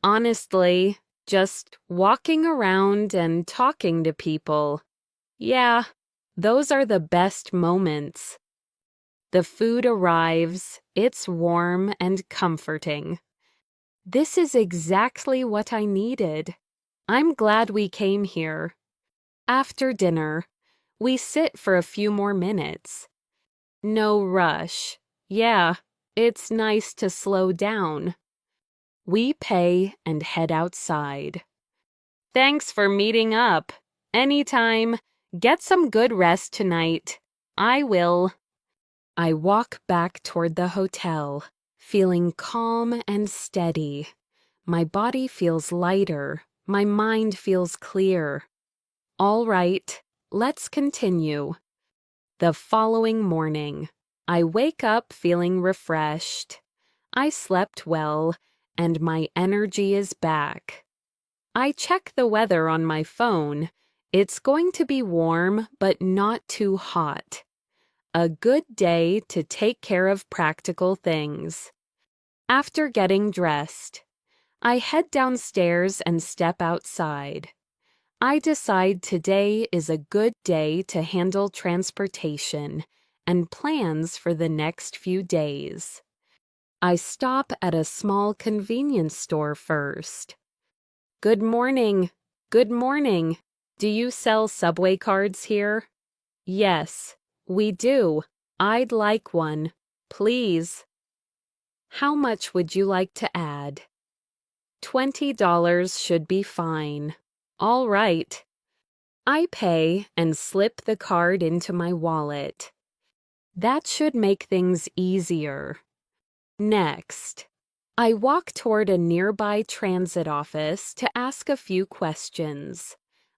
[SPEAKER 2] Honestly, just walking around and talking to people. Yeah, those are the best moments. The food arrives, it's warm and comforting. This is exactly what I needed. I'm glad we came here. After dinner, we sit for a few more minutes. No rush. Yeah, it's nice to slow down. We pay and head outside. Thanks for meeting up. Anytime. Get some good rest tonight. I will. I walk back toward the hotel, feeling calm and steady. My body feels lighter. My mind feels clear. All right, let's continue. The following morning, I wake up feeling refreshed. I slept well, and my energy is back. I check the weather on my phone. It's going to be warm, but not too hot. A good day to take care of practical things. After getting dressed, I head downstairs and step outside. I decide today is a good day to handle transportation and plans for the next few days. I stop at a small convenience store first. Good morning. Good morning. Do you sell subway cards here? Yes, we do. I'd like one, please. How much would you like to add? $20 should be fine. All right. I pay and slip the card into my wallet. That should make things easier. Next, I walk toward a nearby transit office to ask a few questions.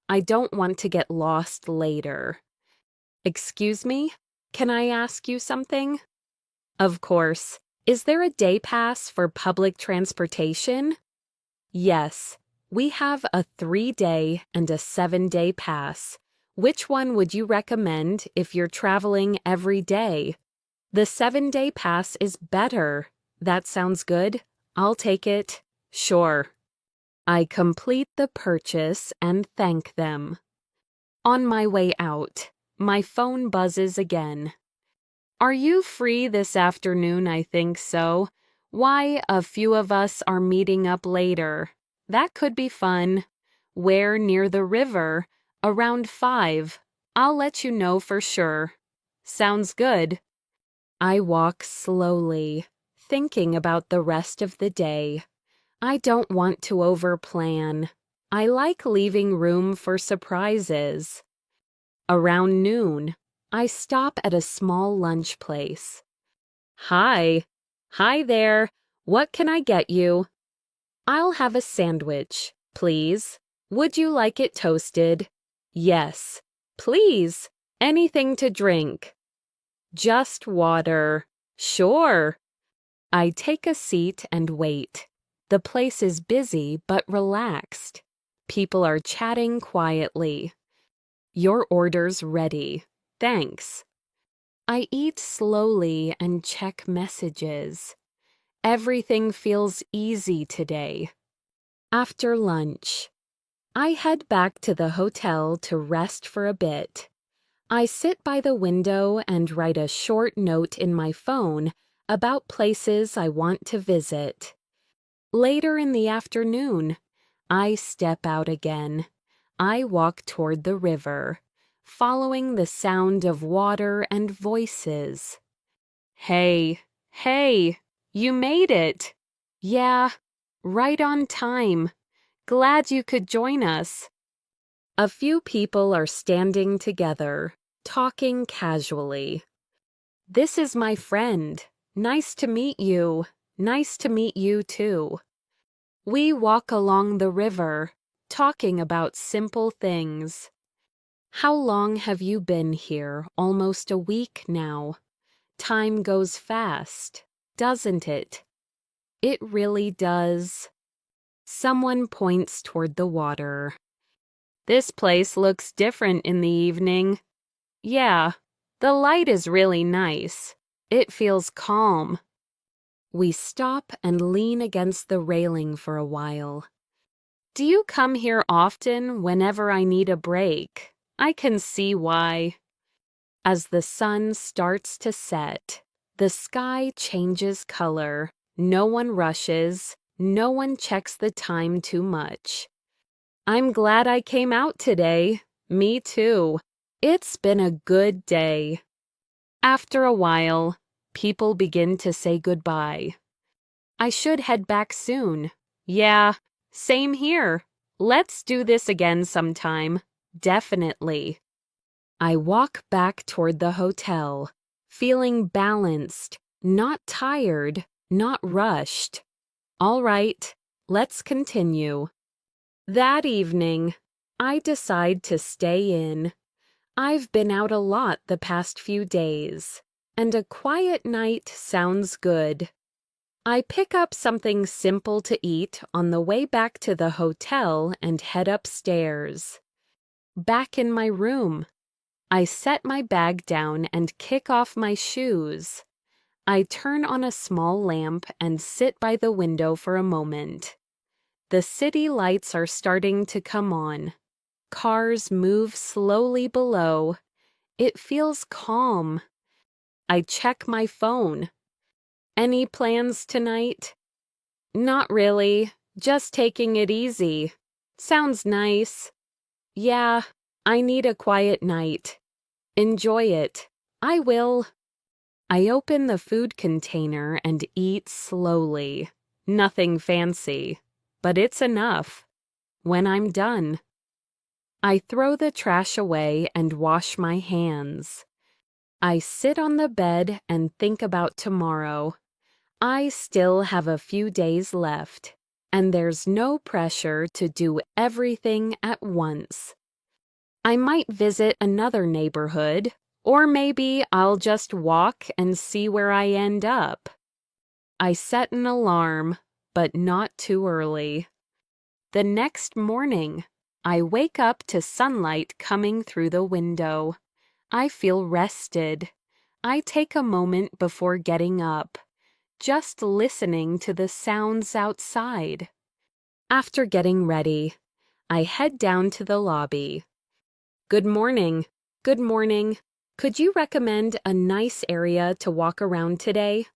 [SPEAKER 2] I don't want to get lost later. Excuse me, can I ask you something? Of course. Is there a day pass for public transportation? Yes, we have a 3-day and a 7-day pass. Which one would you recommend if you're traveling every day? The 7-day pass is better. That sounds good. I'll take it. Sure. I complete the purchase and thank them. On my way out, my phone buzzes again. Are you free this afternoon? I think so. Why, a few of us are meeting up later. That could be fun. Where? Near the river? Around 5. I'll let you know for sure. Sounds good. I walk slowly, thinking about the rest of the day. I don't want to overplan. I like leaving room for surprises. Around noon, I stop at a small lunch place. Hi. Hi there. What can I get you? I'll have a sandwich, please. Would you like it toasted? Yes. Please. Anything to drink? Just water. Sure. I take a seat and wait. The place is busy but relaxed. People are chatting quietly. Your order's ready. Thanks. I eat slowly and check messages. Everything feels easy today. After lunch, I head back to the hotel to rest for a bit. I sit by the window and write a short note in my phone about places I want to visit. Later in the afternoon, I step out again. I walk toward the river, following the sound of water and voices. Hey, you made it. Yeah, right on time. Glad you could join us. A few people are standing together, talking casually. This is my friend. Nice to meet you. Nice to meet you too. We walk along the river, talking about simple things. How long have you been here? Almost a week now. Time goes fast, doesn't it? It really does. Someone points toward the water. This place looks different in the evening. Yeah, the light is really nice. It feels calm. We stop and lean against the railing for a while. Do you come here often whenever I need a break? I can see why. As the sun starts to set, the sky changes color. No one rushes. No one checks the time too much. I'm glad I came out today. Me too. It's been a good day. After a while, people begin to say goodbye. I should head back soon. Yeah, same here. Let's do this again sometime. Definitely. I walk back toward the hotel, feeling balanced, not tired, not rushed. All right, let's continue. That evening, I decide to stay in. I've been out a lot the past few days, and a quiet night sounds good. I pick up something simple to eat on the way back to the hotel and head upstairs. Back in my room, I set my bag down and kick off my shoes. I turn on a small lamp and sit by the window for a moment. The city lights are starting to come on. Cars move slowly below. It feels calm. I check my phone. Any plans tonight? Not really. Just taking it easy. Sounds nice. Yeah, I need a quiet night. Enjoy it. I will. I open the food container and eat slowly. Nothing fancy, but it's enough. When I'm done, I throw the trash away and wash my hands. I sit on the bed and think about tomorrow. I still have a few days left, and there's no pressure to do everything at once. I might visit another neighborhood, or maybe I'll just walk and see where I end up. I set an alarm, but not too early. The next morning, I wake up to sunlight coming through the window. I feel rested. I take a moment before getting up, just listening to the sounds outside. After getting ready, I head down to the lobby. Good morning. Good morning. Could you recommend a nice area to walk around today?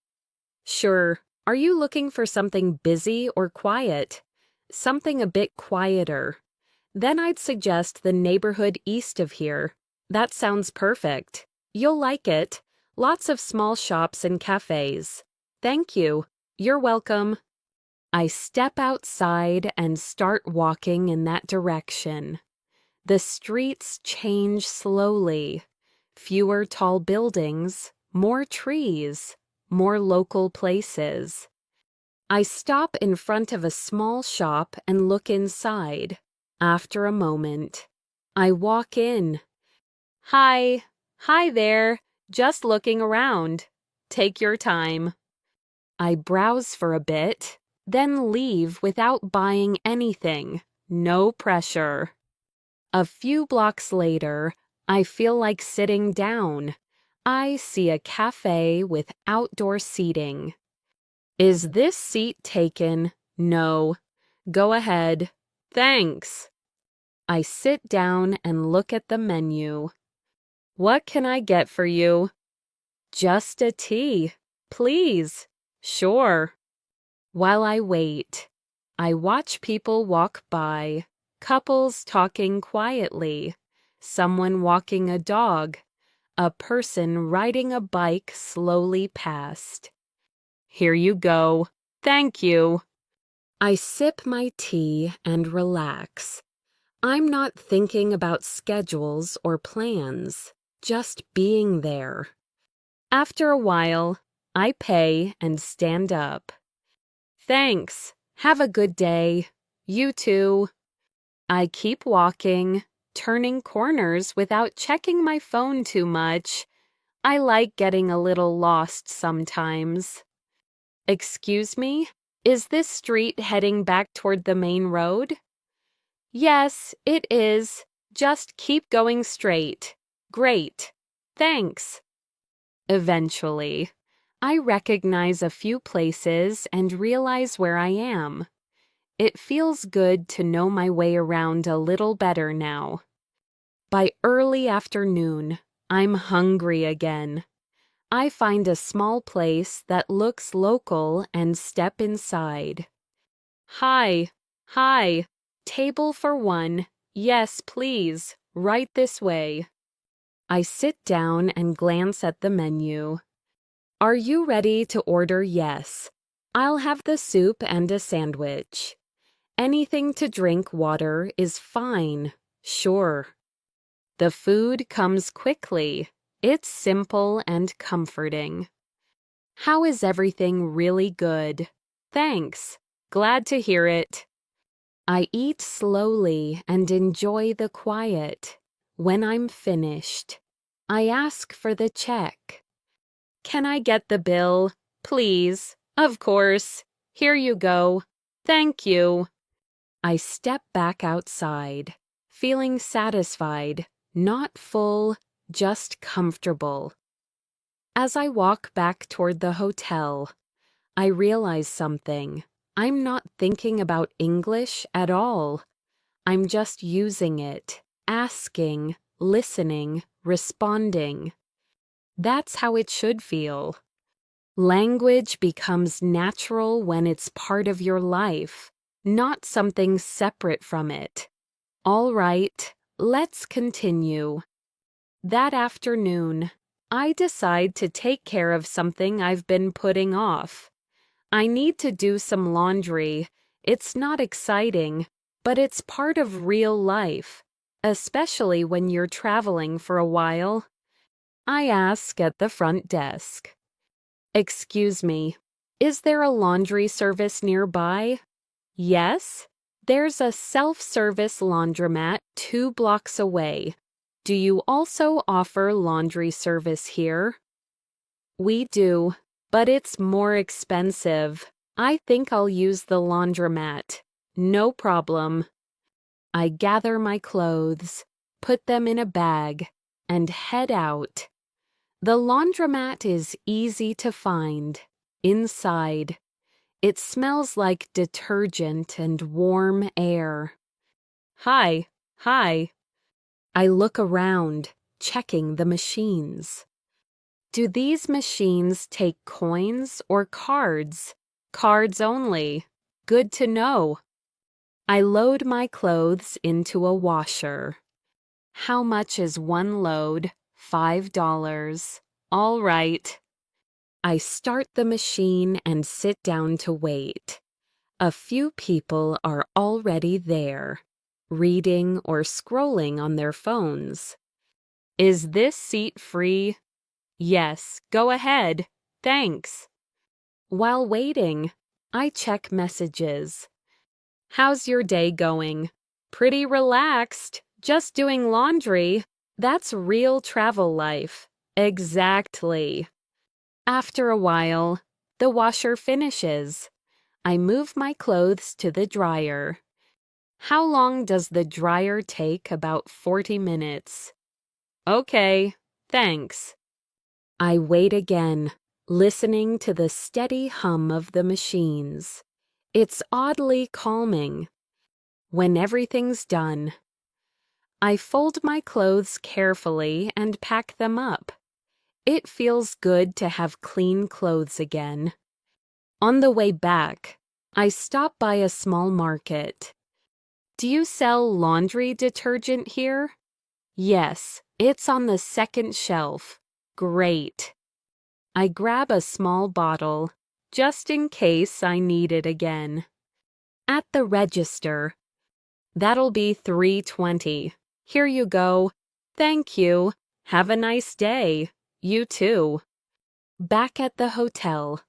[SPEAKER 2] Sure. Are you looking for something busy or quiet? Something a bit quieter. Then I'd suggest the neighborhood east of here. That sounds perfect. You'll like it. Lots of small shops and cafes. Thank you. You're welcome. I step outside and start walking in that direction. The streets change slowly. Fewer tall buildings, more trees, more local places. I stop in front of a small shop and look inside. After a moment, I walk in. Hi. Hi there. Just looking around. Take your time. I browse for a bit, then leave without buying anything. No pressure. A few blocks later, I feel like sitting down. I see a cafe with outdoor seating. Is this seat taken? No. Go ahead. Thanks. I sit down and look at the menu. What can I get for you? Just a tea, please. Sure. While I wait, I watch people walk by, couples talking quietly, someone walking a dog, a person riding a bike slowly past. Here you go. Thank you. I sip my tea and relax. I'm not thinking about schedules or plans, just being there. After a while, I pay and stand up. Thanks. Have a good day. You too. I keep walking, turning corners without checking my phone too much. I like getting a little lost sometimes. Excuse me? Is this street heading back toward the main road? Yes, it is. Just keep going straight. Great. Thanks. Eventually, I recognize a few places and realize where I am. It feels good to know my way around a little better now. By early afternoon, I'm hungry again. I find a small place that looks local and step inside. Hi, hi, table for one. Yes, please, right this way. I sit down and glance at the menu. Are you ready to order? Yes. I'll have the soup and a sandwich. Anything to drink water is fine. Sure. The food comes quickly. It's simple and comforting. How is everything? Really good. Thanks. Glad to hear it. I eat slowly and enjoy the quiet. When I'm finished, I ask for the check. Can I get the bill? Please. Of course. Here you go. Thank you. I step back outside, feeling satisfied, not full, just comfortable. As I walk back toward the hotel, I realize something. I'm not thinking about English at all. I'm just using it, asking, listening, responding. That's how it should feel. Language becomes natural when it's part of your life, not something separate from it. All right, let's continue. That afternoon, I decide to take care of something I've been putting off. I need to do some laundry. It's not exciting, but it's part of real life, especially when you're traveling for a while. I ask at the front desk. Excuse me, is there a laundry service nearby? Yes, there's a self-service laundromat 2 blocks away. Do you also offer laundry service here? We do, but it's more expensive. I think I'll use the laundromat. No problem. I gather my clothes, put them in a bag, and head out. The laundromat is easy to find. Inside, it smells like detergent and warm air. Hi, hi. I look around, checking the machines. Do these machines take coins or cards? Cards only. Good to know. I load my clothes into a washer. How much is one load? $5. All right. I start the machine and sit down to wait. A few people are already there, reading or scrolling on their phones. Is this seat free? Yes, go ahead. Thanks. While waiting, I check messages. How's your day going? Pretty relaxed. Just doing laundry. That's real travel life. Exactly. After a while, the washer finishes. I move my clothes to the dryer. How long does the dryer take? About 40 minutes. Okay, thanks. I wait again, listening to the steady hum of the machines. It's oddly calming. When everything's done, I fold my clothes carefully and pack them up. It feels good to have clean clothes again. On the way back, I stop by a small market. Do you sell laundry detergent here? Yes, it's on the second shelf. Great. I grab a small bottle, just in case I need it again. At the register. That'll be $3.20. Here you go. Thank you. Have a nice day. You too. Back at the hotel,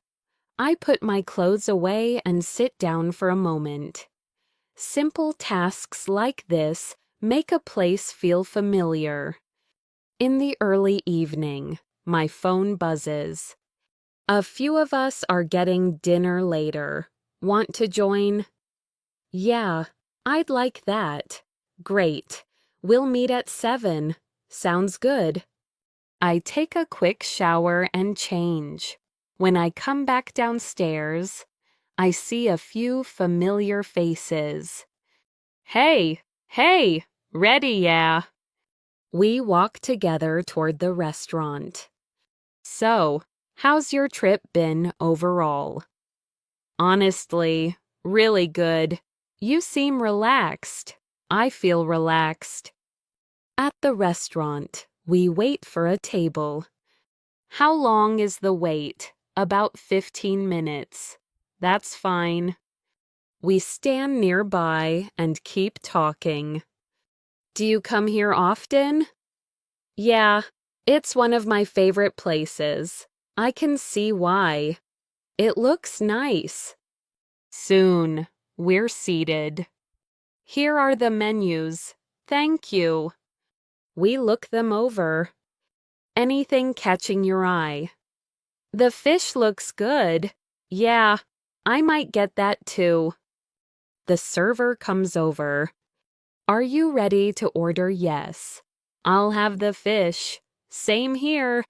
[SPEAKER 2] I put my clothes away and sit down for a moment. Simple tasks like this make a place feel familiar. In the early evening, my phone buzzes. A few of us are getting dinner later. Want to join? Yeah, I'd like that. Great. We'll meet at 7. Sounds good. I take a quick shower and change. When I come back downstairs, I see a few familiar faces. Hey, ready, yeah. We walk together toward the restaurant. So, how's your trip been overall? Honestly, really good. You seem relaxed. I feel relaxed. At the restaurant, we wait for a table. How long is the wait? About 15 minutes. That's fine. We stand nearby and keep talking. Do you come here often? Yeah, it's one of my favorite places. I can see why. It looks nice. Soon, we're seated. Here are the menus. Thank you. We look them over. Anything catching your eye? The fish looks good. Yeah, I might get that too. The server comes over. Are you ready to order? Yes. I'll have the fish. Same here.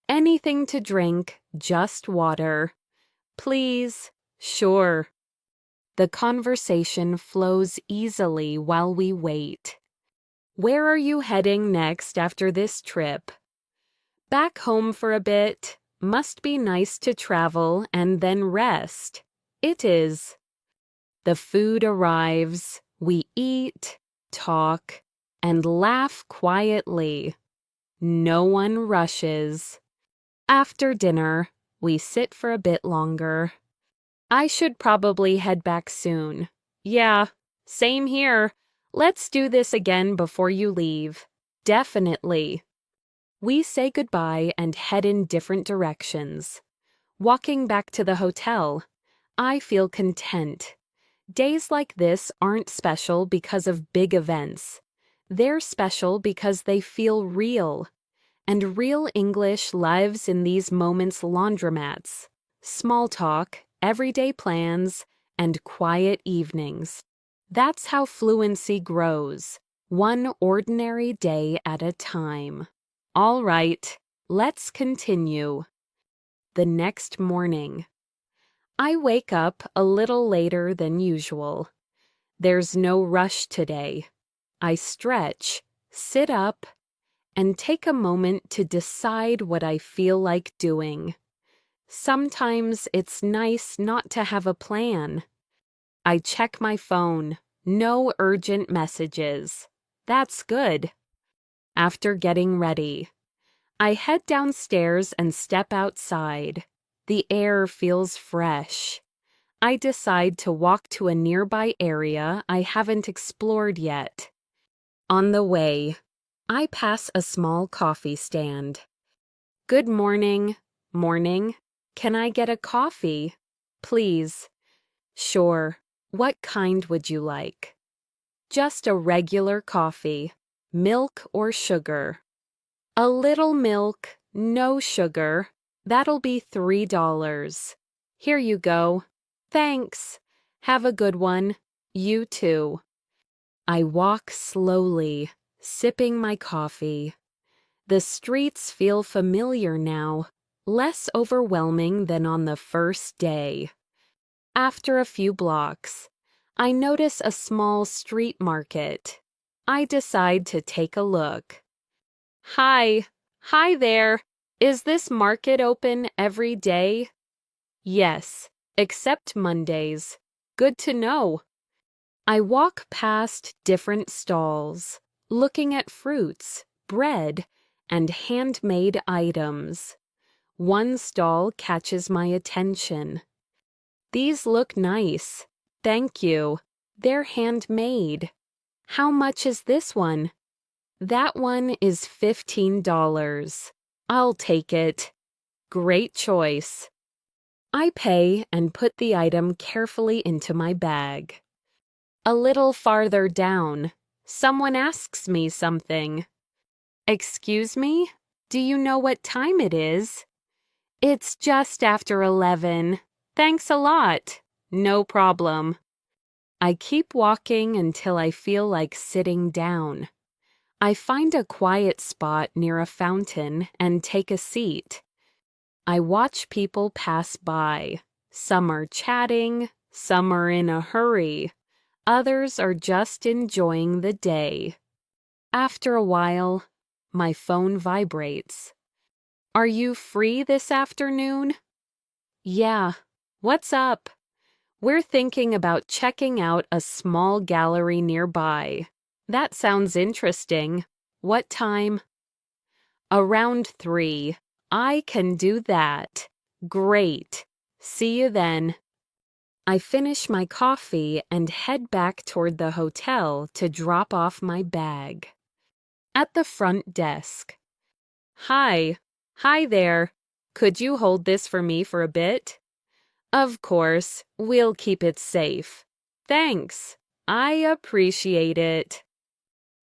[SPEAKER 2] Anything to drink, just water. Please. Sure. The conversation flows easily while we wait. Where are you heading next after this trip? Back home for a bit. Must be nice to travel and then rest. It is. The food arrives. We eat, talk, and laugh quietly. No one rushes. After dinner, we sit for a bit longer. I should probably head back soon. Yeah, same here. Let's do this again before you leave. Definitely. We say goodbye and head in different directions. Walking back to the hotel, I feel content. Days like this aren't special because of big events. They're special because they feel real. And real English lives in these moments: laundromats, small talk, everyday plans, and quiet evenings. That's how fluency grows, one ordinary day at a time. All right, let's continue. The next morning. I wake up a little later than usual. There's no rush today. I stretch, sit up, and take a moment to decide what I feel like doing. Sometimes it's nice not to have a plan. I check my phone. No urgent messages. That's good. After getting ready, I head downstairs and step outside. The air feels fresh. I decide to walk to a nearby area I haven't explored yet. On the way, I pass a small coffee stand. Good morning. Morning. Can I get a coffee? Please. Sure. What kind would you like? Just a regular coffee. Milk or sugar? A little milk, no sugar. That'll be $3. Here you go. Thanks. Have a good one. You too. I walk slowly, sipping my coffee. The streets feel familiar now, less overwhelming than on the first day. After a few blocks, I notice a small street market. I decide to take a look. Hi there. Is this market open every day? Yes, except Mondays. Good to know. I walk past different stalls, looking at fruits, bread, and handmade items. One stall catches my attention. These look nice. Thank you. They're handmade. How much is this one? That one is $15. I'll take it. Great choice. I pay and put the item carefully into my bag. A little farther down, someone asks me something. Excuse me? Do you know what time it is? It's just after 11. Thanks a lot. No problem. I keep walking until I feel like sitting down. I find a quiet spot near a fountain and take a seat. I watch people pass by. Some are chatting, some are in a hurry. Others are just enjoying the day. After a while, my phone vibrates. Are you free this afternoon? Yeah. What's up? We're thinking about checking out a small gallery nearby. That sounds interesting. What time? Around 3. I can do that. Great. See you then. I finish my coffee and head back toward the hotel to drop off my bag. At the front desk. Hi. Hi there. Could you hold this for me for a bit? Of course, we'll keep it safe. Thanks. I appreciate it.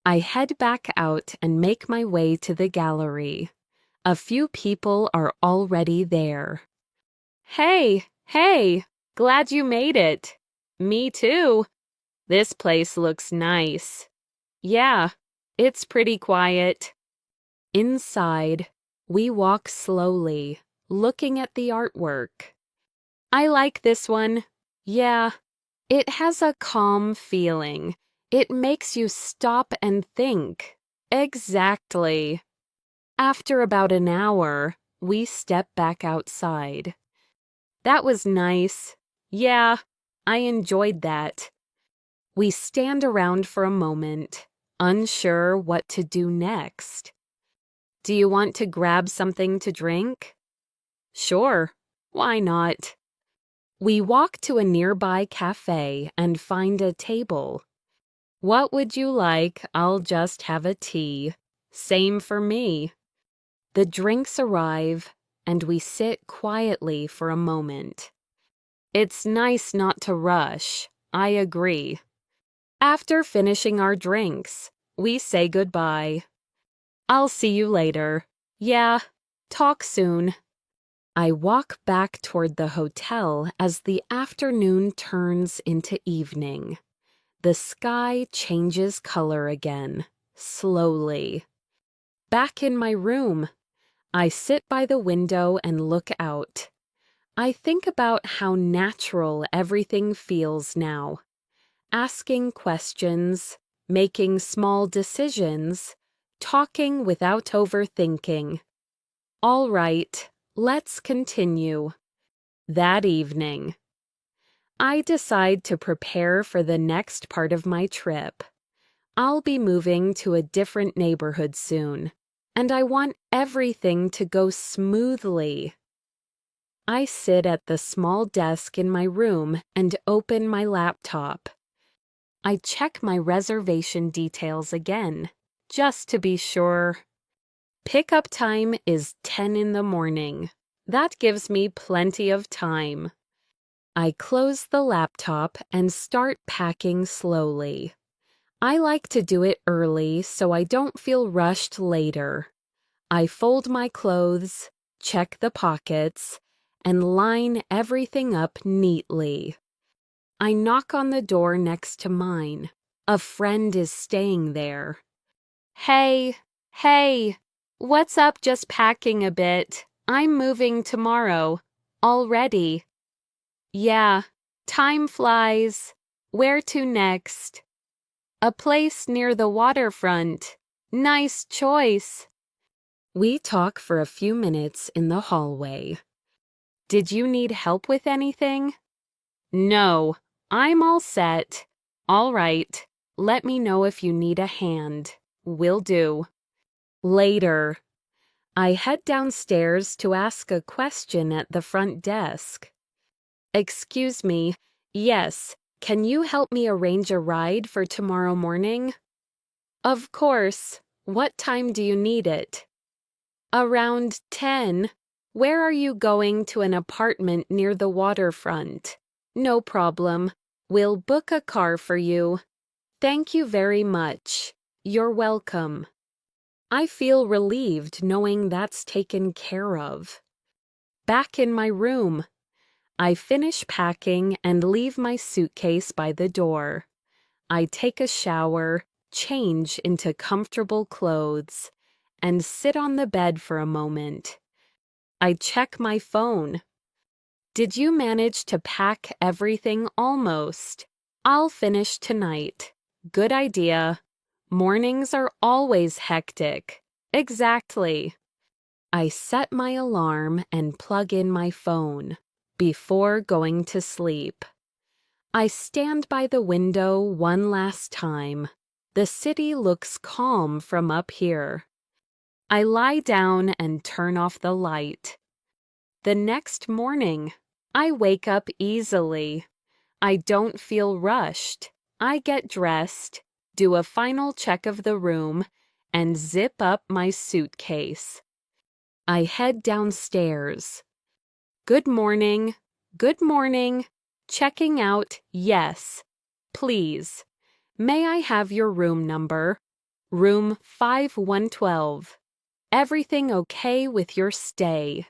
[SPEAKER 2] I head back out and make my way to the gallery. A few people are already there. Hey, glad you made it. Me too. This place looks nice. Yeah, it's pretty quiet. Inside, we walk slowly, looking at the artwork. I like this one. Yeah, it has a calm feeling. It makes you stop and think. Exactly. After about an hour, we step back outside. That was nice. Yeah, I enjoyed that. We stand around for a moment, unsure what to do next. Do you want to grab something to drink? Sure, why not? We walk to a nearby cafe and find a table. What would you like? I'll just have a tea. Same for me. The drinks arrive, and we sit quietly for a moment. It's nice not to rush. I agree. After finishing our drinks, we say goodbye. I'll see you later. Yeah, talk soon. I walk back toward the hotel as the afternoon turns into evening. The sky changes color again, slowly. Back in my room, I sit by the window and look out. I think about how natural everything feels now. Asking questions, making small decisions, talking without overthinking. All right, let's continue. That evening, I decide to prepare for the next part of my trip. I'll be moving to a different neighborhood soon, and I want everything to go smoothly. I sit at the small desk in my room and open my laptop. I check my reservation details again, just to be sure. Pickup time is 10 in the morning. That gives me plenty of time. I close the laptop and start packing slowly. I like to do it early so I don't feel rushed later. I fold my clothes, check the pockets, and line everything up neatly. I knock on the door next to mine. A friend is staying there. Hey, what's up? Just packing a bit. I'm moving tomorrow. Already. Yeah, time flies. Where to next? A place near the waterfront. Nice choice. We talk for a few minutes in the hallway. Did you need help with anything? No, I'm all set. All right, let me know if you need a hand. Will do. Later. I head downstairs to ask a question at the front desk. Excuse me, yes, can you help me arrange a ride for tomorrow morning? Of course. What time do you need it? Around 10. Where are you going? To an apartment near the waterfront. No problem. We'll book a car for you. Thank you very much. You're welcome. I feel relieved knowing that's taken care of. Back in my room. I finish packing and leave my suitcase by the door. I take a shower, change into comfortable clothes, and sit on the bed for a moment. I check my phone. Did you manage to pack everything? Almost. I'll finish tonight. Good idea. Mornings are always hectic. Exactly. I set my alarm and plug in my phone before going to sleep. I stand by the window one last time. The city looks calm from up here. I lie down and turn off the light. The next morning, I wake up easily. I don't feel rushed. I get dressed, do a final check of the room, and zip up my suitcase. I head downstairs. Good morning. Good morning. Checking out, yes. Please. May I have your room number? Room 5112. Everything okay with your stay?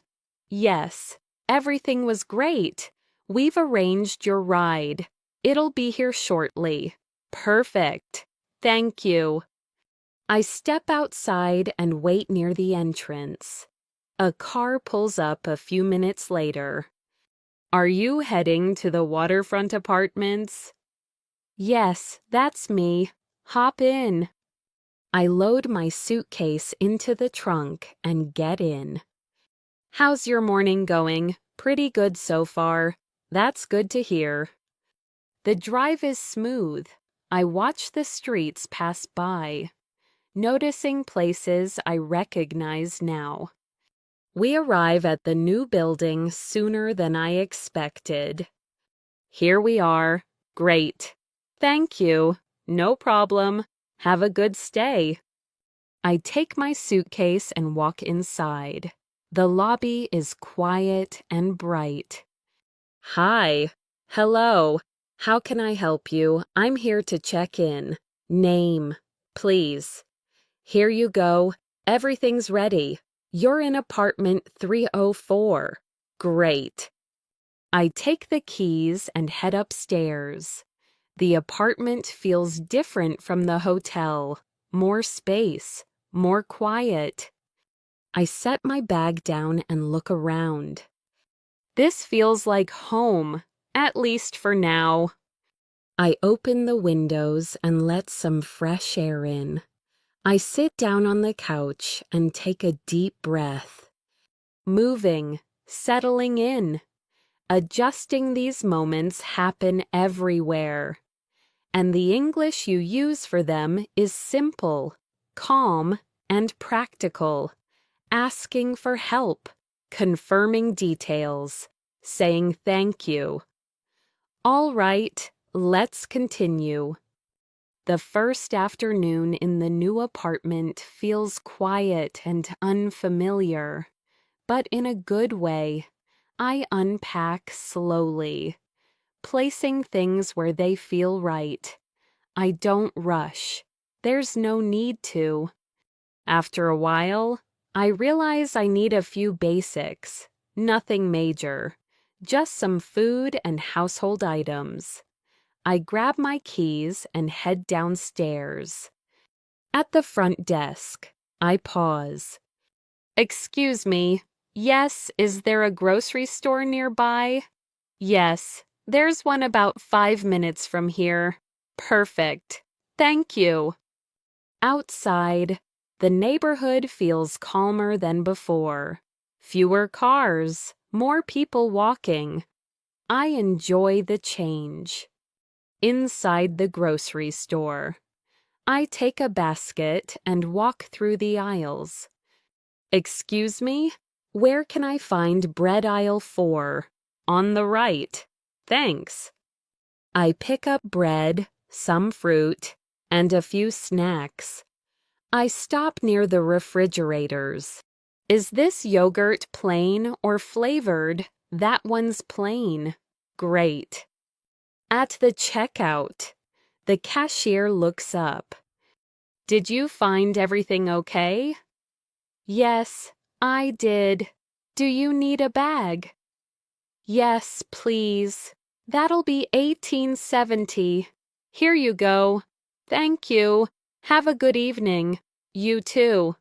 [SPEAKER 2] Yes, everything was great. We've arranged your ride. It'll be here shortly. Perfect. Thank you. I step outside and wait near the entrance. A car pulls up a few minutes later. Are you heading to the waterfront apartments? Yes, that's me. Hop in. I load my suitcase into the trunk and get in. How's your morning going? Pretty good so far. That's good to hear. The drive is smooth. I watch the streets pass by, noticing places I recognize now. We arrive at the new building sooner than I expected. Here we are. Great. Thank you. No problem. Have a good stay. I take my suitcase and walk inside. The lobby is quiet and bright. Hi. Hello. How can I help you? I'm here to check in. Name, please. Here you go. Everything's ready. You're in apartment 304. Great. I take the keys and head upstairs. The apartment feels different from the hotel. More space, more quiet. I set my bag down and look around. This feels like home, at least for now. I open the windows and let some fresh air in. I sit down on the couch and take a deep breath. Moving, settling in. Adjusting these moments happen everywhere. And the English you use for them is simple, calm, and practical. Asking for help, confirming details, saying thank you. All right, let's continue. The first afternoon in the new apartment feels quiet and unfamiliar, but in a good way. I unpack slowly, placing things where they feel right. I don't rush. There's no need to. After a while, I realize I need a few basics, nothing major, just some food and household items. I grab my keys and head downstairs. At the front desk, I pause. Excuse me. Yes, is there a grocery store nearby? Yes, there's one about 5 minutes from here. Perfect. Thank you. Outside, the neighborhood feels calmer than before. Fewer cars, more people walking. I enjoy the change. Inside the grocery store, I take a basket and walk through the aisles. Excuse me, where can I find bread aisle 4? On the right. Thanks. I pick up bread, some fruit, and a few snacks. I stop near the refrigerators. Is this yogurt plain or flavored? That one's plain. Great. At the checkout, the cashier looks up. Did you find everything okay? Yes, I did. Do you need a bag? Yes, please. That'll be $18.70. Here you go. Thank you. Have a good evening. You too.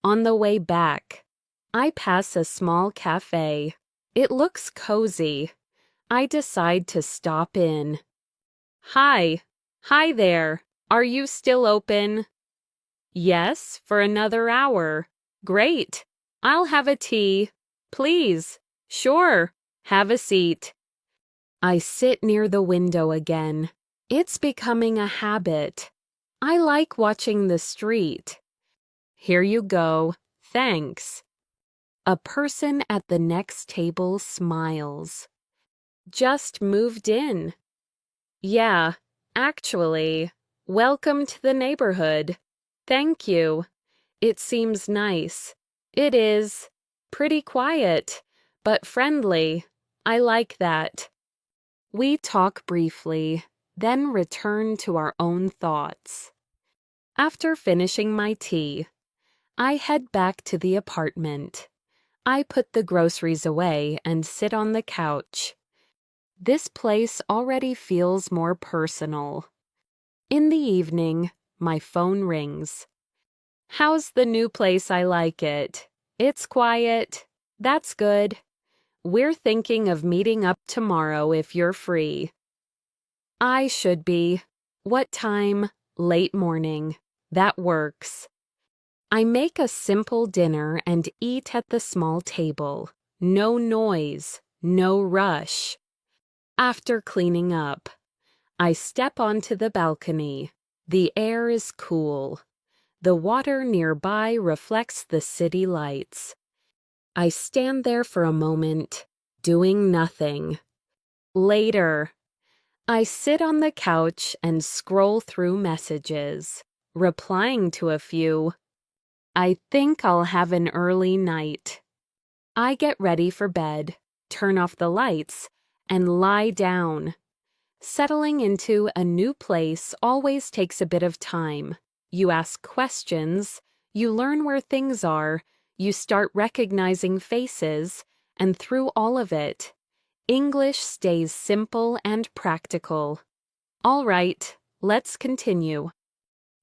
[SPEAKER 2] On the way back, I pass a small cafe. It looks cozy. I decide to stop in. Hi. Hi there. Are you still open? Yes, for another hour. Great. I'll have a tea. Please. Sure. Have a seat. I sit near the window again. It's becoming a habit. I like watching the street. Here you go. Thanks. A person at the next table smiles. Just moved in. Yeah, actually. Welcome to the neighborhood. Thank you. It seems nice. It is. Pretty quiet, but friendly. I like that. We talk briefly, then return to our own thoughts. After finishing my tea, I head back to the apartment. I put the groceries away and sit on the couch. This place already feels more personal. In the evening, my phone rings. How's the new place? I like it. It's quiet. That's good. We're thinking of meeting up tomorrow if you're free. I should be. What time? Late morning. That works. I make a simple dinner and eat at the small table. No noise, no rush. After cleaning up, I step onto the balcony. The air is cool. The water nearby reflects the city lights. I stand there for a moment, doing nothing. Later, I sit on the couch and scroll through messages, replying to a few. I think I'll have an early night. I get ready for bed, turn off the lights, and lie down. Settling into a new place always takes a bit of time. You ask questions, you learn where things are, you start recognizing faces, and through all of it, English stays simple and practical. All right, let's continue.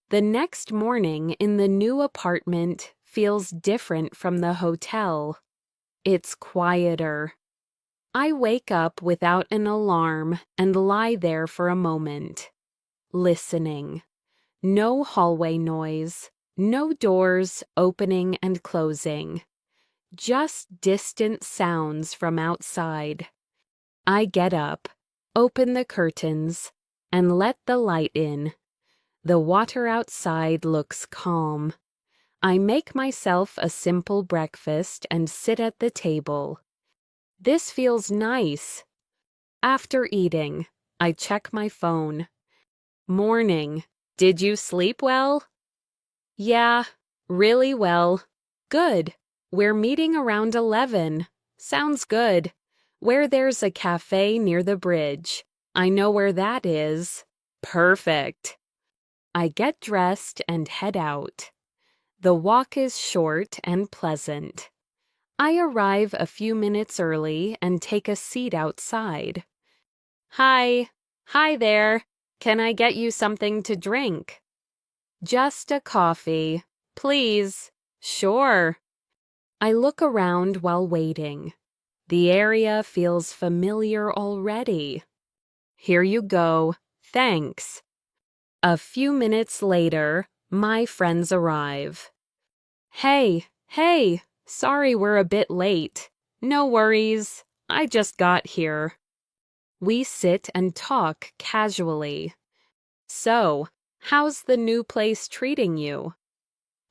[SPEAKER 2] The next morning in the new apartment feels different from the hotel. It's quieter. I wake up without an alarm and lie there for a moment, listening. No hallway noise, no doors opening and closing. Just distant sounds from outside. I get up, open the curtains, and let the light in. The water outside looks calm. I make myself a simple breakfast and sit at the table. This feels nice. After eating, I check my phone. Morning. Did you sleep well? Yeah, really well. Good. We're meeting around 11. Sounds good. Where there's a cafe near the bridge. I know where that is. Perfect. I get dressed and head out. The walk is short and pleasant. I arrive a few minutes early and take a seat outside. Hi. Hi there. Can I get you something to drink? Just a coffee. Please. Sure. I look around while waiting. The area feels familiar already. Here you go. Thanks. A few minutes later, my friends arrive. Hey, sorry we're a bit late. No worries, I just got here. We sit and talk casually. So, how's the new place treating you?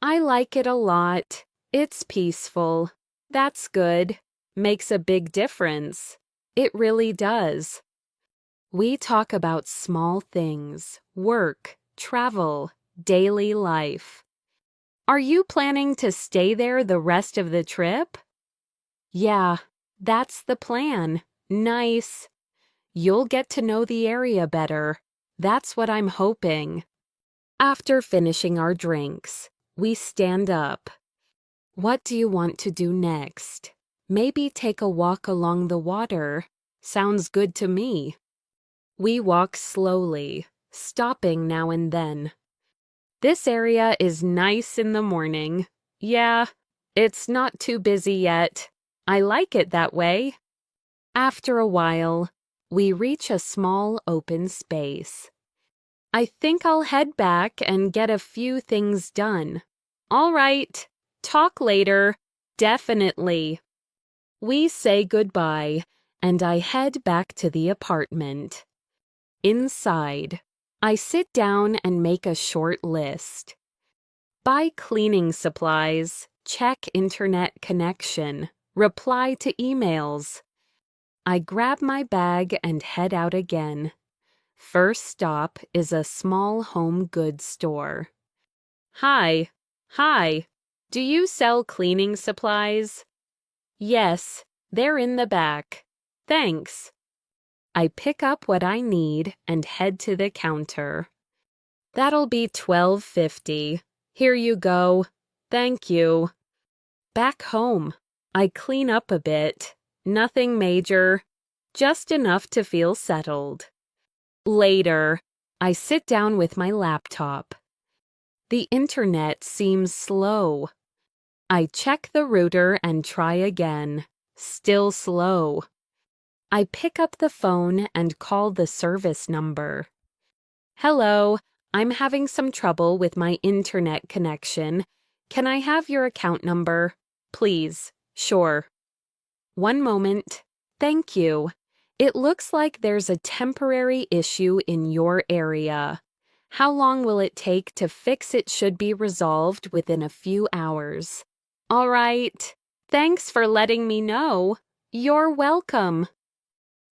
[SPEAKER 2] I like it a lot. It's peaceful. That's good. Makes a big difference. It really does. We talk about small things, work, travel, daily life. Are you planning to stay there the rest of the trip? Yeah, that's the plan. Nice. You'll get to know the area better. That's what I'm hoping. After finishing our drinks, we stand up. What do you want to do next? Maybe take a walk along the water. Sounds good to me. We walk slowly, stopping now and then. This area is nice in the morning. Yeah, it's not too busy yet. I like it that way. After a while, we reach a small open space. I think I'll head back and get a few things done. All right, talk later. Definitely. We say goodbye, and I head back to the apartment. Inside, I sit down and make a short list. Buy cleaning supplies, check internet connection, reply to emails. I grab my bag and head out again. First stop is a small home goods store. Hi. Do you sell cleaning supplies? Yes, they're in the back. Thanks. I pick up what I need and head to the counter. That'll be $12.50. Here you go. Thank you. Back home, I clean up a bit. Nothing major, just enough to feel settled. Later, I sit down with my laptop. The internet seems slow. I check the router and try again. Still slow. I pick up the phone and call the service number. Hello, I'm having some trouble with my internet connection. Can I have your account number? Please. Sure. One moment. Thank you. It looks like there's a temporary issue in your area. How long will it take to fix it? Should be resolved within a few hours. All right. Thanks for letting me know. You're welcome.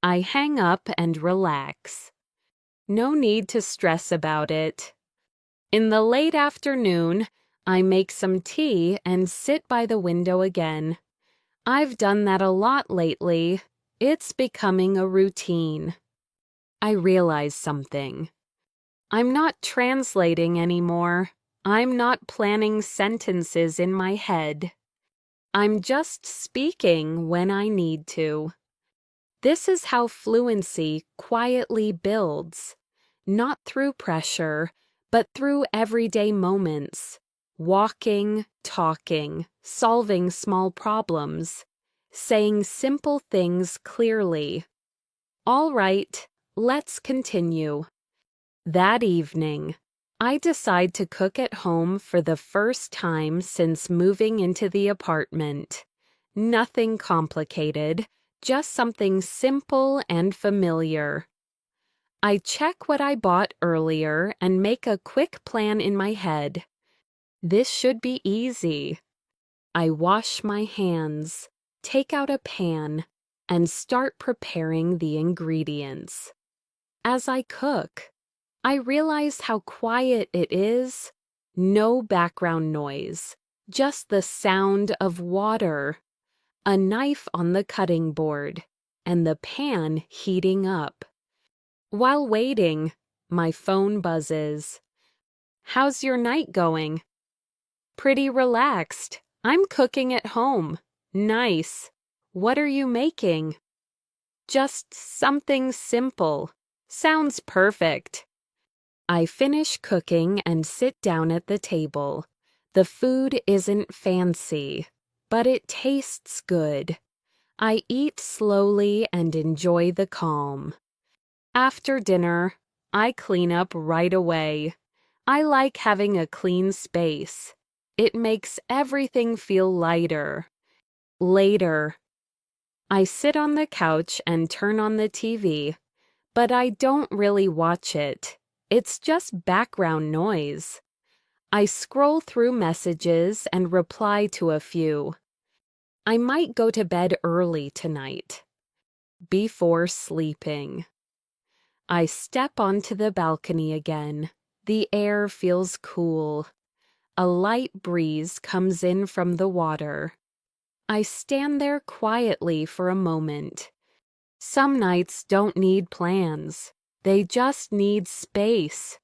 [SPEAKER 2] I hang up and relax. No need to stress about it. In the late afternoon, I make some tea and sit by the window again. I've done that a lot lately. It's becoming a routine. I realize something. I'm not translating anymore. I'm not planning sentences in my head. I'm just speaking when I need to. This is how fluency quietly builds, not through pressure, but through everyday moments. Walking, talking, solving small problems, saying simple things clearly. All right, let's continue. That evening, I decide to cook at home for the first time since moving into the apartment. Nothing complicated, just something simple and familiar. I check what I bought earlier and make a quick plan in my head. This should be easy. I wash my hands, take out a pan, and start preparing the ingredients. As I cook, I realize how quiet it is. No background noise, just the sound of water, a knife on the cutting board, and the pan heating up. While waiting, my phone buzzes. How's your night going? Pretty relaxed. I'm cooking at home. Nice. What are you making? Just something simple. Sounds perfect. I finish cooking and sit down at the table. The food isn't fancy, but it tastes good. I eat slowly and enjoy the calm. After dinner, I clean up right away. I like having a clean space. It makes everything feel lighter. Later, I sit on the couch and turn on the TV, but I don't really watch it. It's just background noise. I scroll through messages and reply to a few. I might go to bed early tonight. Before sleeping, I step onto the balcony again. The air feels cool. a light breeze comes in from the water. I stand there quietly for a moment. Some nights don't need plans. They just need space.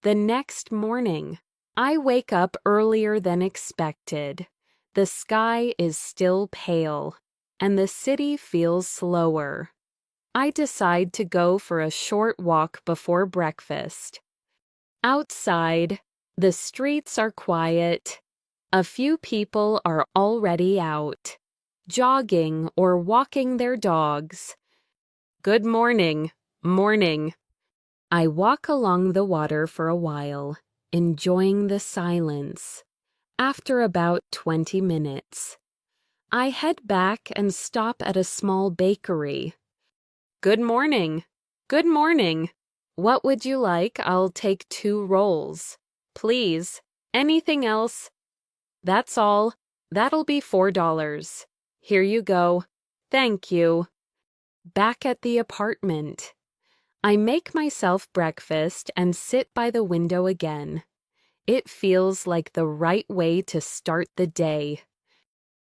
[SPEAKER 2] The next morning, I wake up earlier than expected. The sky is still pale, and the city feels slower. I decide to go for a short walk before breakfast. Outside, the streets are quiet. A few people are already out, jogging or walking their dogs. Good morning, morning. I walk along the water for a while, enjoying the silence. After about 20 minutes, I head back and stop at a small bakery. Good morning. Good morning. What would you like? I'll take 2 rolls. Please. Anything else? That's all. That'll be $4. Here you go. Thank you. Back at the apartment, I make myself breakfast and sit by the window again. It feels like the right way to start the day.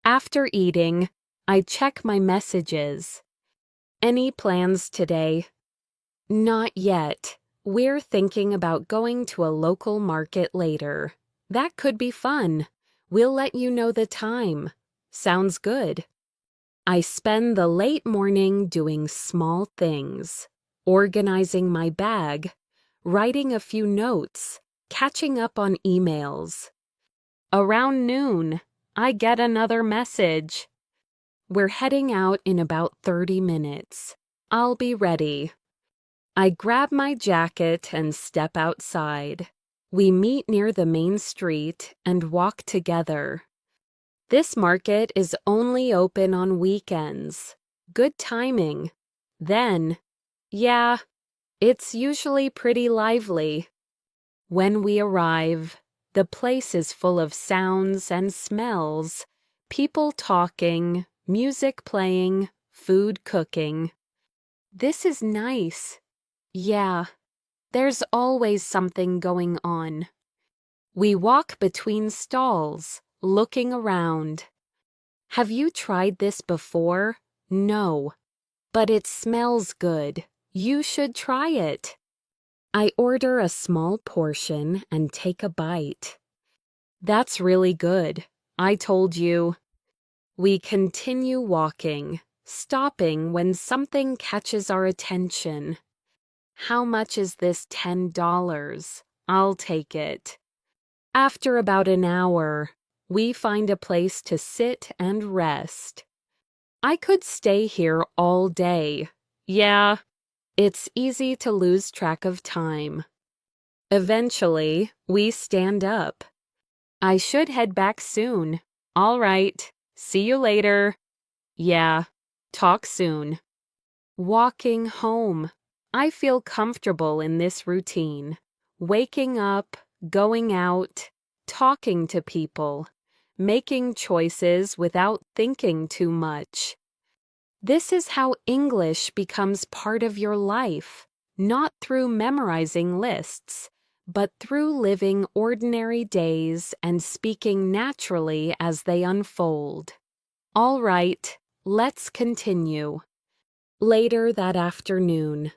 [SPEAKER 2] After eating, I check my messages. Any plans today? Not yet. We're thinking about going to a local market later. That could be fun. We'll let you know the time. Sounds good. I spend the late morning doing small things, organizing my bag, writing a few notes, catching up on emails. Around noon, I get another message. We're heading out in about 30 minutes. I'll be ready. I grab my jacket and step outside. We meet near the main street and walk together. This market is only open on weekends. Good timing. Then, yeah, it's usually pretty lively. When we arrive, the place is full of sounds and smells, people talking, music playing, food cooking. This is nice. Yeah, there's always something going on. We walk between stalls, looking around. Have you tried this before? No, but it smells good. You should try it. I order a small portion and take a bite. That's really good. I told you. We continue walking, stopping when something catches our attention. How much is this $10? I'll take it. After about an hour, we find a place to sit and rest. I could stay here all day. Yeah, it's easy to lose track of time. Eventually, we stand up. I should head back soon. All right, see you later. Yeah, talk soon. Walking home. I feel comfortable in this routine. Waking up, going out, talking to people, making choices without thinking too much. This is how English becomes part of your life, not through memorizing lists, but through living ordinary days and speaking naturally as they unfold. All right, let's continue. Later that afternoon,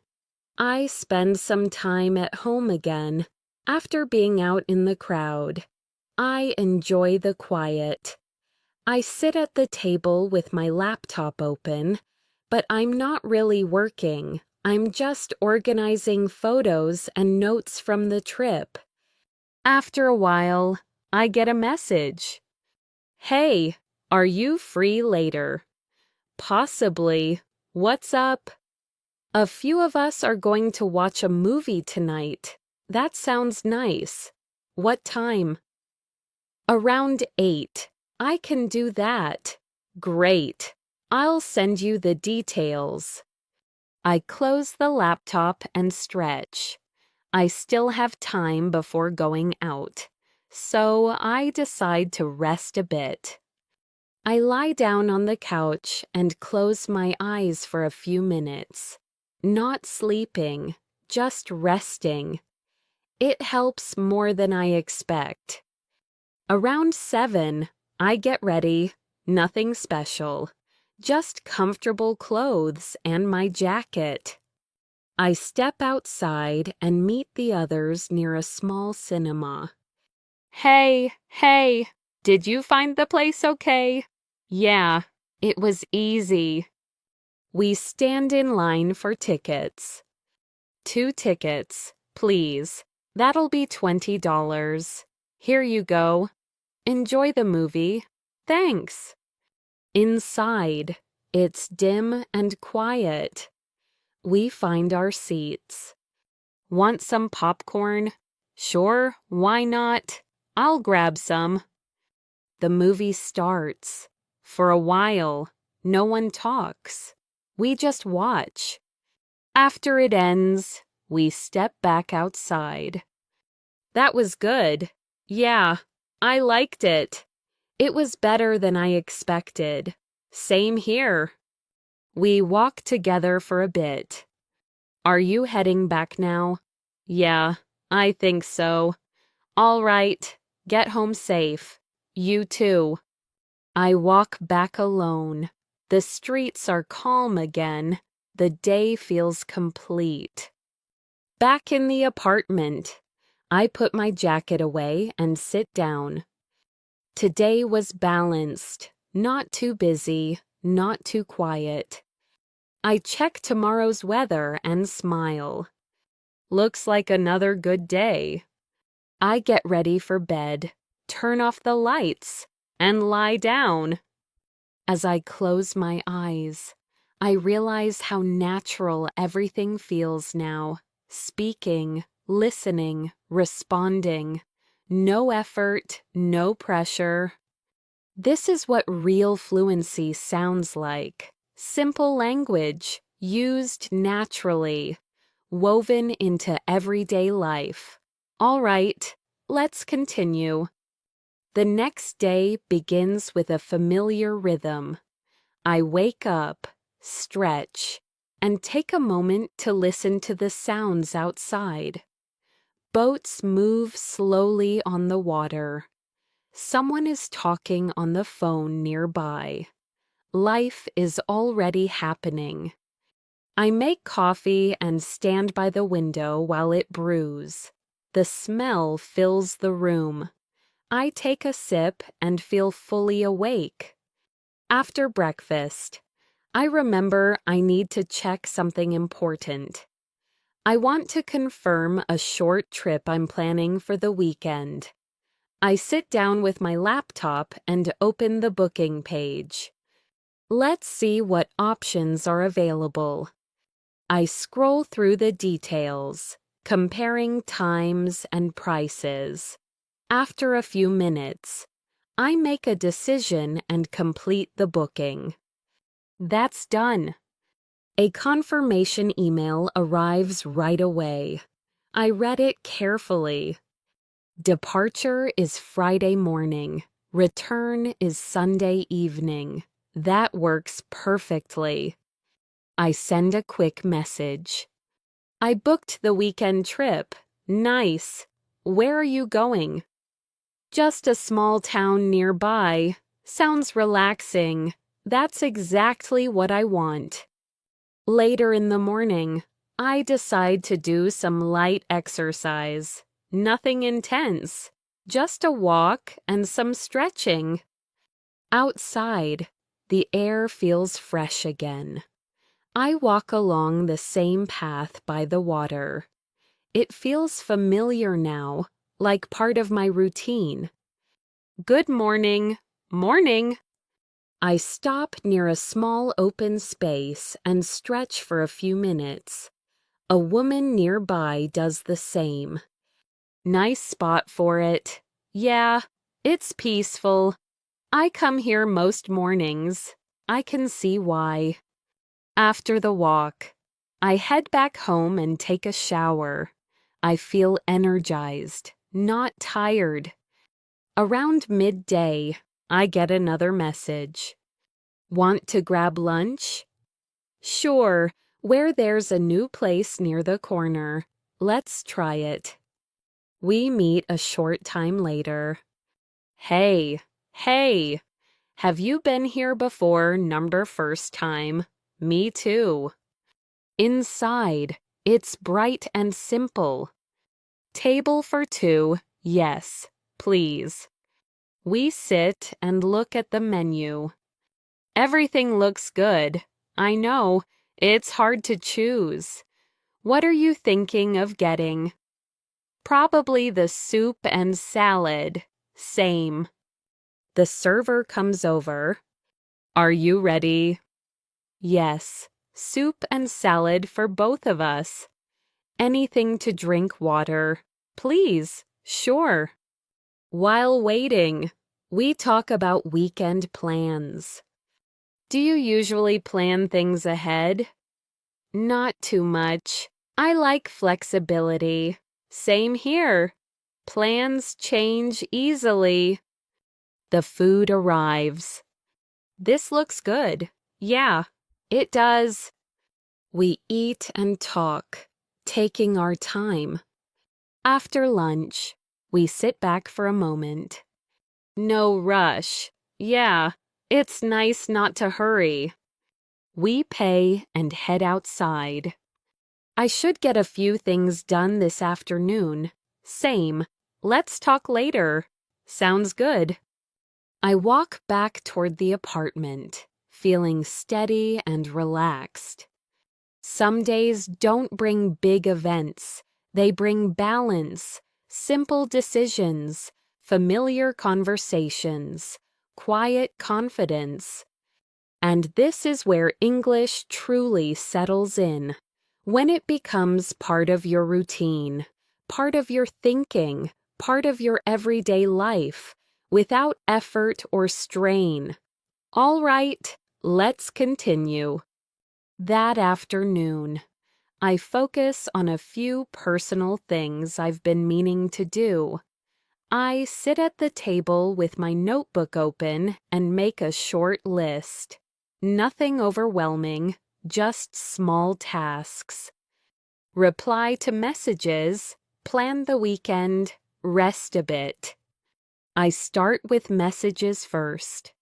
[SPEAKER 2] I spend some time at home again. After being out in the crowd, I enjoy the quiet. I sit at the table with my laptop open, but I'm not really working. I'm just organizing photos and notes from the trip. After a while, I get a message. Hey, are you free later? Possibly. What's up? A few of us are going to watch a movie tonight. That sounds nice. What time? Around 8. I can do that. Great. I'll send you the details. I close the laptop and stretch. I still have time before going out, so I decide to rest a bit. I lie down on the couch and close my eyes for a few minutes. Not sleeping, just resting. It helps more than I expect. Around 7, I get ready, nothing special, just comfortable clothes and my jacket. I step outside and meet the others near a small cinema. Hey, did you find the place okay? Yeah, it was easy. We stand in line for tickets. 2 tickets, please. That'll be $20. Here you go. Enjoy the movie. Thanks. Inside, it's dim and quiet. We find our seats. Want some popcorn? Sure, why not? I'll grab some. The movie starts. For a while, no one talks. We just watch. After it ends, we step back outside. That was good. Yeah, I liked it. It was better than I expected. Same here. We walk together for a bit. Are you heading back now? Yeah, I think so. All right, get home safe. You too. I walk back alone. The streets are calm again. The day feels complete. Back in the apartment, I put my jacket away and sit down. Today was balanced, not too busy, not too quiet. I check tomorrow's weather and smile. Looks like another good day. I get ready for bed, turn off the lights, and lie down. As I close my eyes, I realize how natural everything feels now. Speaking, listening, responding. No effort, no pressure. This is what real fluency sounds like. Simple language, used naturally, woven into everyday life. All right, let's continue. The next day begins with a familiar rhythm. I wake up, stretch, and take a moment to listen to the sounds outside. Boats move slowly on the water. Someone is talking on the phone nearby. Life is already happening. I make coffee and stand by the window while it brews. The smell fills the room. I take a sip and feel fully awake. After breakfast, I remember I need to check something important. I want to confirm a short trip I'm planning for the weekend. I sit down with my laptop and open the booking page. Let's see what options are available. I scroll through the details, comparing times and prices. After a few minutes, I make a decision and complete the booking. That's done. A confirmation email arrives right away. I read it carefully. Departure is Friday morning. Return is Sunday evening. That works perfectly. I send a quick message. I booked the weekend trip. Nice. Where are you going? Just a small town nearby. Sounds relaxing. That's exactly what I want. Later in the morning, I decide to do some light exercise. Nothing intense. Just a walk and some stretching. Outside, the air feels fresh again. I walk along the same path by the water. It feels familiar now, like part of my routine. Good morning. Morning. I stop near a small open space and stretch for a few minutes. A woman nearby does the same. Nice spot for it. Yeah, it's peaceful. I come here most mornings. I can see why. After the walk, I head back home and take a shower. I feel energized, not tired. Around midday, I get another message. Want to grab lunch? Sure, where there's a new place near the corner. Let's try it. We meet a short time later. Hey, hey, have you been here before? Number first time. Me too. Inside, it's bright and simple. Table for two, yes, please. We sit and look at the menu. Everything looks good. I know, it's hard to choose. What are you thinking of getting? Probably the soup and salad. Same. The server comes over. Are you ready? Yes, soup and salad for both of us. Anything to drink water. Please, sure. While waiting, we talk about weekend plans. Do you usually plan things ahead? Not too much. I like flexibility. Same here. Plans change easily. The food arrives. This looks good. Yeah, it does. We eat and talk, taking our time. After lunch, we sit back for a moment. No rush. Yeah, it's nice not to hurry. We pay and head outside. I should get a few things done this afternoon. Same. Let's talk later. Sounds good. I walk back toward the apartment, feeling steady and relaxed. Some days don't bring big events. They bring balance, simple decisions, familiar conversations, quiet confidence. And this is where English truly settles in, when it becomes part of your routine, part of your thinking, part of your everyday life, without effort or strain. All right, let's continue. That afternoon, I focus on a few personal things I've been meaning to do. I sit at the table with my notebook open and make a short list. Nothing overwhelming, just small tasks. Reply to messages, plan the weekend, rest a bit. I start with messages first.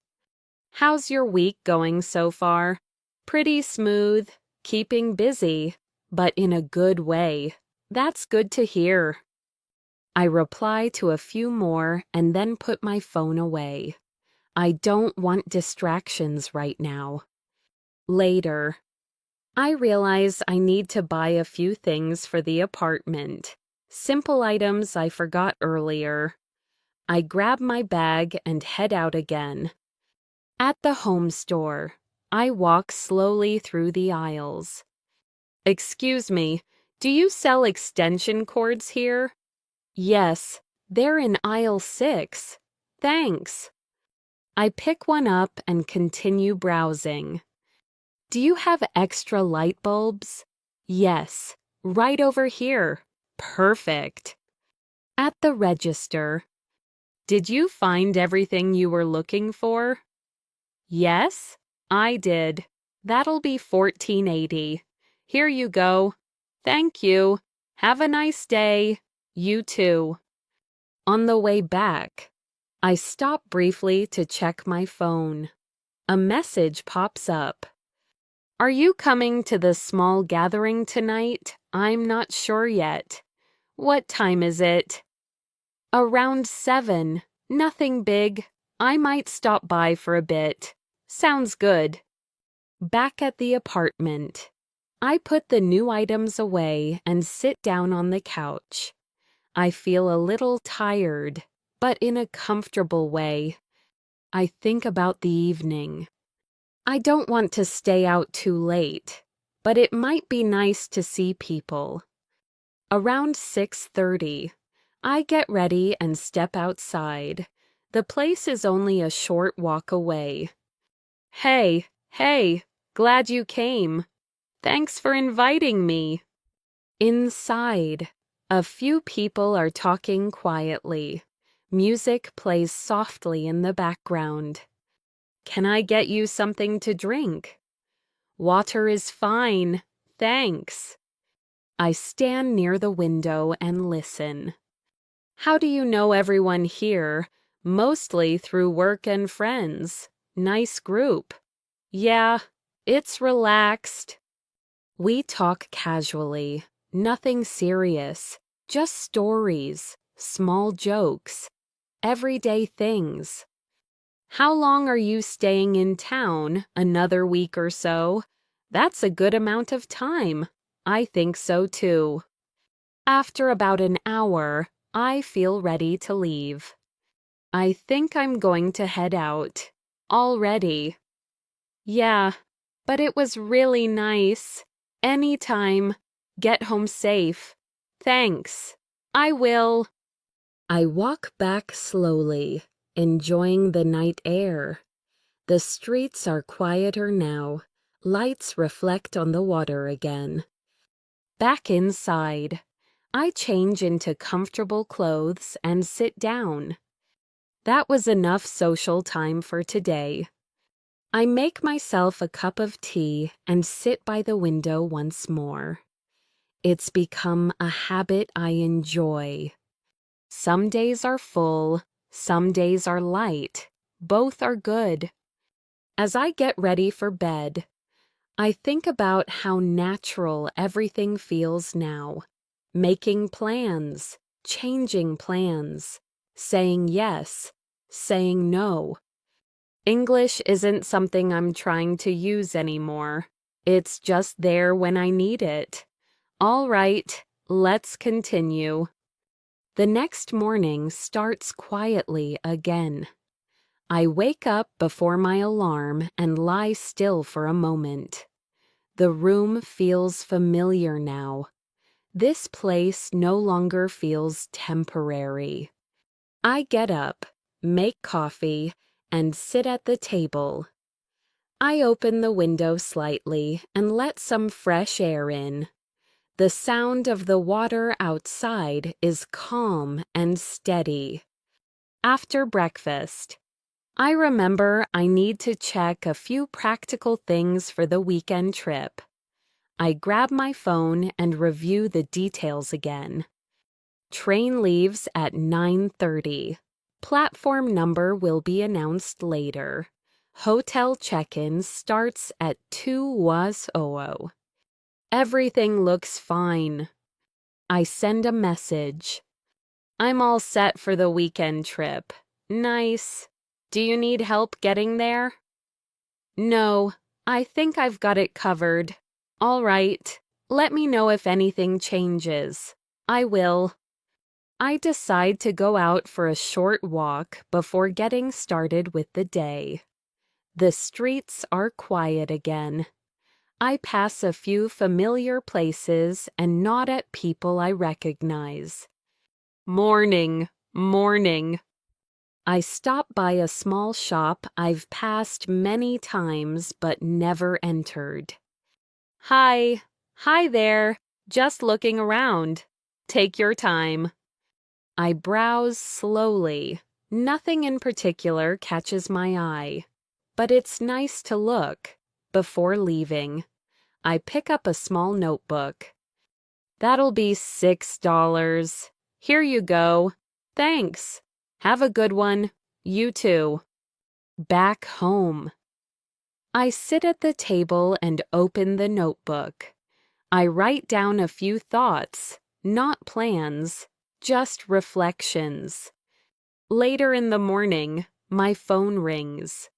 [SPEAKER 2] How's your week going so far? Pretty smooth, keeping busy, but in a good way. That's good to hear. I reply to a few more and then put my phone away. I don't want distractions right now. Later, I realize I need to buy a few things for the apartment. Simple items I forgot earlier. I grab my bag and head out again. At the home store, I walk slowly through the aisles. Excuse me, do you sell extension cords here? Yes, they're in aisle 6. Thanks. I pick one up and continue browsing. Do you have extra light bulbs? Yes, right over here. Perfect. At the register. Did you find everything you were looking for? Yes, I did. That'll be $14.80. Here you go. Thank you. Have a nice day. You too. On the way back, I stop briefly to check my phone. A message pops up. Are you coming to the small gathering tonight? I'm not sure yet. What time is it? Around 7. Nothing big. I might stop by for a bit. Sounds good. Back at the apartment, I put the new items away and sit down on the couch. I feel a little tired, but in a comfortable way. I think about the evening. I don't want to stay out too late, but it might be nice to see people. Around 6:30, I get ready and step outside. The place is only a short walk away. Hey, glad you came. Thanks for inviting me. Inside, a few people are talking quietly. Music plays softly in the background. Can I get you something to drink? Water is fine, thanks. I stand near the window and listen. How do you know everyone here? Mostly through work and friends. Nice group. Yeah, it's relaxed. We talk casually. Nothing serious. Just stories, small jokes, everyday things. How long are you staying in town? Another week or so? That's a good amount of time. I think so too. After about an hour, I feel ready to leave. I think I'm going to head out. Already. Yeah, but it was really nice. Anytime. Get home safe. Thanks. I will. I walk back slowly, enjoying the night air. The streets are quieter now. Lights reflect on the water again. Back inside, I change into comfortable clothes and sit down. That was enough social time for today. I make myself a cup of tea and sit by the window once more. It's become a habit I enjoy. Some days are full, some days are light. Both are good. As I get ready for bed, I think about how natural everything feels now. Making plans, changing plans, saying yes, saying no. English isn't something I'm trying to use anymore. It's just there when I need it. All right, let's continue. The next morning starts quietly again. I wake up before my alarm and lie still for a moment. The room feels familiar now. This place no longer feels temporary. I get up, make coffee, and sit at the table. I open the window slightly and let some fresh air in. The sound of the water outside is calm and steady. After breakfast, I remember I need to check a few practical things for the weekend trip. I grab my phone and review the details again. Train leaves at 9:30. Platform number will be announced later. Hotel check-in starts at 2:00. Everything looks fine. I send a message. I'm all set for the weekend trip. Nice. Do you need help getting there? No, I think I've got it covered. All right. Let me know if anything changes. I will. I decide to go out for a short walk before getting started with the day. The streets are quiet again. I pass a few familiar places and nod at people I recognize. Morning, morning. I stop by a small shop I've passed many times but never entered. Hi there, just looking around. Take your time. I browse slowly. Nothing in particular catches my eye, but it's nice to look. Before leaving, I pick up a small notebook. That'll be $6. Here you go. Thanks. Have a good one. You too. Back home. I sit at the table and open the notebook. I write down a few thoughts, not plans, just reflections. Later in the morning, my phone rings.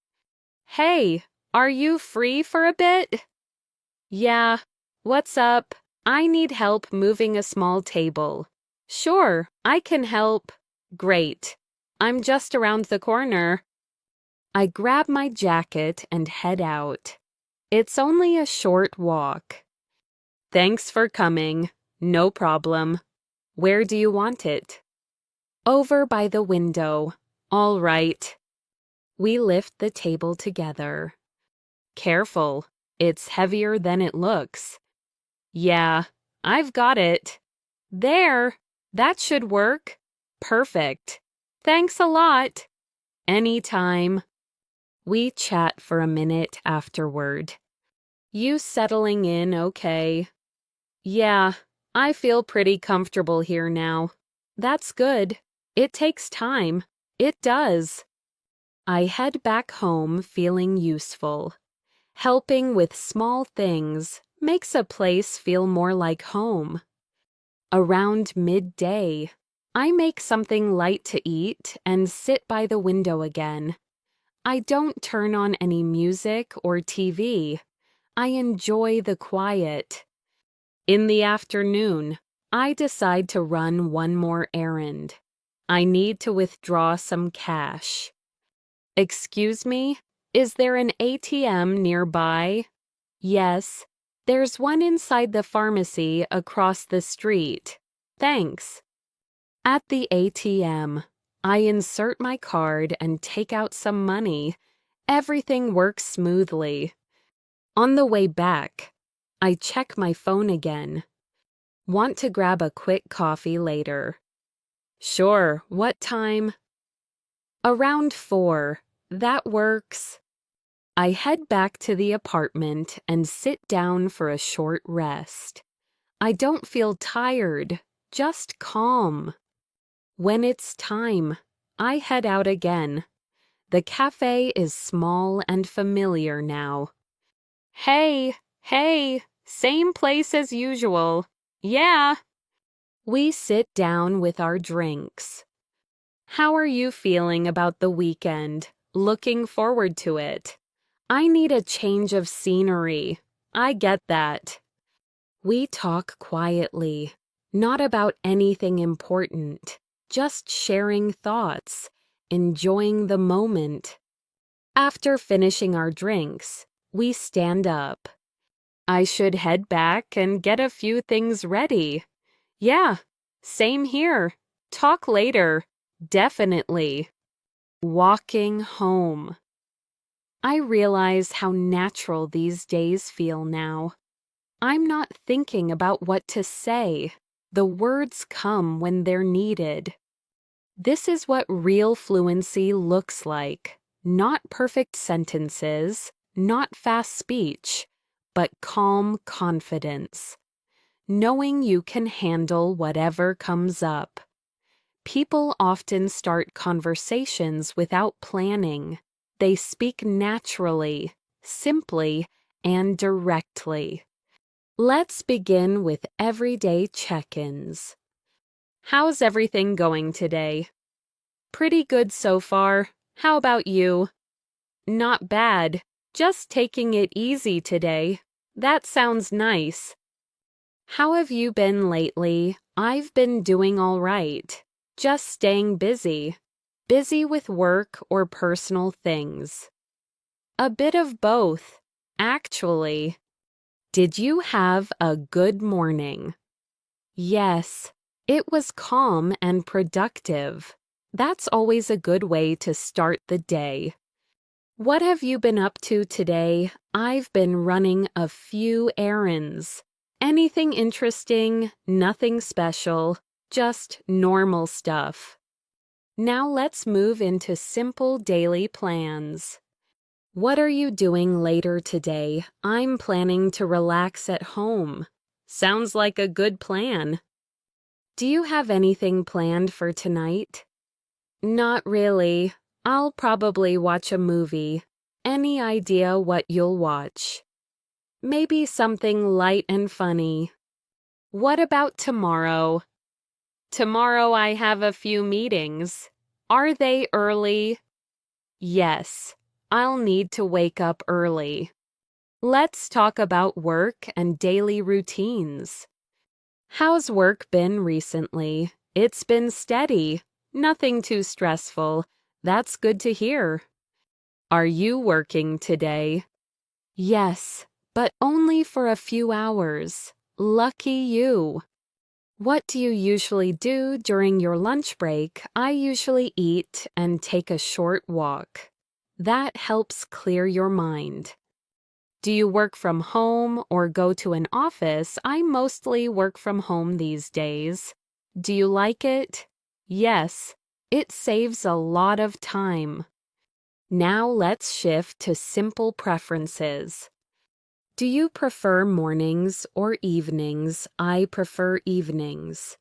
[SPEAKER 2] Hey, are you free for a bit? Yeah, what's up? I need help moving a small table. Sure, I can help. Great. I'm just around the corner. I grab my jacket and head out. It's only a short walk. Thanks for coming. No problem. Where do you want it? Over by the window. All right. We lift the table together. Careful. It's heavier than it looks. Yeah, I've got it. There. That should work. Perfect. Thanks a lot. Anytime. We chat for a minute afterward. You settling in okay? Yeah, I feel pretty comfortable here now. That's good. It takes time. It does. I head back home feeling useful. Helping with small things makes a place feel more like home. Around midday, I make something light to eat and sit by the window again. I don't turn on any music or TV. I enjoy the quiet. In the afternoon, I decide to run one more errand. I need to withdraw some cash. Excuse me, is there an ATM nearby? Yes, there's one inside the pharmacy across the street. Thanks. At the ATM, I insert my card and take out some money. Everything works smoothly. On the way back, I check my phone again. Want to grab a quick coffee later. Sure, what time? Around 4. That works. I head back to the apartment and sit down for a short rest. I don't feel tired, just calm. When it's time, I head out again. The cafe is small and familiar now. Hey, same place as usual. Yeah. We sit down with our drinks. How are you feeling about the weekend? Looking forward to it? I need a change of scenery. I get that. We talk quietly, not about anything important, just sharing thoughts, enjoying the moment. After finishing our drinks, we stand up. I should head back and get a few things ready. Yeah, same here. Talk later. Definitely. Walking home. I realize how natural these days feel now. I'm not thinking about what to say. The words come when they're needed. This is what real fluency looks like. Not perfect sentences, not fast speech, but calm confidence. Knowing you can handle whatever comes up. People often start conversations without planning. They speak naturally, simply, and directly. Let's begin with everyday check-ins. How's everything going today? Pretty good so far. How about you? Not bad. Just taking it easy today. That sounds nice. How have you been lately? I've been doing all right. Just staying busy. Busy with work or personal things. A bit of both, actually. Did you have a good morning? Yes, it was calm and productive. That's always a good way to start the day. What have you been up to today? I've been running a few errands. Anything interesting, nothing special, just normal stuff. Now let's move into simple daily plans. What are you doing later today? I'm planning to relax at home. Sounds like a good plan. Do you have anything planned for tonight? Not really. I'll probably watch a movie. Any idea what you'll watch? Maybe something light and funny. What about tomorrow? Tomorrow I have a few meetings. Are they early? Yes, I'll need to wake up early. Let's talk about work and daily routines. How's work been recently? It's been steady. Nothing too stressful. That's good to hear. Are you working today? Yes, but only for a few hours. Lucky you. What do you usually do during your lunch break? I usually eat and take a short walk. That helps clear your mind. Do you work from home or go to an office? I mostly work from home these days. Do you like it? Yes, it saves a lot of time. Now let's shift to simple preferences. Do you prefer mornings or evenings? I prefer evenings.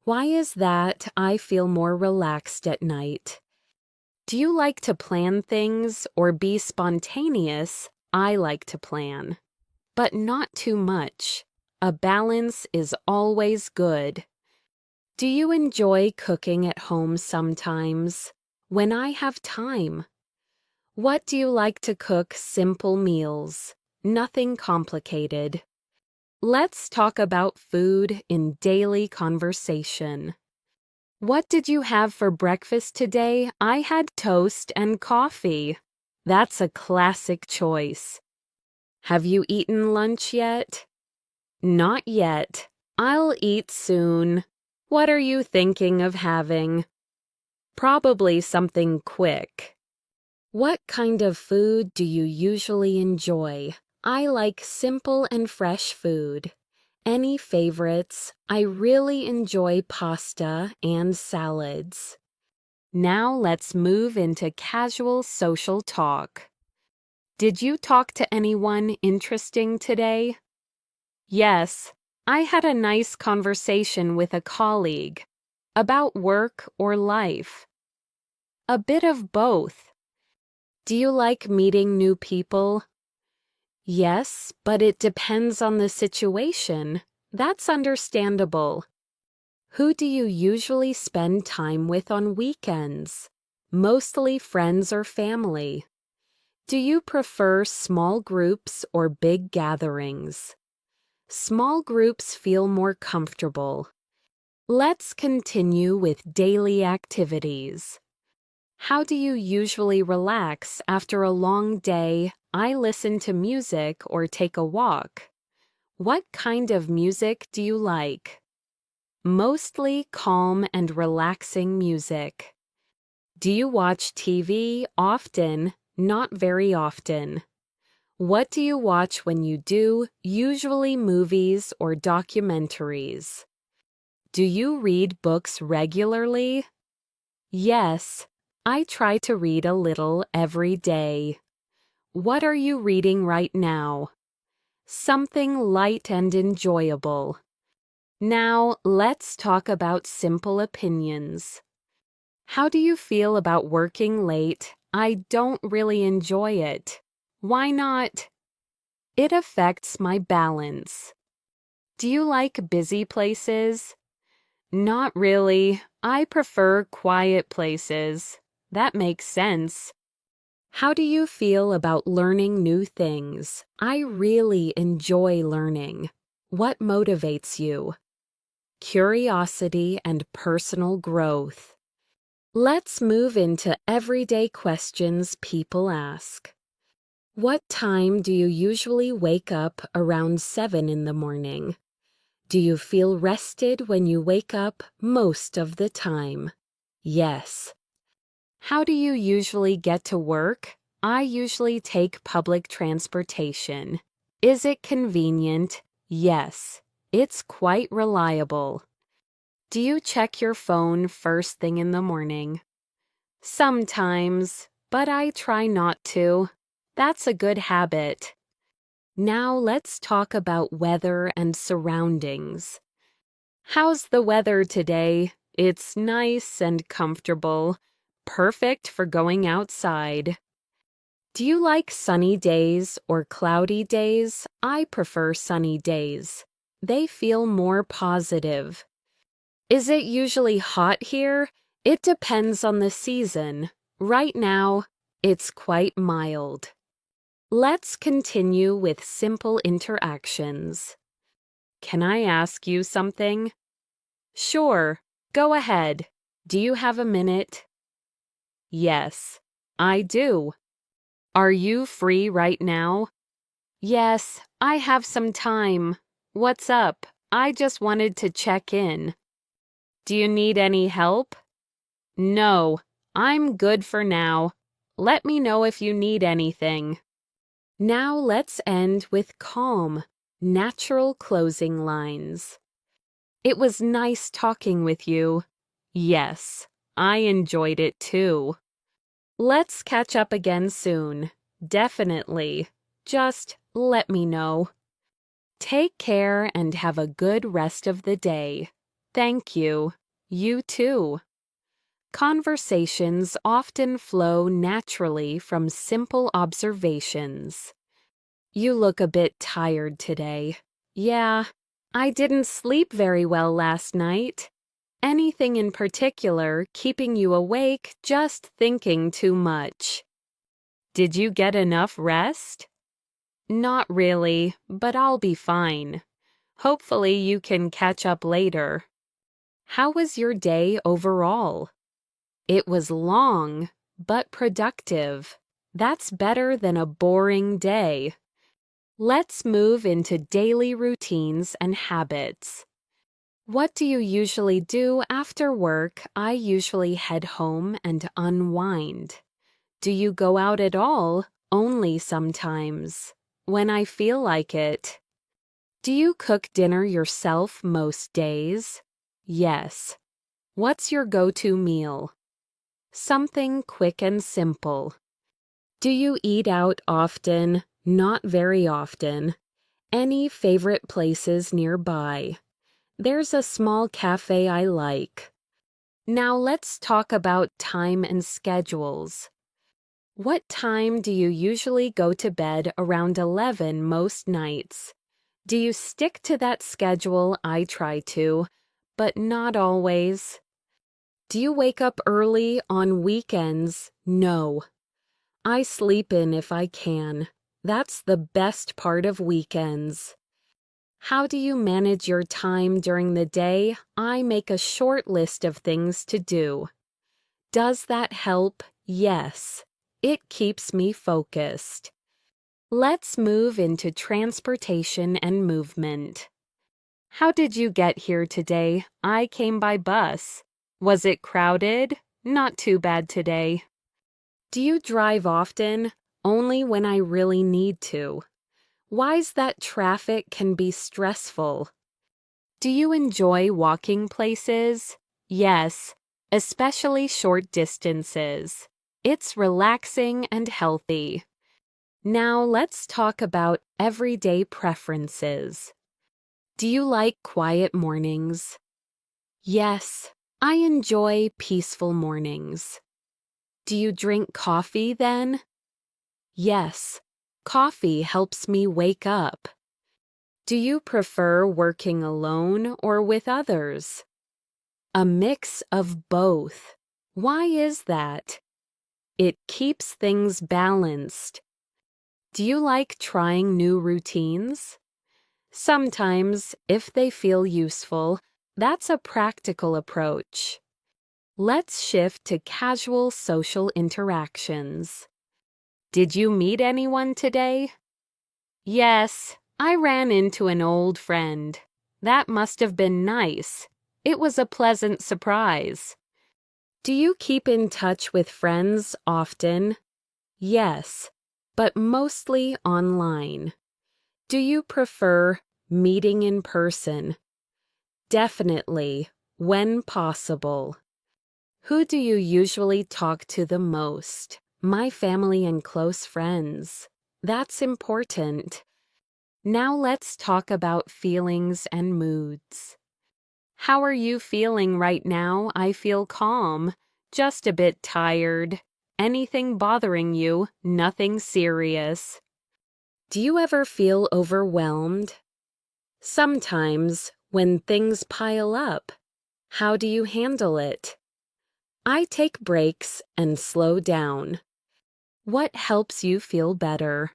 [SPEAKER 2] Why is that? I feel more relaxed at night. Do you like to plan things or be spontaneous? I like to plan. But not too much. A balance is always good. Do you enjoy cooking at home sometimes? When I have time. What do you like to cook? Simple meals. Nothing complicated. Let's talk about food in daily conversation. What did you have for breakfast today? I had toast and coffee. That's a classic choice. Have you eaten lunch yet? Not yet. I'll eat soon. What are you thinking of having? Probably something quick. What kind of food do you usually enjoy? I like simple and fresh food. Any favorites? I really enjoy pasta and salads. Now let's move into casual social talk. Did you talk to anyone interesting today? Yes, I had a nice conversation with a colleague. About work or life? A bit of both. Do you like meeting new people? Yes, but it depends on the situation. That's understandable. Who do you usually spend time with on weekends? Mostly friends or family. Do you prefer small groups or big gatherings? Small groups feel more comfortable. Let's continue with daily activities. How do you usually relax after a long day? I listen to music or take a walk. What kind of music do you like? Mostly calm and relaxing music. Do you watch TV often? Not very often. What do you watch when you do? Usually movies or documentaries. Do you read books regularly? Yes, I try to read a little every day. What are you reading right now? Something light and enjoyable. Now, let's talk about simple opinions. How do you feel about working late? I don't really enjoy it. Why not? It affects my balance. Do you like busy places? Not really. I prefer quiet places. That makes sense. How do you feel about learning new things? I really enjoy learning. What motivates you? Curiosity and personal growth. Let's move into everyday questions people ask. What time do you usually wake up? Around 7 in the morning? Do you feel rested when you wake up? Most of the time. Yes. How do you usually get to work? I usually take public transportation. Is it convenient? Yes. It's quite reliable. Do you check your phone first thing in the morning? Sometimes, but I try not to. That's a good habit. Now let's talk about weather and surroundings. How's the weather today? It's nice and comfortable. Perfect for going outside. Do you like sunny days or cloudy days? I prefer sunny days. They feel more positive. Is it usually hot here? It depends on the season. Right now, it's quite mild. Let's continue with simple interactions. Can I ask you something? Sure, go ahead. Do you have a minute? Yes, I do. Are you free right now? Yes, I have some time. What's up? I just wanted to check in. Do you need any help? No, I'm good for now. Let me know if you need anything. Now let's end with calm, natural closing lines. It was nice talking with you. Yes, I enjoyed it too. Let's catch up again soon. Definitely. Just let me know. Take care and have a good rest of the day. Thank you. You too. Conversations often flow naturally from simple observations. You look a bit tired today. Yeah, I didn't sleep very well last night. Anything in particular keeping you awake just thinking too much? Did you get enough rest? Not really, but I'll be fine. Hopefully you can catch up later. How was your day overall? It was long, but productive. That's better than a boring day. Let's move into daily routines and habits. What do you usually do after work? I usually head home and unwind. Do you go out at all? Only sometimes. When I feel like it. Do you cook dinner yourself most days? Yes. What's your go-to meal? Something quick and simple. Do you eat out often? Not very often. Any favorite places nearby? There's a small cafe I like. Now let's talk about time and schedules. What time do you usually go to bed? Around 11 most nights. Do you stick to that schedule? I try to, but not always. Do you wake up early on weekends? No. I sleep in if I can. That's the best part of weekends. How do you manage your time during the day? I make a short list of things to do. Does that help? Yes. It keeps me focused. Let's move into transportation and movement. How did you get here today? I came by bus. Was it crowded? Not too bad today. Do you drive often? Only when I really need to. Why's that traffic can be stressful? Do you enjoy walking places? Yes, especially short distances. It's relaxing and healthy. Now let's talk about everyday preferences. Do you like quiet mornings? Yes, I enjoy peaceful mornings. Do you drink coffee then? Yes, coffee helps me wake up. Do you prefer working alone or with others? A mix of both. Why is that? It keeps things balanced. Do you like trying new routines? Sometimes, if they feel useful, that's a practical approach. Let's shift to casual social interactions. Did you meet anyone today? Yes, I ran into an old friend. That must have been nice. It was a pleasant surprise. Do you keep in touch with friends often? Yes, but mostly online. Do you prefer meeting in person? Definitely, when possible. Who do you usually talk to the most? My family and close friends. That's important. Now let's talk about feelings and moods. How are you feeling right now? I feel calm, just a bit tired. Anything bothering you? Nothing serious. Do you ever feel overwhelmed? Sometimes, when things pile up. How do you handle it? I take breaks and slow down. What helps you feel better?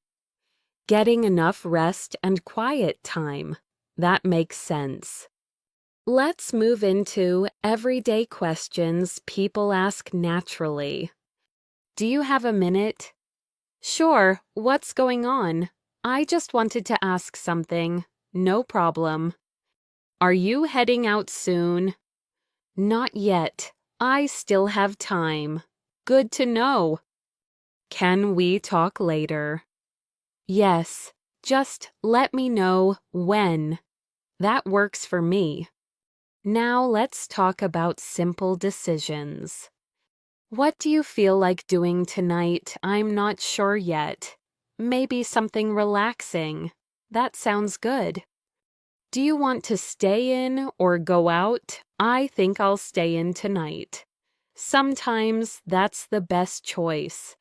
[SPEAKER 2] Getting enough rest and quiet time. That makes sense. Let's move into everyday questions people ask naturally. Do you have a minute? Sure, what's going on? I just wanted to ask something. No problem. Are you heading out soon? Not yet. I still have time. Good to know. Can we talk later? Yes, just let me know when. That works for me. Now let's talk about simple decisions. What do you feel like doing tonight? I'm not sure yet. Maybe something relaxing. That sounds good. Do you want to stay in or go out? I think I'll stay in tonight. Sometimes that's the best choice.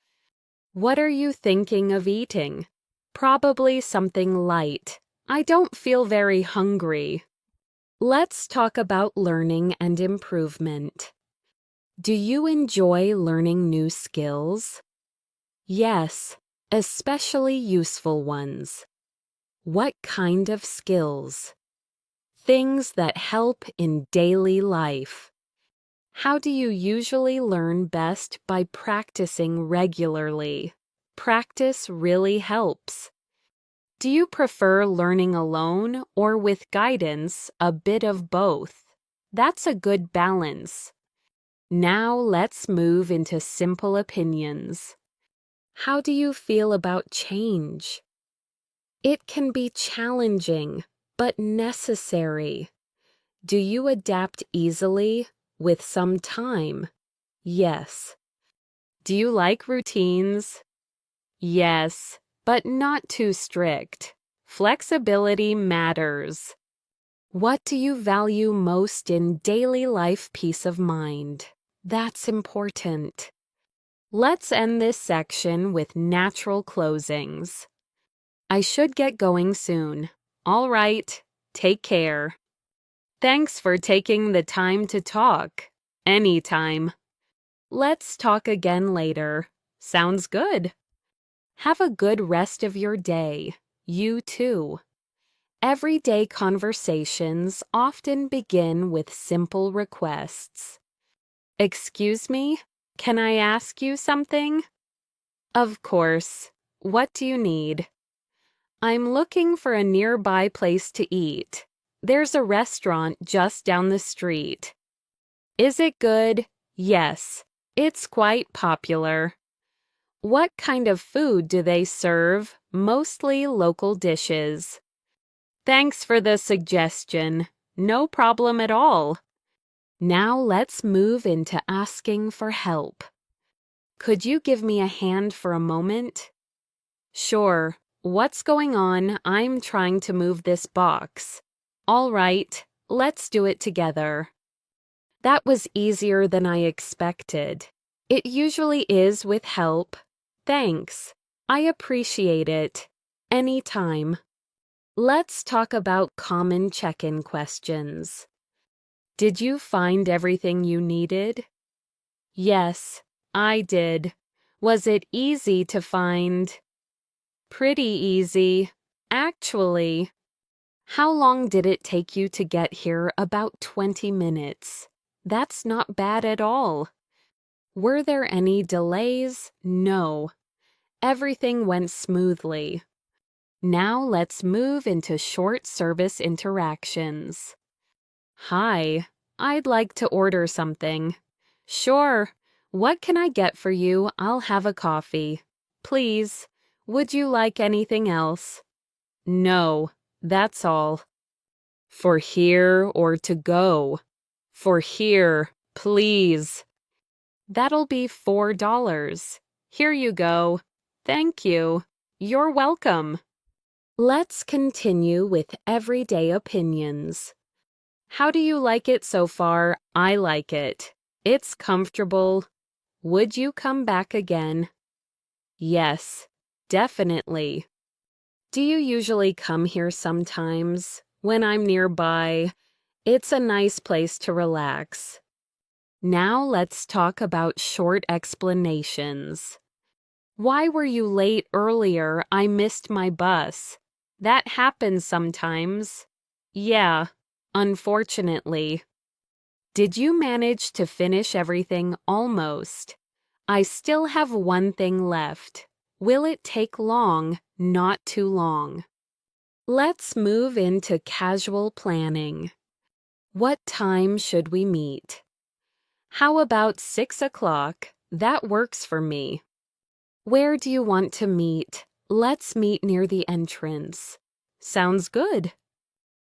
[SPEAKER 2] What are you thinking of eating? Probably something light. I don't feel very hungry. Let's talk about learning and improvement. Do you enjoy learning new skills? Yes, especially useful ones. What kind of skills? Things that help in daily life. How do you usually learn best? By practicing regularly. Practice really helps. Do you prefer learning alone or with guidance? A bit of both. That's a good balance. Now let's move into simple opinions. How do you feel about change? It can be challenging, but necessary. Do you adapt easily? With some time? Yes. Do you like routines? Yes, but not too strict. Flexibility matters. What do you value most in daily life? Peace of mind. That's important. Let's end this section with natural closings. I should get going soon. All right, take care. Thanks for taking the time to talk. Anytime. Let's talk again later. Sounds good. Have a good rest of your day. You too. Everyday conversations often begin with simple requests. Excuse me, can I ask you something? Of course. What do you need? I'm looking for a nearby place to eat. There's a restaurant just down the street. Is it good? Yes, it's quite popular. What kind of food do they serve? Mostly local dishes. Thanks for the suggestion. No problem at all. Now let's move into asking for help. Could you give me a hand for a moment? Sure. What's going on? I'm trying to move this box. All right, let's do it together. That was easier than I expected. It usually is with help. Thanks. I appreciate it. Anytime. Let's talk about common check-in questions. Did you find everything you needed? Yes, I did. Was it easy to find? Pretty easy, actually. How long did it take you to get here? About 20 minutes. That's not bad at all. Were there any delays? No. Everything went smoothly. Now let's move into short service interactions. Hi, I'd like to order something. Sure. What can I get for you? I'll have a coffee. Please. Would you like anything else? No, that's all. For here or to go? For here, please. That'll be $4. Here you go. Thank you. You're welcome. Let's continue with everyday opinions. How do you like it so far? I like it. It's comfortable. Would you come back again? Yes, definitely. Do you usually come here sometimes? When I'm nearby, it's a nice place to relax. Now let's talk about short explanations. Why were you late earlier? I missed my bus. That happens sometimes. Yeah, unfortunately. Did you manage to finish everything? Almost. I still have one thing left. Will it take long? Not too long. Let's move into casual planning. What time should we meet? How about 6 o'clock? That works for me. Where do you want to meet? Let's meet near the entrance. Sounds good.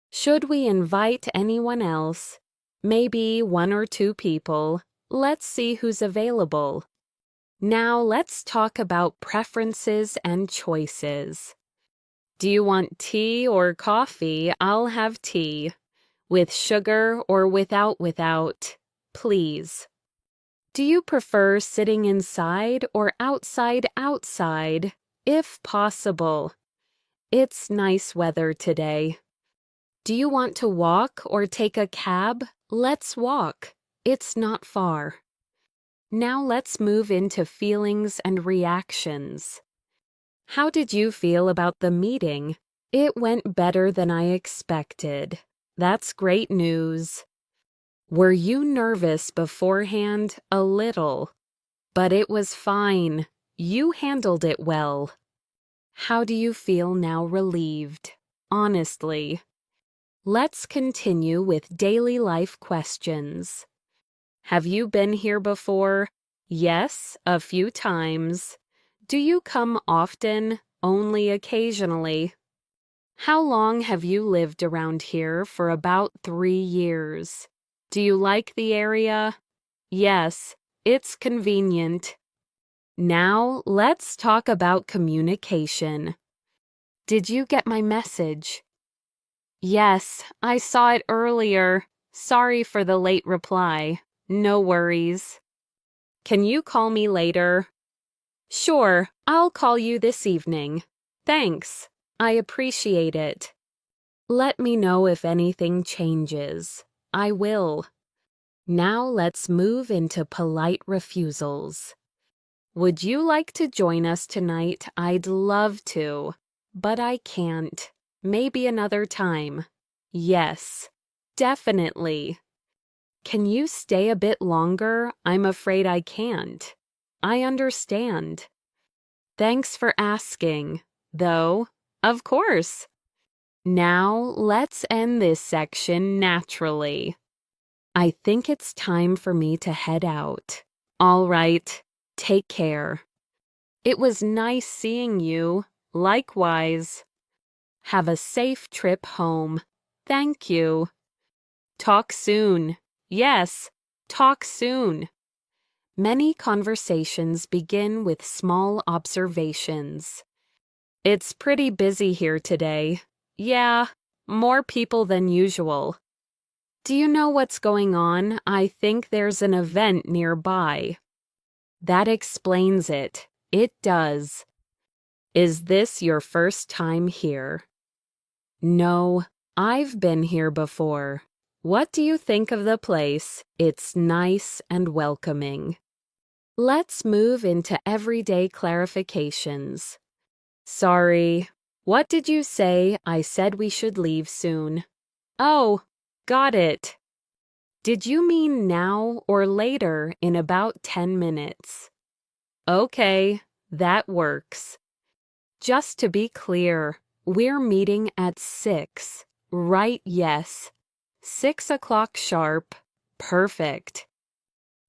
[SPEAKER 2] Should we invite anyone else? Maybe 1 or 2 people. Let's see who's available. Now let's talk about preferences and choices. Do you want tea or coffee? I'll have tea. With sugar or without, please. Do you prefer sitting inside or outside? If possible. It's nice weather today. Do you want to walk or take a cab? Let's walk. It's not far. Now let's move into feelings and reactions. How did you feel about the meeting? It went better than I expected. That's great news. Were you nervous beforehand? A little. But it was fine. You handled it well. How do you feel now? Relieved. Honestly. Let's continue with daily life questions. Have you been here before? Yes, a few times. Do you come often? Only occasionally. How long have you lived around here? For about 3 years. Do you like the area? Yes, it's convenient. Now let's talk about communication. Did you get my message? Yes, I saw it earlier. Sorry for the late reply. No worries. Can you call me later? Sure, I'll call you this evening. Thanks. I appreciate it. Let me know if anything changes. I will. Now let's move into polite refusals. Would you like to join us tonight? I'd love to, but I can't. Maybe another time. Yes, definitely. Can you stay a bit longer? I'm afraid I can't. I understand. Thanks for asking, though. Of course. Now let's end this section naturally. I think it's time for me to head out. All right, take care. It was nice seeing you. Likewise. Have a safe trip home. Thank you. Talk soon. Yes, talk soon. Many conversations begin with small observations. It's pretty busy here today. Yeah, more people than usual. Do you know what's going on? I think there's an event nearby. That explains it. It does. Is this your first time here? No, I've been here before. What do you think of the place? It's nice and welcoming. Let's move into everyday clarifications. Sorry. What did you say? I said we should leave soon. Oh, got it. Did you mean now or later in about 10 minutes? Okay, that works. Just to be clear, we're meeting at 6. Right, yes. 6 o'clock sharp. Perfect.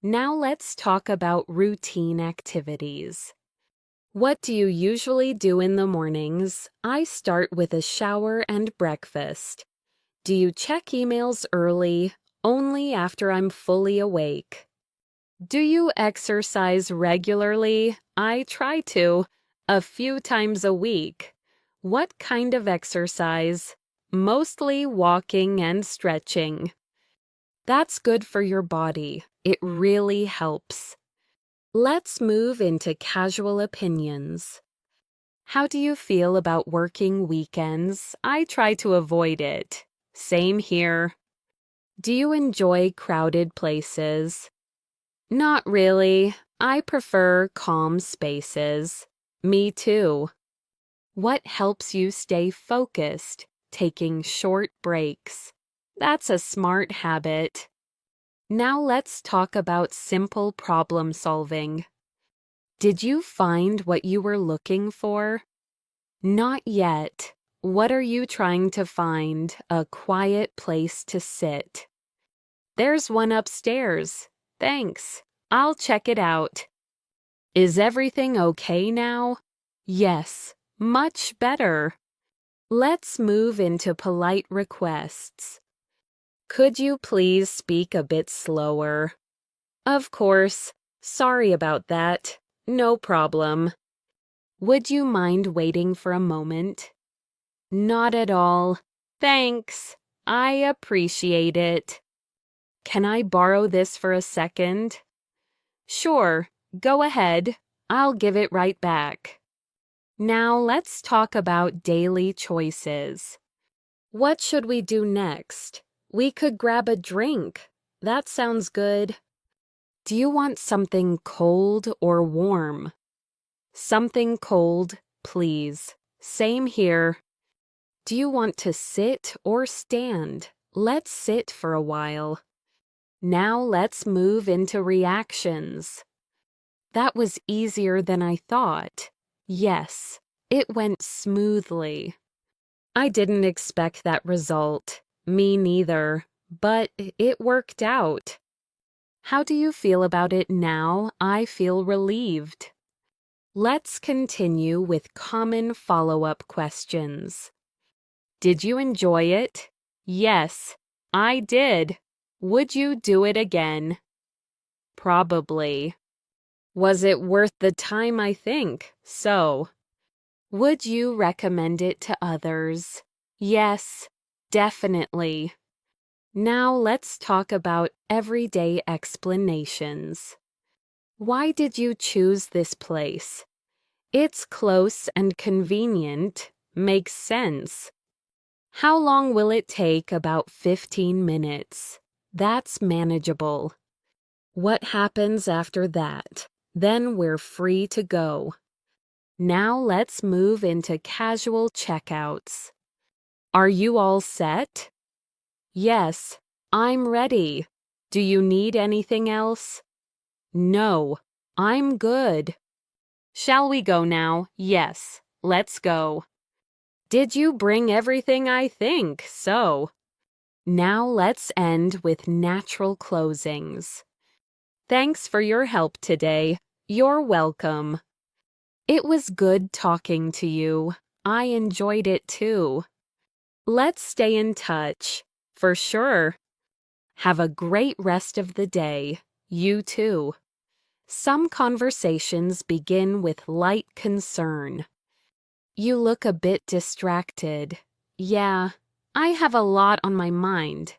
[SPEAKER 2] Now let's talk about routine activities. What do you usually do in the mornings? I start with a shower and breakfast. Do you check emails early? Only after I'm fully awake. Do you exercise regularly? I try to, a few times a week. What kind of exercise? Mostly walking and stretching. That's good for your body. It really helps. Let's move into casual opinions. How do you feel about working weekends? I try to avoid it. Same here. Do you enjoy crowded places? Not really. I prefer calm spaces. Me too. What helps you stay focused? Taking short breaks. That's a smart habit. Now let's talk about simple problem solving. Did you find what you were looking for? Not yet. What are you trying to find? A quiet place to sit. There's one upstairs. Thanks. I'll check it out. Is everything okay now? Yes, much better. Let's move into polite requests. Could you please speak a bit slower? Of course. Sorry about that. No problem. Would you mind waiting for a moment? Not at all. Thanks. I appreciate it. Can I borrow this for a second? Sure, go ahead. I'll give it right back. Now let's talk about daily choices. What should we do next? We could grab a drink. That sounds good. Do you want something cold or warm? Something cold, please. Same here. Do you want to sit or stand? Let's sit for a while. Now let's move into reactions. That was easier than I thought. Yes, it went smoothly. I didn't expect that result. Me neither. But it worked out. How do you feel about it now? I feel relieved. Let's continue with common follow-up questions. Did you enjoy it? Yes, I did. Would you do it again? Probably. Was it worth the time? I think so. Would you recommend it to others? Yes, definitely. Now let's talk about everyday explanations. Why did you choose this place? It's close and convenient. Makes sense. How long will it take? About 15 minutes. That's manageable. What happens after that? Then we're free to go. Now let's move into casual checkouts. Are you all set? Yes, I'm ready. Do you need anything else? No, I'm good. Shall we go now? Yes, let's go. Did you bring everything? I think so. Now let's end with natural closings. Thanks for your help today. You're welcome. It was good talking to you. I enjoyed it too. Let's stay in touch. For sure. Have a great rest of the day. You too. Some conversations begin with light concern. You look a bit distracted. Yeah, I have a lot on my mind.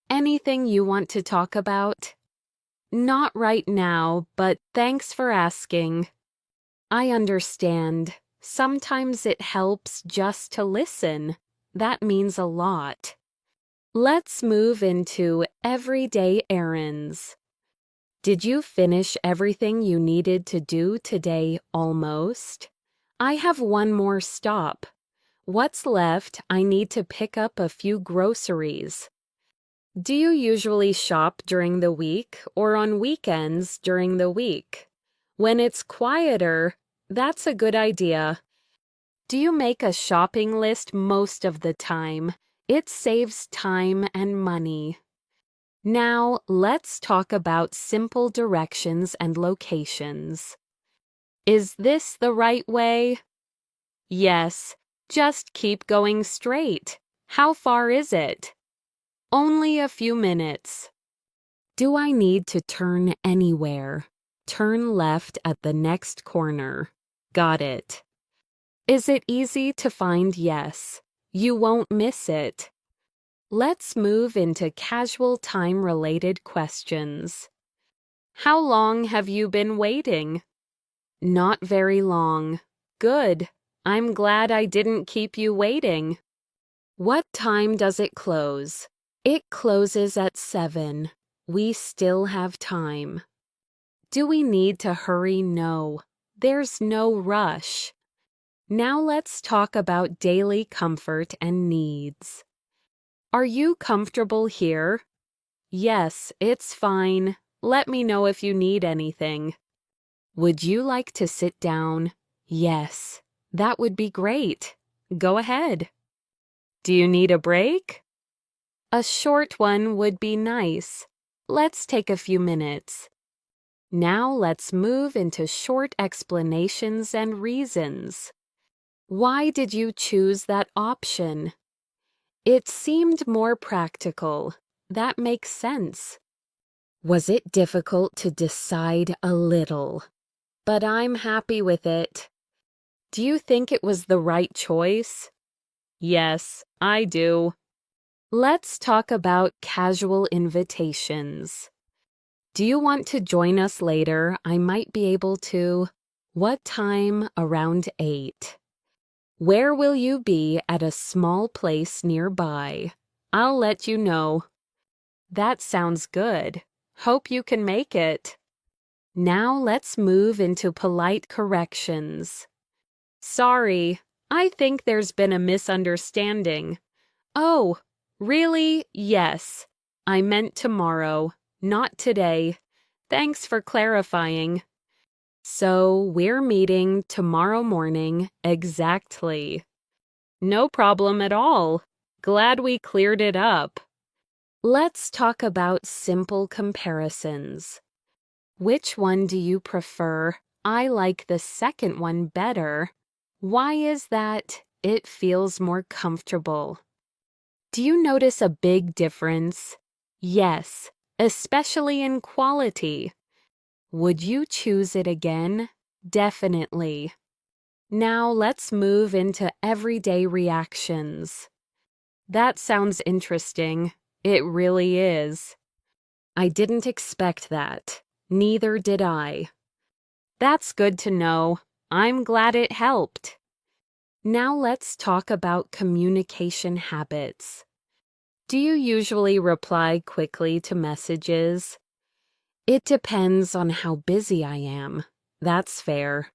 [SPEAKER 2] Anything you want to talk about? Not right now, but thanks for asking. I understand. Sometimes it helps just to listen. That means a lot. Let's move into everyday errands. Did you finish everything you needed to do today almost? I have one more stop. What's left? I need to pick up a few groceries. Do you usually shop during the week or on weekends during the week? When it's quieter, that's a good idea. Do you make a shopping list most of the time? It saves time and money. Now, let's talk about simple directions and locations. Is this the right way? Yes, just keep going straight. How far is it? Only a few minutes. Do I need to turn anywhere? Turn left at the next corner. Got it. Is it easy to find? Yes. You won't miss it. Let's move into casual time-related questions. How long have you been waiting? Not very long. Good. I'm glad I didn't keep you waiting. What time does it close? It closes at 7. We still have time. Do we need to hurry? No. There's no rush. Now let's talk about daily comfort and needs. Are you comfortable here? Yes, it's fine. Let me know if you need anything. Would you like to sit down? Yes, that would be great. Go ahead. Do you need a break? A short one would be nice. Let's take a few minutes. Now let's move into short explanations and reasons. Why did you choose that option? It seemed more practical. That makes sense. Was it difficult to decide? A little? But I'm happy with it. Do you think it was the right choice? Yes, I do. Let's talk about casual invitations. Do you want to join us later? I might be able to. What time? Around 8. Where will you be? At a small place nearby. I'll let you know. That sounds good. Hope you can make it. Now let's move into polite corrections. Sorry, I think there's been a misunderstanding. Oh, really? Yes. I meant tomorrow, not today. Thanks for clarifying. So we're meeting tomorrow morning exactly. No problem at all. Glad we cleared it up. Let's talk about simple comparisons. Which one do you prefer? I like the second one better. Why is that? It feels more comfortable. Do you notice a big difference? Yes, especially in quality. Would you choose it again? Definitely. Now let's move into everyday reactions. That sounds interesting. It really is. I didn't expect that. Neither did I. That's good to know. I'm glad it helped. Now let's talk about communication habits. Do you usually reply quickly to messages? It depends on how busy I am. That's fair.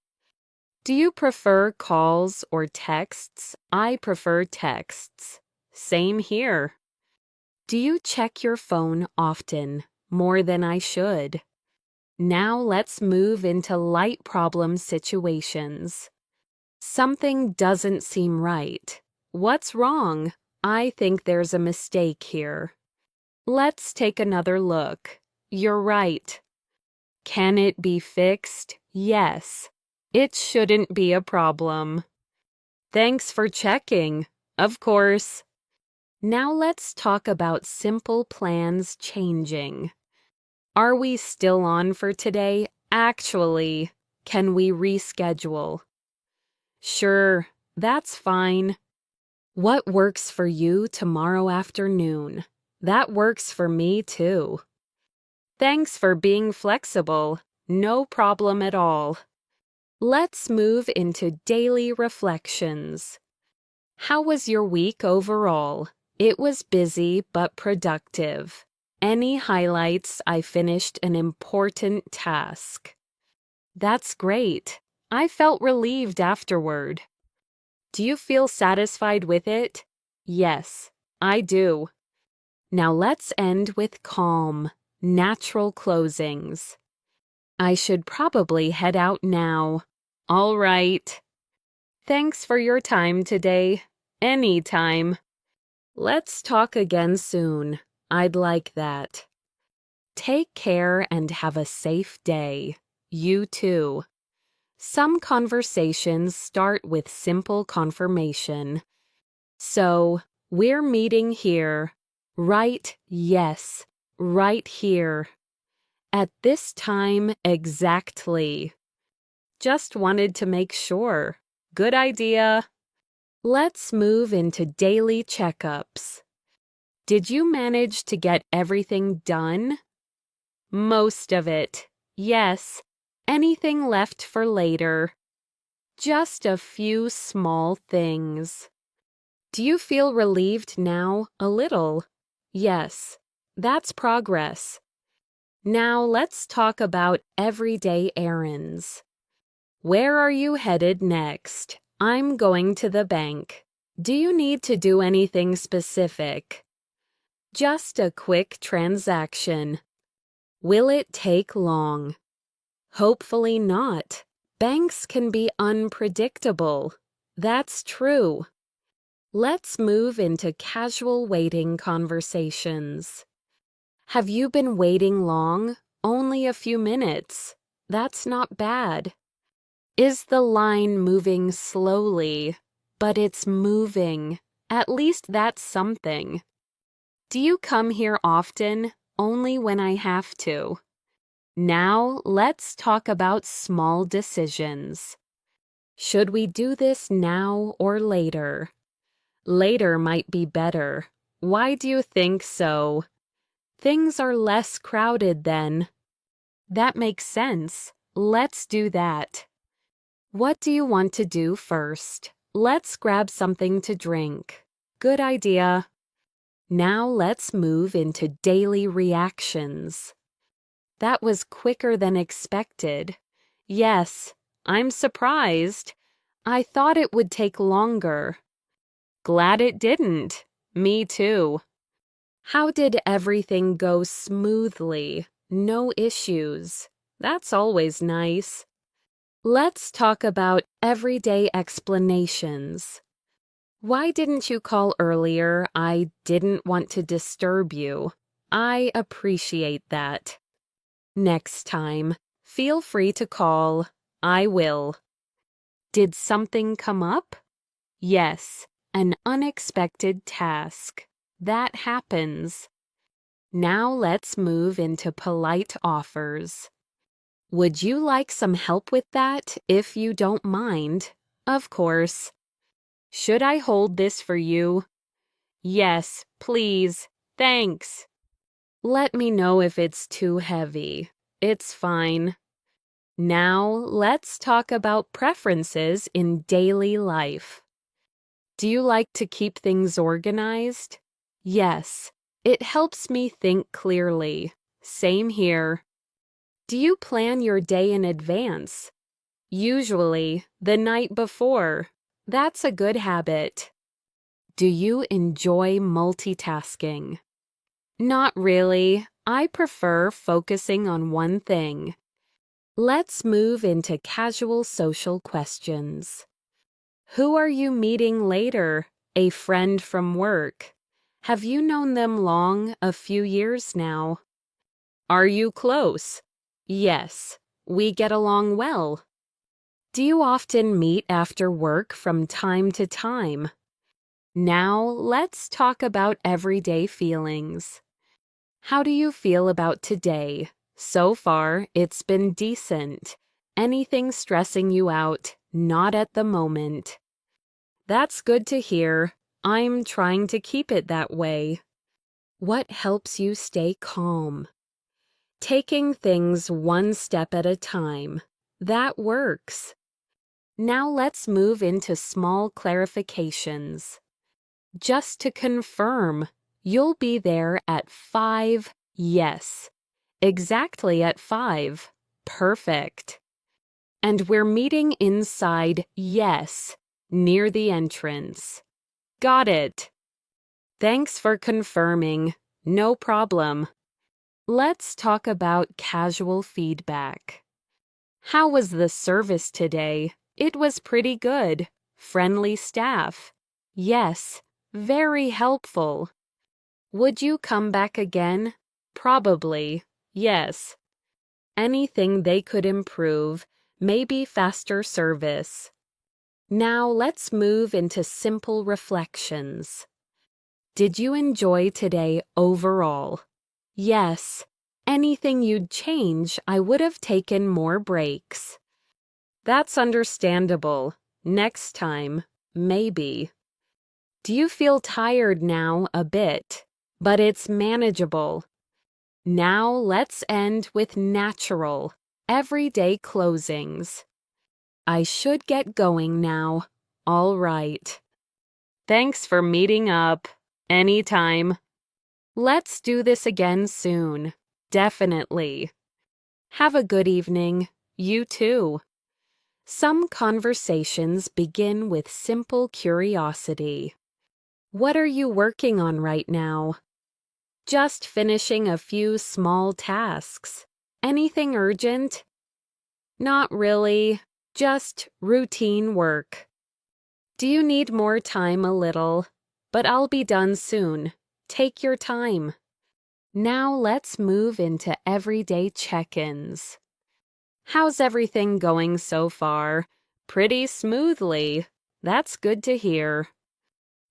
[SPEAKER 2] Do you prefer calls or texts? I prefer texts. Same here. Do you check your phone often? More than I should. Now let's move into light problem situations. Something doesn't seem right. What's wrong? I think there's a mistake here. Let's take another look. You're right. Can it be fixed? Yes. It shouldn't be a problem. Thanks for checking. Of course. Now let's talk about simple plans changing. Are we still on for today? Actually, can we reschedule? Sure, that's fine. What works for you tomorrow afternoon? That works for me too. Thanks for being flexible. No problem at all. Let's move into daily reflections. How was your week overall? It was busy but productive. Any highlights? I finished an important task. That's great. I felt relieved afterward. Do you feel satisfied with it? Yes, I do. Now let's end with calm, natural closings. I should probably head out now. All right. Thanks for your time today. Anytime. Let's talk again soon. I'd like that. Take care and have a safe day. You too. Some conversations start with simple confirmation. So, we're meeting here. Right, yes, right here. At this time exactly. Just wanted to make sure. Good idea. Let's move into daily checkups. Did you manage to get everything done? Most of it. Yes. Anything left for later? Just a few small things. Do you feel relieved now? A little. Yes. That's progress. Now let's talk about everyday errands. Where are you headed next? I'm going to the bank. Do you need to do anything specific? Just a quick transaction. Will it take long? Hopefully not. Banks can be unpredictable. That's true. Let's move into casual waiting conversations. Have you been waiting long? Only a few minutes. That's not bad. Is the line moving slowly? But it's moving. At least that's something. Do you come here often? Only when I have to. Now let's talk about small decisions. Should we do this now or later? Later might be better. Why do you think so? Things are less crowded then. That makes sense. Let's do that. What do you want to do first? Let's grab something to drink. Good idea. Now let's move into daily reactions. That was quicker than expected. Yes, I'm surprised. I thought it would take longer. Glad it didn't. Me too. How did everything go smoothly? No issues. That's always nice. Let's talk about everyday explanations. Why didn't you call earlier? I didn't want to disturb you. I appreciate that. Next time, feel free to call. I will. Did something come up? Yes, an unexpected task. That happens. Now let's move into polite offers. Would you like some help with that, if you don't mind? Of course. Should I hold this for you? Yes, please. Thanks. Let me know if it's too heavy. It's fine. Now let's talk about preferences in daily life. Do you like to keep things organized? Yes, it helps me think clearly. Same here. Do you plan your day in advance? Usually, the night before. That's a good habit. Do you enjoy multitasking? Not really. I prefer focusing on one thing. Let's move into casual social questions. Who are you meeting later? A friend from work. Have you known them long? A few years now. Are you close? Yes, we get along well. Do you often meet after work from time to time? Now let's talk about everyday feelings. How do you feel about today? So far, it's been decent. Anything stressing you out? Not at the moment. That's good to hear. I'm trying to keep it that way. What helps you stay calm? Taking things one step at a time. That works. Now let's move into small clarifications. Just to confirm, you'll be there at 5, yes. Exactly at 5. Perfect. And we're meeting inside, yes, near the entrance. Got it. Thanks for confirming. No problem. Let's talk about casual feedback. How was the service today? It was pretty good. Friendly staff. Yes, very helpful. Would you come back again? Probably. Yes. Anything they could improve, maybe faster service. Now let's move into simple reflections. Did you enjoy today overall? Yes. Anything you'd change, I would have taken more breaks. That's understandable. Next time, maybe. Do you feel tired now a bit? But it's manageable. Now let's end with natural, everyday closings. I should get going now. All right. Thanks for meeting up. Anytime. Let's do this again soon. Definitely. Have a good evening. You too. Some conversations begin with simple curiosity. What are you working on right now? Just finishing a few small tasks. Anything urgent? Not really. Just routine work. Do you need more time a little? But I'll be done soon. Take your time. Now let's move into everyday check-ins. How's everything going so far? Pretty smoothly. That's good to hear.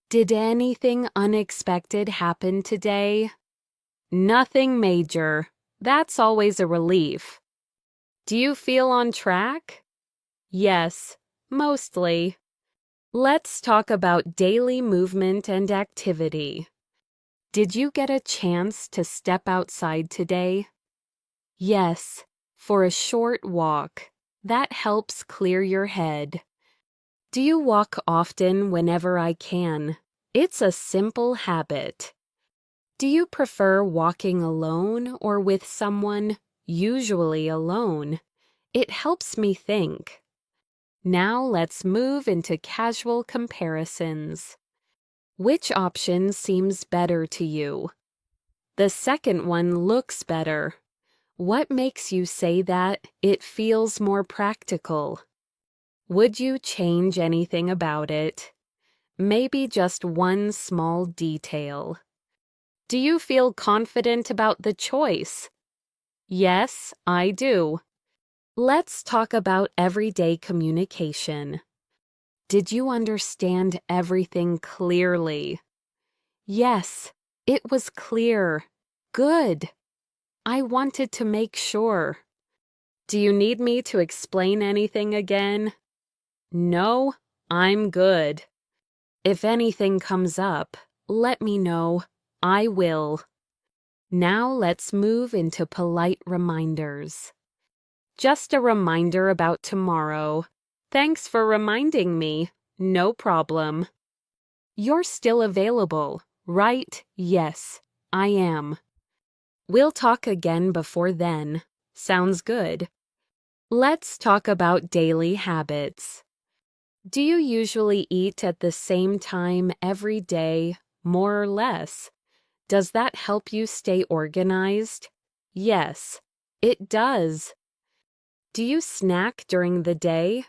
[SPEAKER 2] Did anything unexpected happen today? Nothing major. That's always a relief. Do you feel on track? Yes, mostly. Let's talk about daily movement and activity. Did you get a chance to step outside today? Yes, For a short walk. That helps clear your head. Do you walk often whenever I can? It's a simple habit. Do you prefer walking alone or with someone? Usually alone. It helps me think. Now let's move into casual comparisons. Which option seems better to you? The second one looks better. What makes you say that it feels more practical? Would you change anything about it? Maybe just one small detail. Do you feel confident about the choice? Yes, I do. Let's talk about everyday communication. Did you understand everything clearly? Yes, it was clear. Good. I wanted to make sure. Do you need me to explain anything again? No, I'm good. If anything comes up, let me know. I will. Now let's move into polite reminders. Just a reminder about tomorrow. Thanks for reminding me. No problem. You're still available, right? Yes, I am. We'll talk again before then. Sounds good. Let's talk about daily habits. Do you usually eat at the same time every day, more or less? Does that help you stay organized? Yes, it does. Do you snack during the day?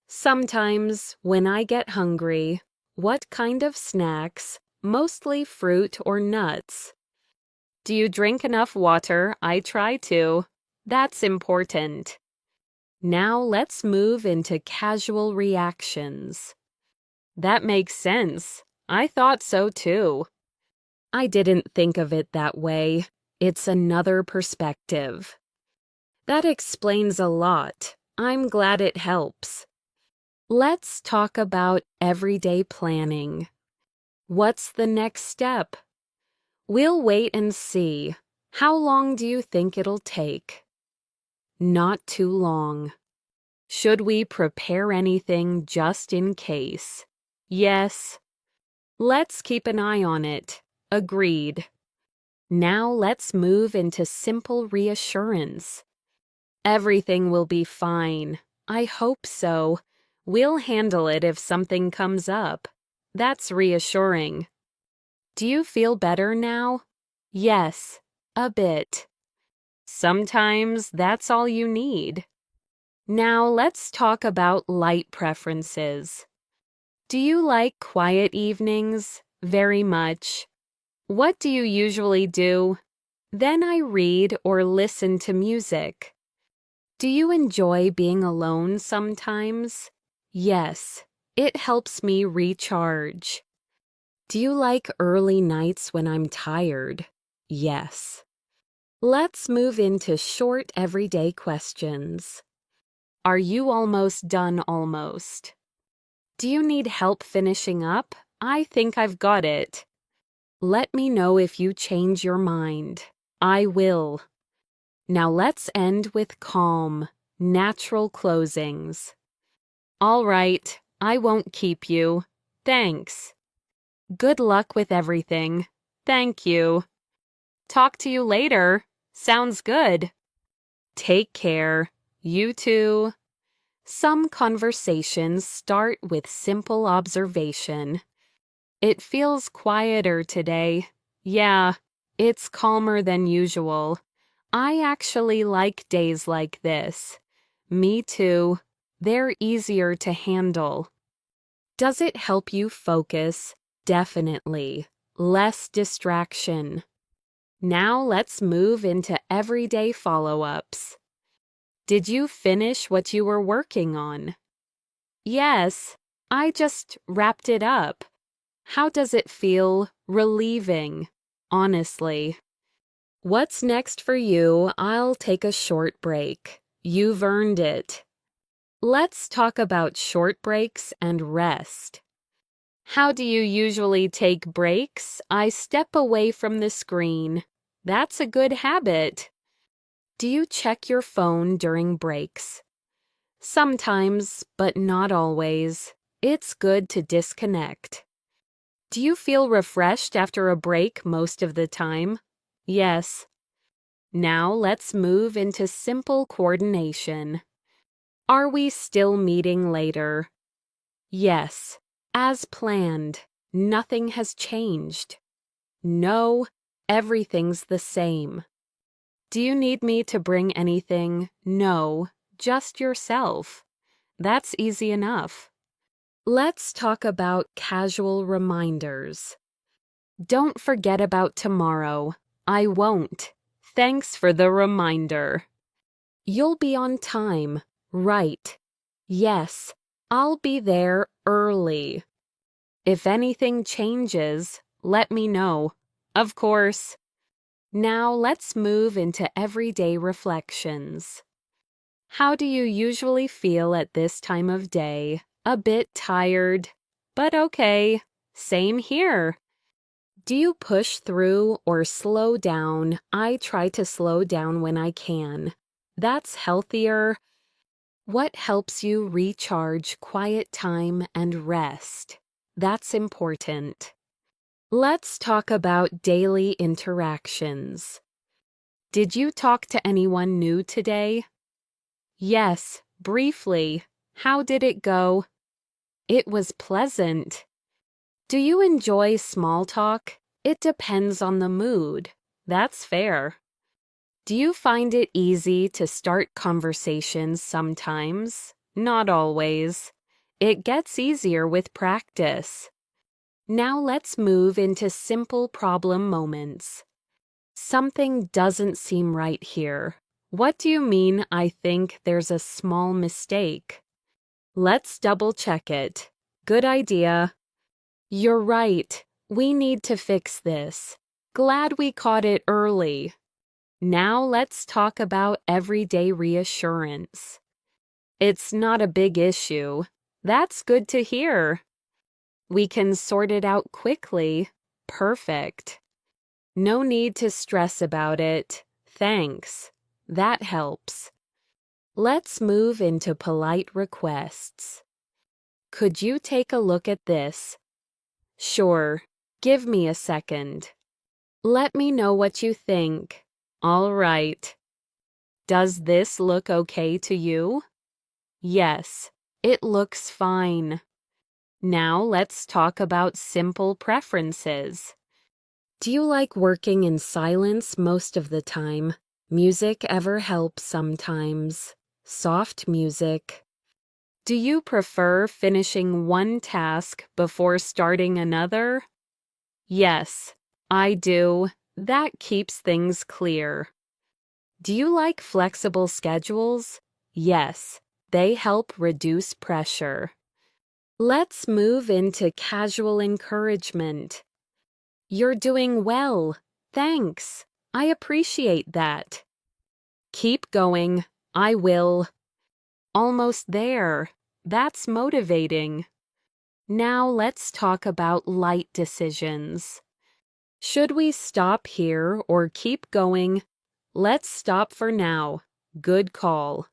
[SPEAKER 2] Sometimes, when I get hungry. What kind of snacks? Mostly fruit or nuts. Do you drink enough water? I try to. That's important. Now let's move into casual reactions. That makes sense. I thought so too. I didn't think of it that way. It's another perspective. That explains a lot. I'm glad it helps. Let's talk about everyday planning. What's the next step? We'll wait and see. How long do you think it'll take? Not too long. Should we prepare anything just in case? Yes. Let's keep an eye on it. Agreed. Now let's move into simple reassurance. Everything will be fine. I hope so. We'll handle it if something comes up. That's reassuring. Do you feel better now? Yes, a bit. Sometimes that's all you need. Now let's talk about light preferences. Do you like quiet evenings? Very much. What do you usually do? Then I read or listen to music. Do you enjoy being alone sometimes? Yes, it helps me recharge. Do you like early nights when I'm tired? Yes. Let's move into short everyday questions. Are you almost done almost? Do you need help finishing up? I think I've got it. Let me know if you change your mind. I will. Now let's end with calm, natural closings. All right, I won't keep you. Thanks. Good luck with everything. Thank you. Talk to you later. Sounds good. Take care. You too. Some conversations start with simple observation. It feels quieter today. Yeah, it's calmer than usual. I actually like days like this. Me too. They're easier to handle. Does it help you focus? Definitely. Less distraction. Now let's move into everyday follow-ups. Did you finish what you were working on? Yes, I just wrapped it up. How does it feel? Relieving, honestly. What's next for you? I'll take a short break. You've earned it. Let's talk about short breaks and rest. How do you usually take breaks? I step away from the screen. That's a good habit. Do you check your phone during breaks? Sometimes, but not always. It's good to disconnect. Do you feel refreshed after a break most of the time? Yes. Now let's move into simple coordination. Are we still meeting later? Yes. As planned. Nothing has changed. No, everything's the same. Do you need me to bring anything? No, just yourself. That's easy enough. Let's talk about casual reminders. Don't forget about tomorrow. I won't. Thanks for the reminder. You'll be on time. Right. Yes, I'll be there early. If anything changes, let me know. Of course. Now let's move into everyday reflections. How do you usually feel at this time of day? A bit tired, but okay. Same here. Do you push through or slow down? I try to slow down when I can. That's healthier. What helps you recharge quiet time and rest? That's important. Let's talk about daily interactions. Did you talk to anyone new today? Yes, briefly. How did it go? It was pleasant. Do you enjoy small talk? It depends on the mood. That's fair. Do you find it easy to start conversations sometimes? Not always. It gets easier with practice. Now let's move into simple problem moments. Something doesn't seem right here. What do you mean I think there's a small mistake? Let's double check it. Good idea. You're right. We need to fix this. Glad we caught it early. Now let's talk about everyday reassurance. It's not a big issue. That's good to hear. We can sort it out quickly. Perfect. No need to stress about it. Thanks. That helps. Let's move into polite requests. Could you take a look at this? Sure. Give me a second. Let me know what you think. All right. Does this look okay to you? Yes, it looks fine. Now let's talk about simple preferences. Do you like working in silence most of the time? Music ever helps sometimes. Soft music. Do you prefer finishing one task before starting another? Yes, I do. That keeps things clear. Do you like flexible schedules? Yes, they help reduce pressure. Let's move into casual encouragement. You're doing well. Thanks. I appreciate that. Keep going. I will. Almost there. That's motivating. Now let's talk about light decisions. Should we stop here or keep going? Let's stop for now. Good call.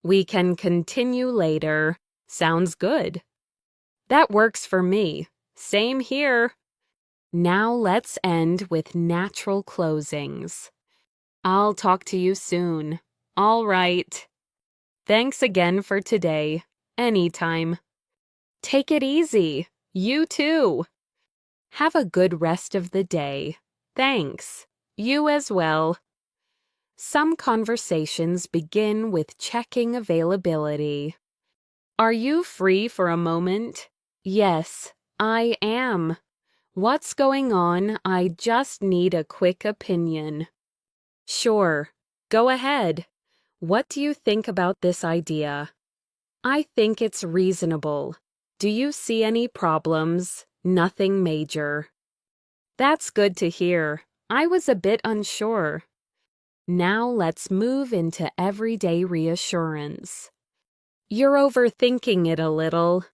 [SPEAKER 2] We can continue later. Sounds good. That works for me. Same here. Now let's end with natural closings. I'll talk to you soon. All right. Thanks again for today. Anytime. Take it easy. You too. Have a good rest of the day. Thanks. You as well. Some conversations begin with checking availability. Are you free for a moment? Yes, I am. What's going on? I just need a quick opinion. Sure. Go ahead. What do you think about this idea? I think it's reasonable. Do you see any problems? Nothing major. That's good to hear. I was a bit unsure. Now let's move into everyday reassurance. You're overthinking it a little.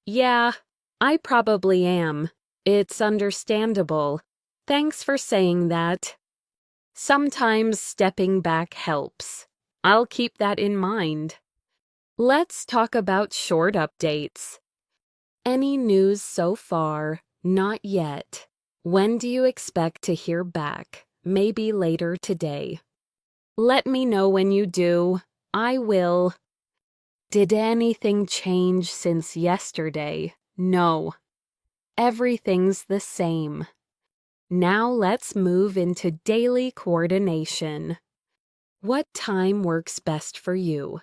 [SPEAKER 2] Yeah, I probably am. It's understandable. Thanks for saying that. Sometimes stepping back helps. I'll keep that in mind. Let's talk about short updates. Any news so far? Not yet. When do you expect to hear back? Maybe later today. Let me know when you do. I will. Did anything change since yesterday? No. Everything's the same. Now let's move into daily coordination. What time works best for you?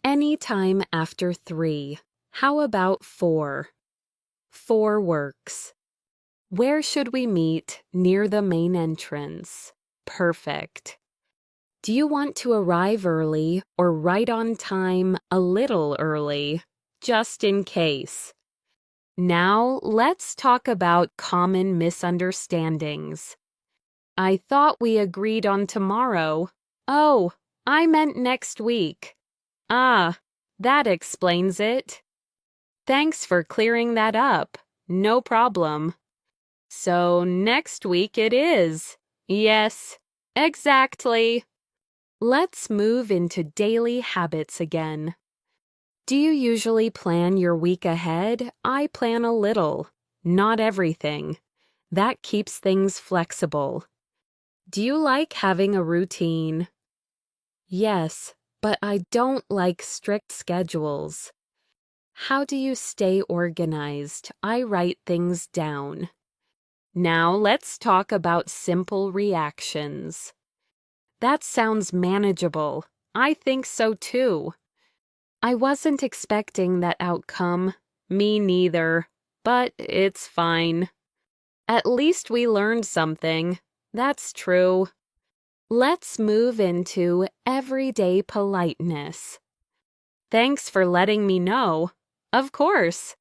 [SPEAKER 2] Any time after 3. How about 4? 4 works. Where should we meet? Near the main entrance. Perfect. Do you want to arrive early or right on time, a little early, just in case? Now let's talk about common misunderstandings. I thought we agreed on tomorrow. Oh, I meant next week. Ah, that explains it. Thanks for clearing that up. No problem. So next week it is. Yes, exactly. Let's move into daily habits again. Do you usually plan your week ahead? I plan a little, not everything. That keeps things flexible. Do you like having a routine? Yes, but I don't like strict schedules. How do you stay organized? I write things down. Now let's talk about simple reactions. That sounds manageable. I think so too. I wasn't expecting that outcome. Me neither. But it's fine. At least we learned something. That's true. Let's move into everyday politeness. Thanks for letting me know. Of course.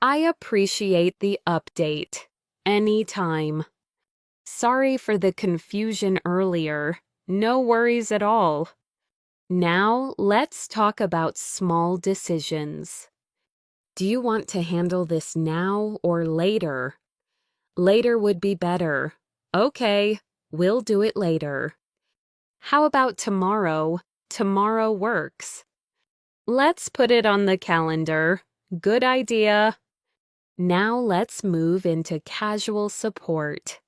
[SPEAKER 2] I appreciate the update. Anytime. Sorry for the confusion earlier. No worries at all. Now, let's talk about small decisions. Do you want to handle this now or later? Later would be better. Okay, we'll do it later. How about tomorrow? Tomorrow works. Let's put it on the calendar. Good idea. Now let's move into casual support.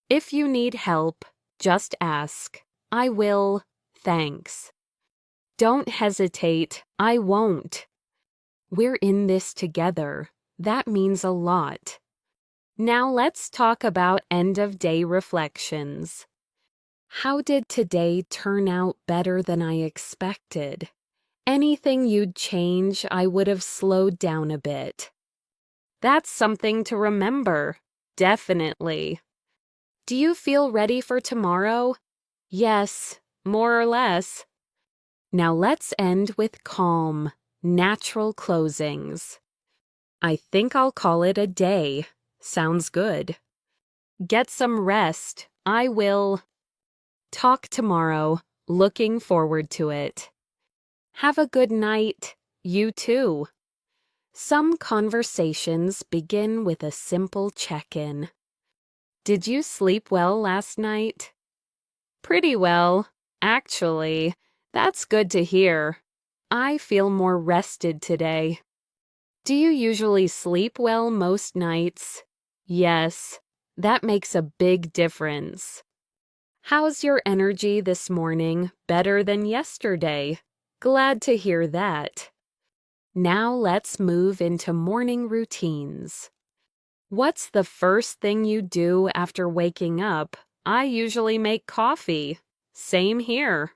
[SPEAKER 2] If you need help, just ask. I will. Thanks. Don't hesitate. I won't. We're in this together. That means a lot. Now let's talk about end-of-day reflections. How did today turn out better than I expected? Anything you'd change, I would have slowed down a bit. That's something to remember. Definitely. Do you feel ready for tomorrow? Yes, more or less. Now let's end with calm, natural closings. I think I'll call it a day. Sounds good. Get some rest. I will. Talk tomorrow. Looking forward to it. Have a good night. You too. Some conversations begin with a simple check-in. Did you sleep well last night? Pretty well, actually. That's good to hear. I feel more rested today. Do you usually sleep well most nights? Yes, that makes a big difference. How's your energy this morning? Better than yesterday. Glad to hear that. Now let's move into morning routines. What's the first thing you do after waking up? I usually make coffee. Same here.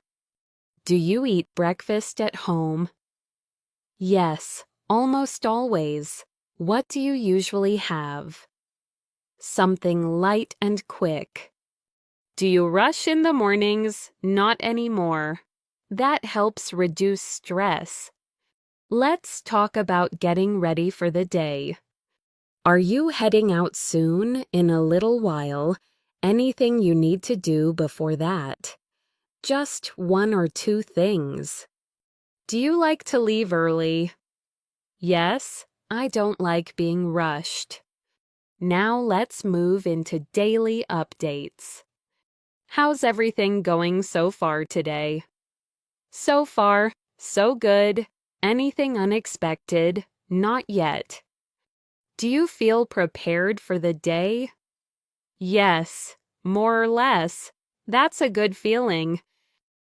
[SPEAKER 2] Do you eat breakfast at home? Yes, almost always. What do you usually have? Something light and quick. Do you rush in the mornings? Not anymore. That helps reduce stress. Let's talk about getting ready for the day. Are you heading out soon, in a little while? Anything you need to do before that? Just 1 or 2 things. Do you like to leave early? Yes, I don't like being rushed. Now let's move into daily updates. How's everything going so far today? So far, so good. Anything unexpected? Not yet. Do you feel prepared for the day? Yes, more or less. That's a good feeling.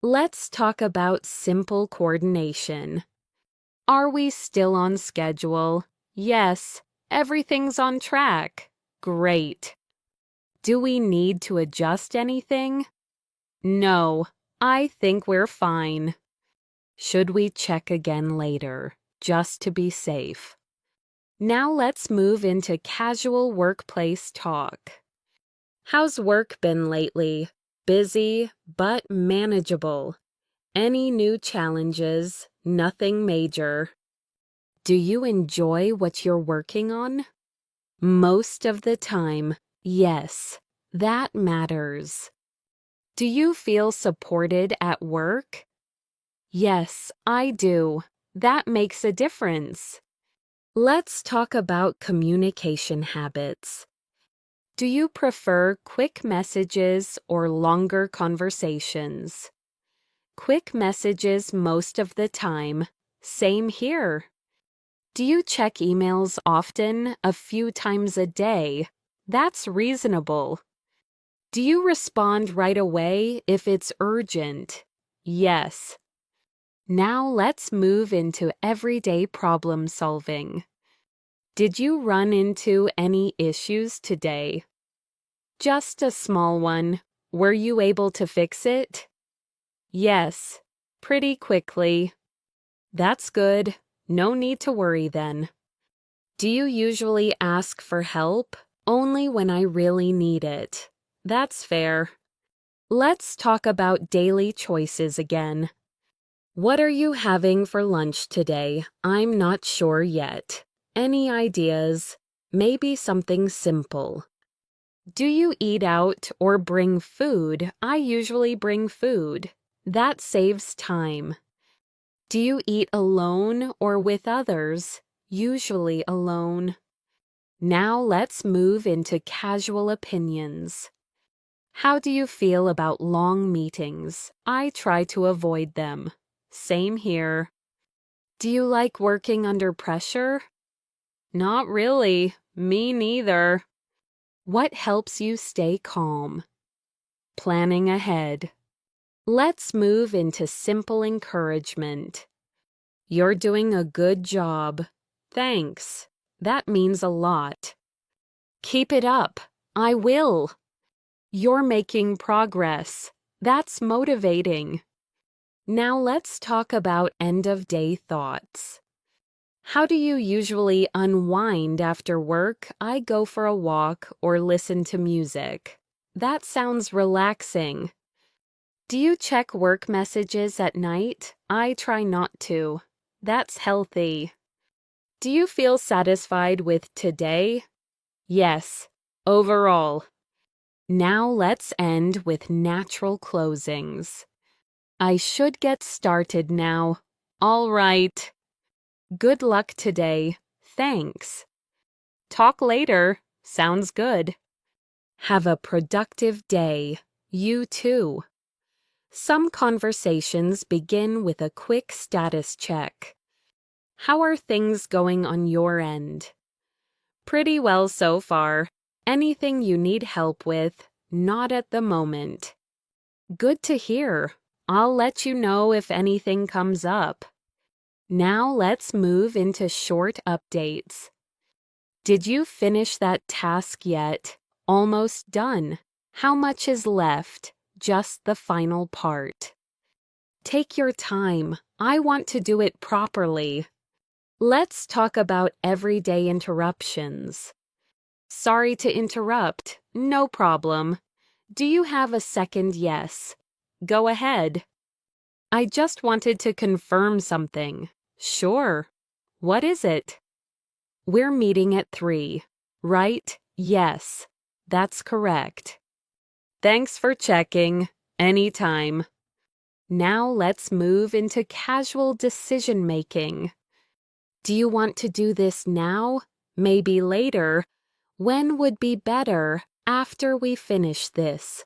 [SPEAKER 2] Let's talk about simple coordination. Are we still on schedule? Yes. Everything's on track. Great. Do we need to adjust anything? No, I think we're fine. Should we check again later, just to be safe? Now let's move into casual workplace talk. How's work been lately? Busy, but manageable. Any new challenges? Nothing major. Do you enjoy what you're working on? Most of the time, yes. That matters. Do you feel supported at work? Yes, I do. That makes a difference. Let's talk about communication habits. Do you prefer quick messages or longer conversations? Quick messages most of the time. Same here. Do you check emails often, a few times a day? That's reasonable. Do you respond right away if it's urgent? Yes. Now let's move into everyday problem solving. Did you run into any issues today? Just a small one. Were you able to fix it? Yes, pretty quickly. That's good. No need to worry then. Do you usually ask for help? Only when I really need it. That's fair. Let's talk about daily choices again. What are you having for lunch today? I'm not sure yet. Any ideas? Maybe something simple. Do you eat out or bring food? I usually bring food. That saves time. Do you eat alone or with others? Usually alone. Now let's move into casual opinions. How do you feel about long meetings? I try to avoid them. Same here. Do you like working under pressure? Not really. Me neither. What helps you stay calm? Planning ahead. Let's move into simple encouragement. You're doing a good job. Thanks. That means a lot. Keep it up. I will. You're making progress. That's motivating. Now let's talk about end-of-day thoughts. How do you usually unwind after work? I go for a walk or listen to music. That sounds relaxing. Do you check work messages at night? I try not to. That's healthy. Do you feel satisfied with today? Yes, overall. Now let's end with natural closings. I should get started now. All right. Good luck today. Thanks. Talk later. Sounds good. Have a productive day. You too. Some conversations begin with a quick status check. How are things going on your end? Pretty well so far. Anything you need help with? Not at the moment. Good to hear. I'll let you know if anything comes up. Now let's move into short updates. Did you finish that task yet? Almost done. How much is left? Just the final part. Take your time. I want to do it properly. Let's talk about everyday interruptions. Sorry to interrupt. No problem. Do you have a second yes? Go ahead. I just wanted to confirm something. Sure. What is it? We're meeting at 3, right? Yes. That's correct. Thanks for checking. Anytime. Now let's move into casual decision-making. Do you want to do this now? Maybe later? When would be better? After we finish this.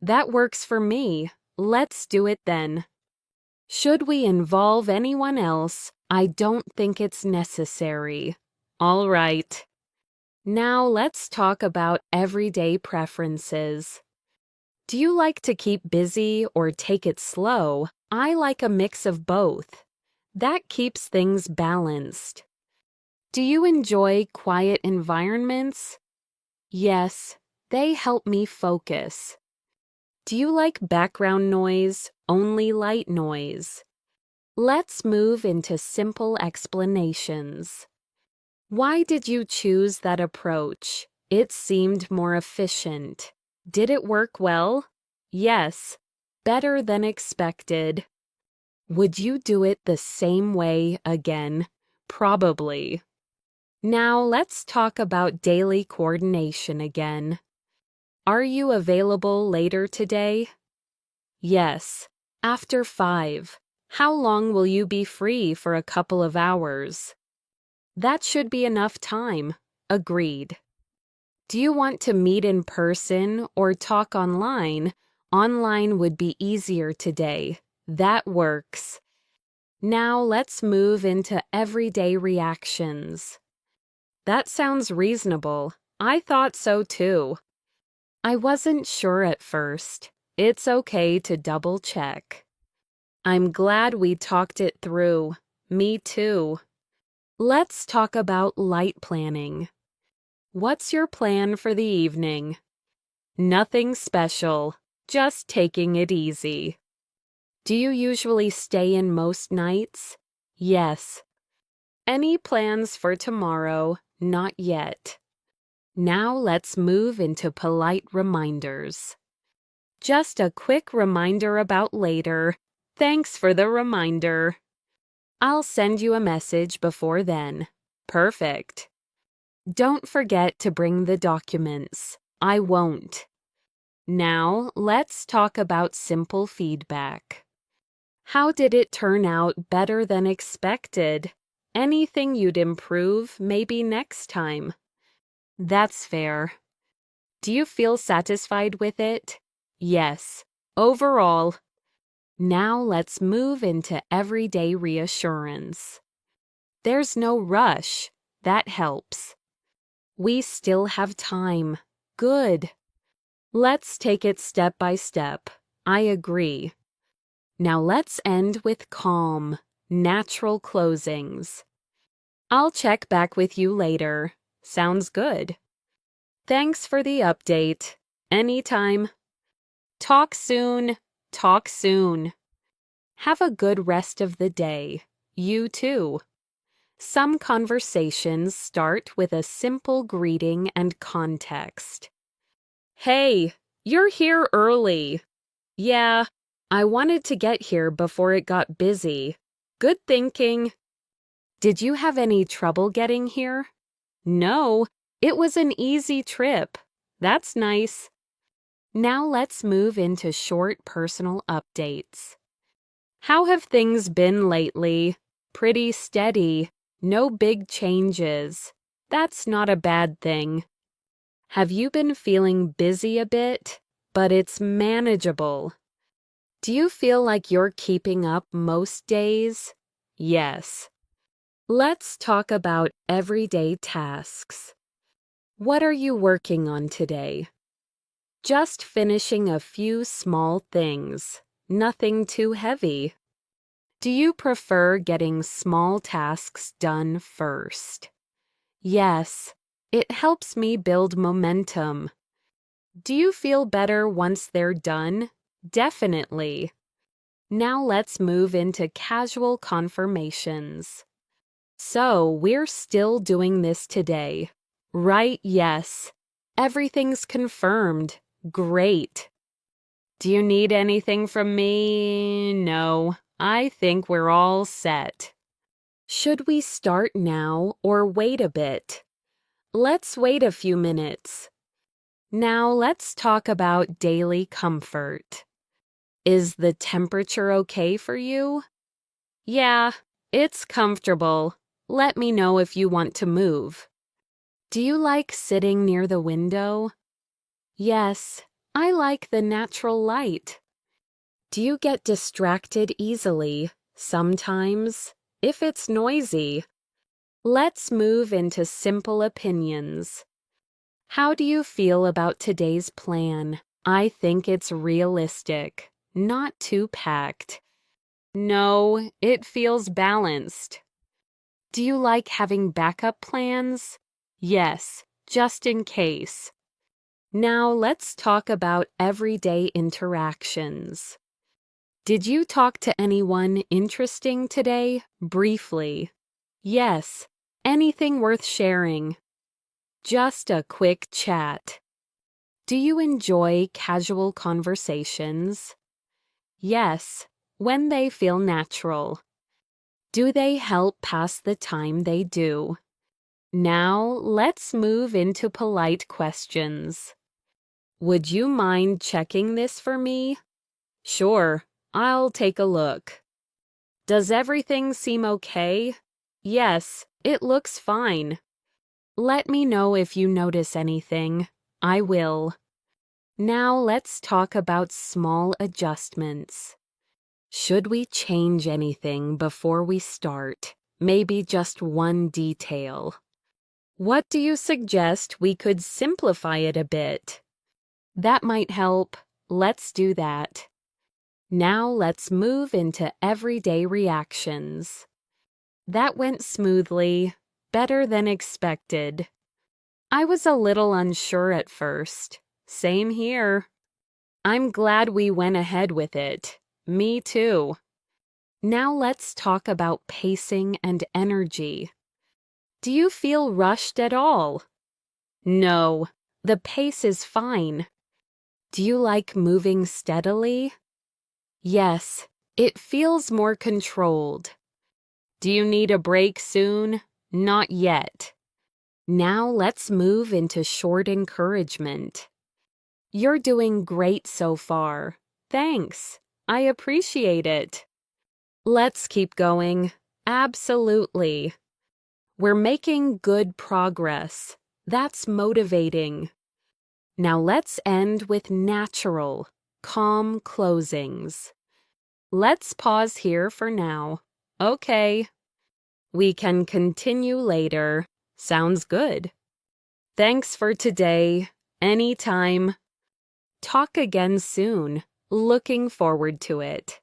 [SPEAKER 2] That works for me. Let's do it then. Should we involve anyone else? I don't think it's necessary. All right. Now let's talk about everyday preferences. Do you like to keep busy or take it slow? I like a mix of both. That keeps things balanced. Do you enjoy quiet environments? Yes, they help me focus. Do you like background noise, only light noise? Let's move into simple explanations. Why did you choose that approach? It seemed more efficient. Did it work well? Yes, better than expected. Would you do it the same way again? Probably. Now let's talk about daily coordination again. Are you available later today? Yes, after 5. How long will you be free for a couple of hours? That should be enough time. Agreed. Do you want to meet in person or talk online? Online would be easier today. That works. Now let's move into everyday reactions. That sounds reasonable. I thought so too. I wasn't sure at first. It's okay to double check. I'm glad we talked it through. Me too. Let's talk about light planning. What's your plan for the evening? Nothing special, just taking it easy. Do you usually stay in most nights? Yes. Any plans for tomorrow? Not yet. Now let's move into polite reminders. Just a quick reminder about later. Thanks for the reminder. I'll send you a message before then. Perfect. Don't forget to bring the documents. I won't. Now, let's talk about simple feedback. How did it turn out better than expected? Anything you'd improve maybe next time? That's fair. Do you feel satisfied with it? Yes. Overall. Now let's move into everyday reassurance. There's no rush. That helps. We still have time. Good. Let's take it step by step. I agree. Now let's end with calm, natural closings. I'll check back with you later. Sounds good. Thanks for the update. Anytime. Talk soon. Talk soon. Have a good rest of the day. You too. Some conversations start with a simple greeting and context. Hey, you're here early. Yeah, I wanted to get here before it got busy. Good thinking. Did you have any trouble getting here? No, it was an easy trip. That's nice. Now let's move into short personal updates. How have things been lately? Pretty steady. No big changes. That's not a bad thing. Have you been feeling busy a bit? But it's manageable. Do you feel like you're keeping up most days? Yes. Let's talk about everyday tasks. What are you working on today? Just finishing a few small things. Nothing too heavy. Do you prefer getting small tasks done first? Yes, it helps me build momentum. Do you feel better once they're done? Definitely. Now let's move into casual confirmations. So, we're still doing this today. Right, yes. Everything's confirmed. Great. Do you need anything from me? No. I think we're all set. Should we start now or wait a bit? Let's wait a few minutes. Now let's talk about daily comfort. Is the temperature okay for you? Yeah, it's comfortable. Let me know if you want to move. Do you like sitting near the window? Yes, I like the natural light. Do you get distracted easily? Sometimes, if it's noisy. Let's move into simple opinions. How do you feel about today's plan? I think it's realistic, not too packed. No, it feels balanced. Do you like having backup plans? Yes, just in case. Now let's talk about everyday interactions. Did you talk to anyone interesting today? Briefly. Yes. Anything worth sharing? Just a quick chat. Do you enjoy casual conversations? Yes, when they feel natural. Do they help pass the time they do? Now let's move into polite questions. Would you mind checking this for me? Sure, I'll take a look. Does everything seem okay? Yes, it looks fine. Let me know if you notice anything. I will. Now let's talk about small adjustments. Should we change anything before we start? Maybe just one detail. What do you suggest we could simplify it a bit? That might help. Let's do that. Now let's move into everyday reactions. That went smoothly, better than expected. I was a little unsure at first. Same here. I'm glad we went ahead with it. Me too. Now let's talk about pacing and energy. Do you feel rushed at all? No, the pace is fine. Do you like moving steadily? Yes, it feels more controlled. Do you need a break soon? Not yet. Now let's move into short encouragement. You're doing great so far. Thanks. I appreciate it. Let's keep going. Absolutely. We're making good progress. That's motivating. Now let's end with natural, calm closings. Let's pause here for now. Okay. We can continue later. Sounds good. Thanks for today. Anytime. Talk again soon. Looking forward to it.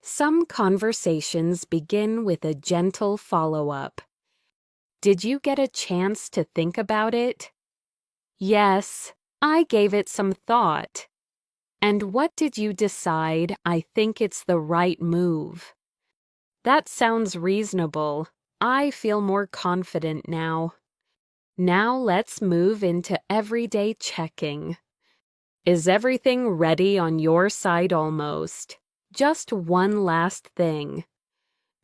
[SPEAKER 2] Some conversations begin with a gentle follow-up. Did you get a chance to think about it? Yes, I gave it some thought. And what did you decide? I think it's the right move. That sounds reasonable. I feel more confident now. Now let's move into everyday checking. Is everything ready on your side almost? Just one last thing.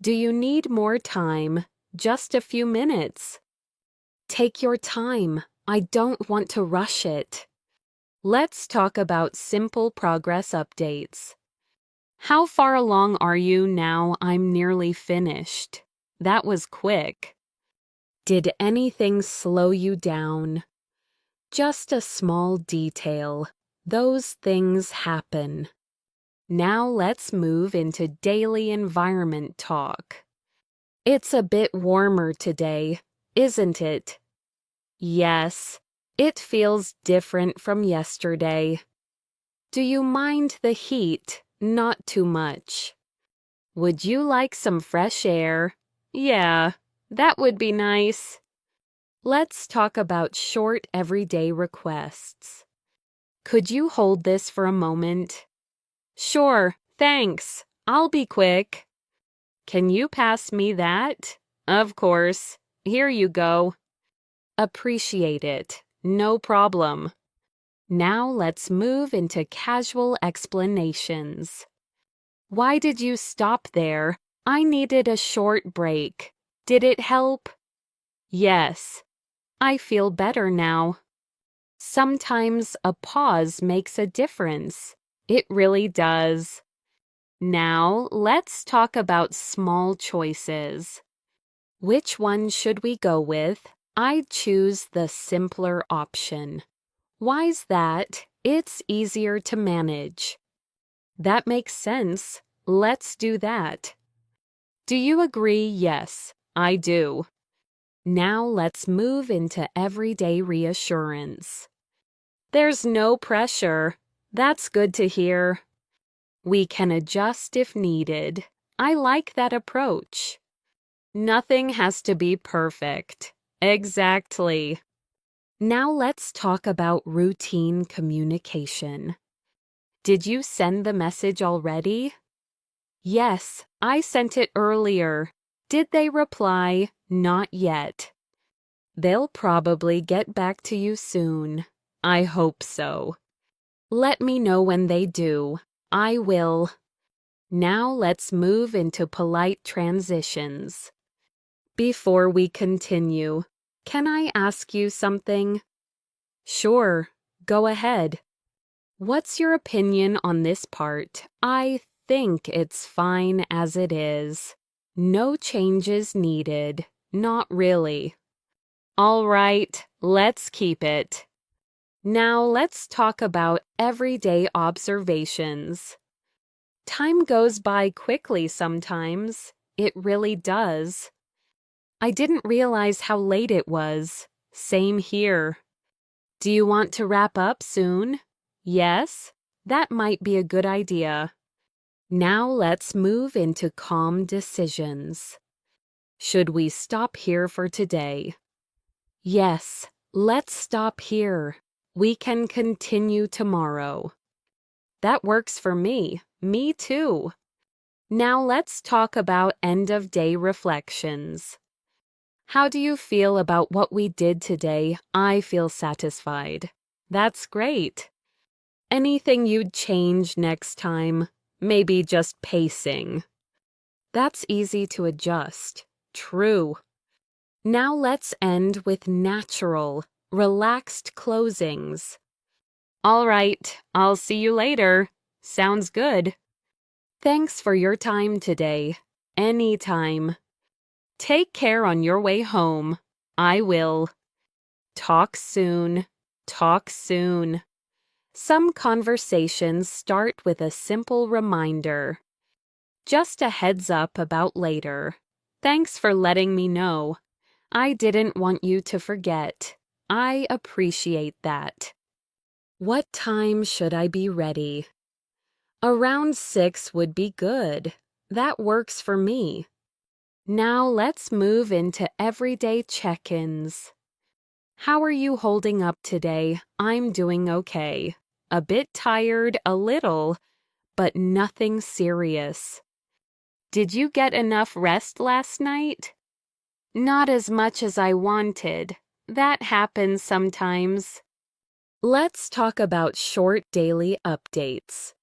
[SPEAKER 2] Do you need more time? Just a few minutes. Take your time. I don't want to rush it. Let's talk about simple progress updates. How far along are you now? I'm nearly finished. That was quick. Did anything slow you down? Just a small detail. Those things happen. Now let's move into daily environment talk. It's a bit warmer today, isn't it? Yes, it feels different from yesterday. Do you mind the heat? Not too much. Would you like some fresh air? Yeah, that would be nice. Let's talk about short everyday requests. Could you hold this for a moment? Sure, thanks. I'll be quick. Can you pass me that? Of course. Here you go. Appreciate it. No problem. Now let's move into casual explanations. Why did you stop there? I needed a short break. Did it help? Yes. I feel better now. Sometimes a pause makes a difference. It really does. Now, let's talk about small choices. Which one should we go with? I'd choose the simpler option. Why's that? It's easier to manage. That makes sense. Let's do that. Do you agree? Yes, I do. Now let's move into everyday reassurance. There's no pressure. That's good to hear. We can adjust if needed. I like that approach. Nothing has to be perfect. Exactly. Now let's talk about routine communication. Did you send the message already? Yes, I sent it earlier. Did they reply? Not yet. They'll probably get back to you soon. I hope so. Let me know when they do. I will. Now let's move into polite transitions. Before we continue, can I ask you something? Sure, go ahead. What's your opinion on this part? I think it's fine as it is. No changes needed. Not really. All right, let's keep it. Now let's talk about everyday observations. Time goes by quickly sometimes. It really does. I didn't realize how late it was. Same here. Do you want to wrap up soon? Yes? That might be a good idea. Now let's move into calm decisions. Should we stop here for today? Yes, let's stop here. We can continue tomorrow. That works for me. Me too. Now let's talk about end-of-day reflections. How do you feel about what we did today? I feel satisfied. That's great. Anything you'd change next time? Maybe just pacing. That's easy to adjust. True. Now let's end with natural, relaxed closings. All right, I'll see you later. Sounds good. Thanks for your time today. Anytime. Take care on your way home. I will. Talk soon. Talk soon. Some conversations start with a simple reminder. Just a heads up about later. Thanks for letting me know. I didn't want you to forget. I appreciate that. What time should I be ready? Around 6 would be good. That works for me. Now let's move into everyday check-ins. How are you holding up today? I'm doing okay. A bit tired, a little, but nothing serious. Did you get enough rest last night? Not as much as I wanted. That happens sometimes. Let's talk about short daily updates.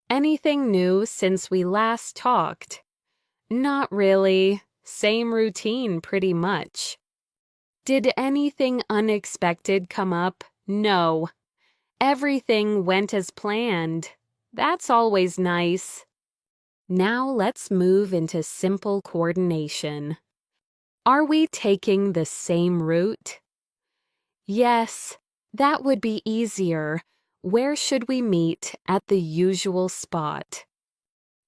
[SPEAKER 2] Anything new since we last talked? Not really. Same routine pretty much. Did anything unexpected come up? No. Everything went as planned. That's always nice. Now let's move into simple coordination. Are we taking the same route? Yes, that would be easier. Where should we meet? At the usual spot.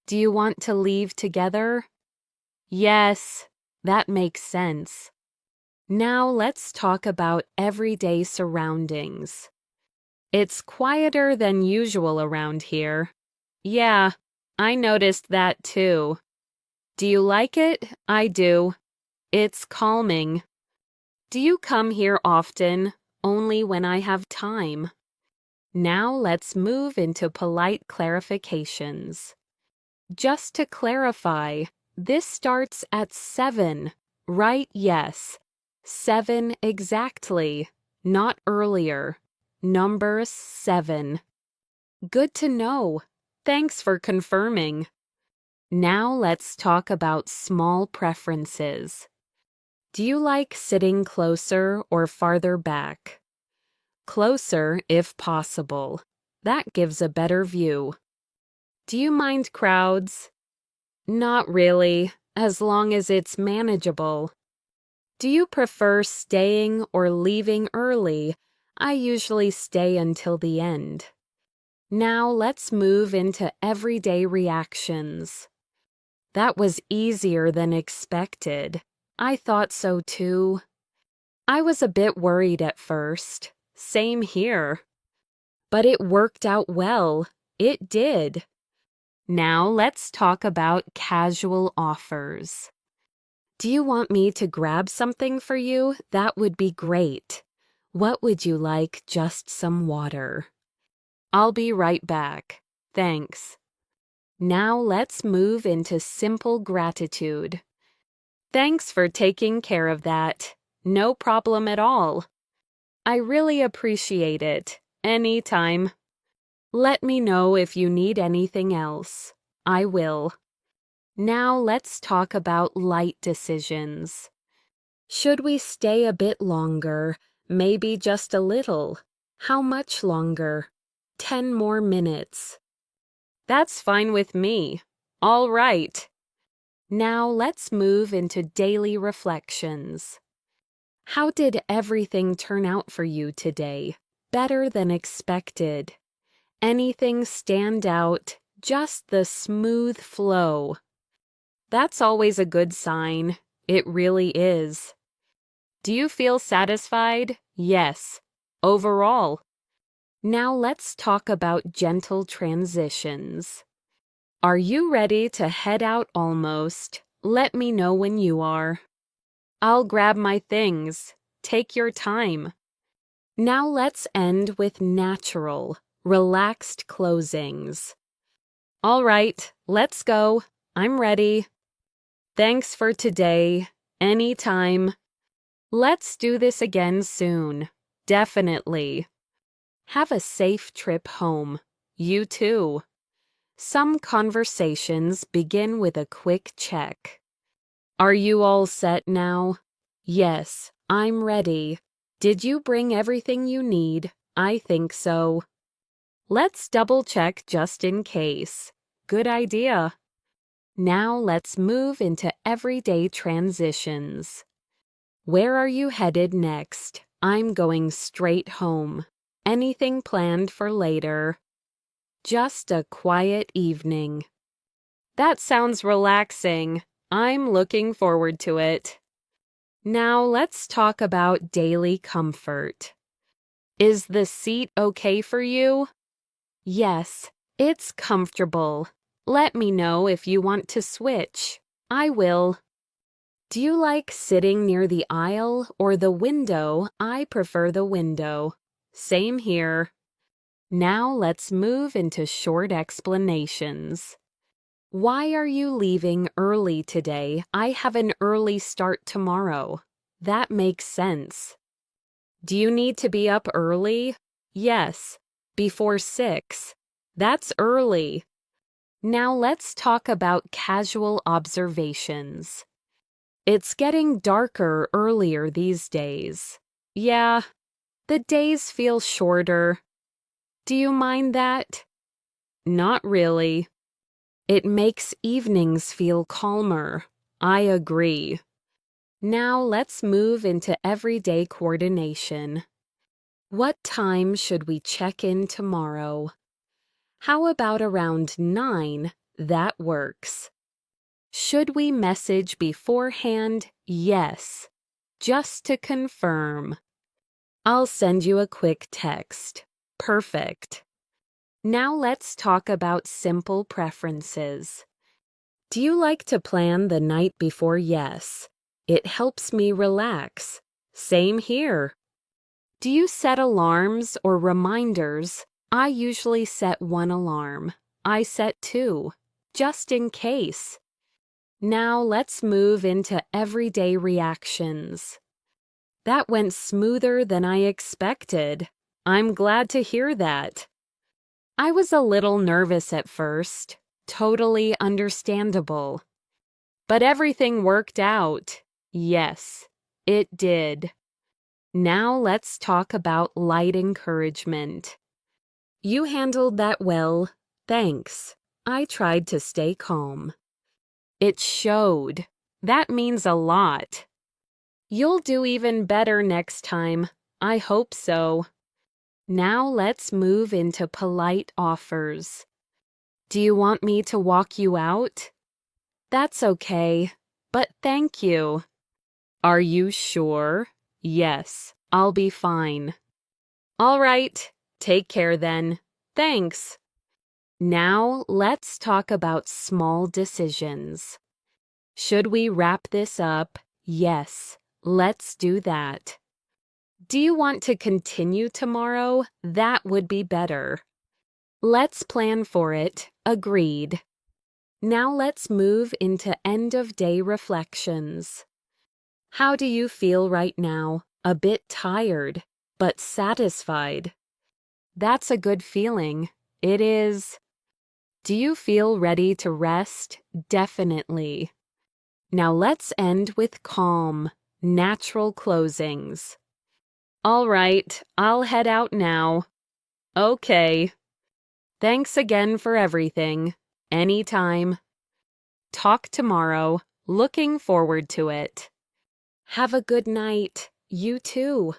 [SPEAKER 2] Do you want to leave together? Yes, that makes sense. Now let's talk about everyday surroundings. It's quieter than usual around here. Yeah, I noticed that too. Do you like it? I do. It's calming. Do you come here often? Only when I have time. Now let's move into polite clarifications. Just to clarify, this starts at 7, right? Yes. 7 exactly, not earlier. Number 7. Good to know. Thanks for confirming. Now let's talk about small preferences. Do you like sitting closer or farther back? Closer if possible. That gives a better view. Do you mind crowds? Not really, as long as it's manageable. Do you prefer staying or leaving early? I usually stay until the end. Now let's move into everyday reactions. That was easier than expected. I thought so too. I was a bit worried at first. Same here. But it worked out well. It did. Now let's talk about casual offers. Do you want me to grab something for you? That would be great. What would you like? Just some water. I'll be right back. Thanks. Now let's move into simple gratitude. Thanks for taking care of that. No problem at all. I really appreciate it. Anytime. Let me know if you need anything else. I will. Now let's talk about light decisions. Should we stay a bit longer? Maybe just a little. How much longer? 10 more minutes. That's fine with me. All right. Now let's move into daily reflections. How did everything turn out for you today? Better than expected. Anything stand out? Just the smooth flow. That's always a good sign. It really is. Do you feel satisfied? Yes. Overall. Now let's talk about gentle transitions. Are you ready to head out almost? Let me know when you are. I'll grab my things. Take your time. Now let's end with natural, relaxed closings. All right, let's go. I'm ready. Thanks for today. Anytime. Let's do this again soon. Definitely. Have a safe trip home. You too. Some conversations begin with a quick check. Are you all set now? Yes, I'm ready. Did you bring everything you need? I think so. Let's double check just in case. Good idea. Now let's move into everyday transitions. Where are you headed next? I'm going straight home. Anything planned for later? Just a quiet evening. That sounds relaxing. I'm looking forward to it. Now let's talk about daily comfort. Is the seat okay for you? Yes, it's comfortable. Let me know if you want to switch. I will. Do you like sitting near the aisle or the window? I prefer the window. Same here. Now let's move into short explanations. Why are you leaving early today? I have an early start tomorrow. That makes sense. Do you need to be up early? Yes, before 6. That's early. Now let's talk about casual observations. It's getting darker earlier these days. Yeah, the days feel shorter. Do you mind that? Not really. It makes evenings feel calmer. I agree. Now let's move into everyday coordination. What time should we check in tomorrow? How about around 9? That works. Should we message beforehand? Yes. Just to confirm. I'll send you a quick text. Perfect. Now let's talk about simple preferences. Do you like to plan the night before? Yes. It helps me relax. Same here. Do you set alarms or reminders? I usually set one alarm. I set 2, just in case. Now let's move into everyday reactions. That went smoother than I expected. I'm glad to hear that. I was a little nervous at first. Totally understandable. But everything worked out. Yes, it did. Now let's talk about light encouragement. You handled that well. Thanks. I tried to stay calm. It showed. That means a lot. You'll do even better next time. I hope so. Now let's move into polite offers. Do you want me to walk you out? That's okay, but thank you. Are you sure? Yes, I'll be fine. All right, take care then. Thanks. Now let's talk about small decisions. Should we wrap this up? Yes, let's do that. Do you want to continue tomorrow? That would be better. Let's plan for it. Agreed. Now let's move into end-of-day reflections. How do you feel right now? A bit tired, but satisfied. That's a good feeling. It is. Do you feel ready to rest? Definitely. Now let's end with calm, natural closings. All right, I'll head out now. Okay. Thanks again for everything. Anytime. Talk tomorrow. Looking forward to it. Have a good night. You too.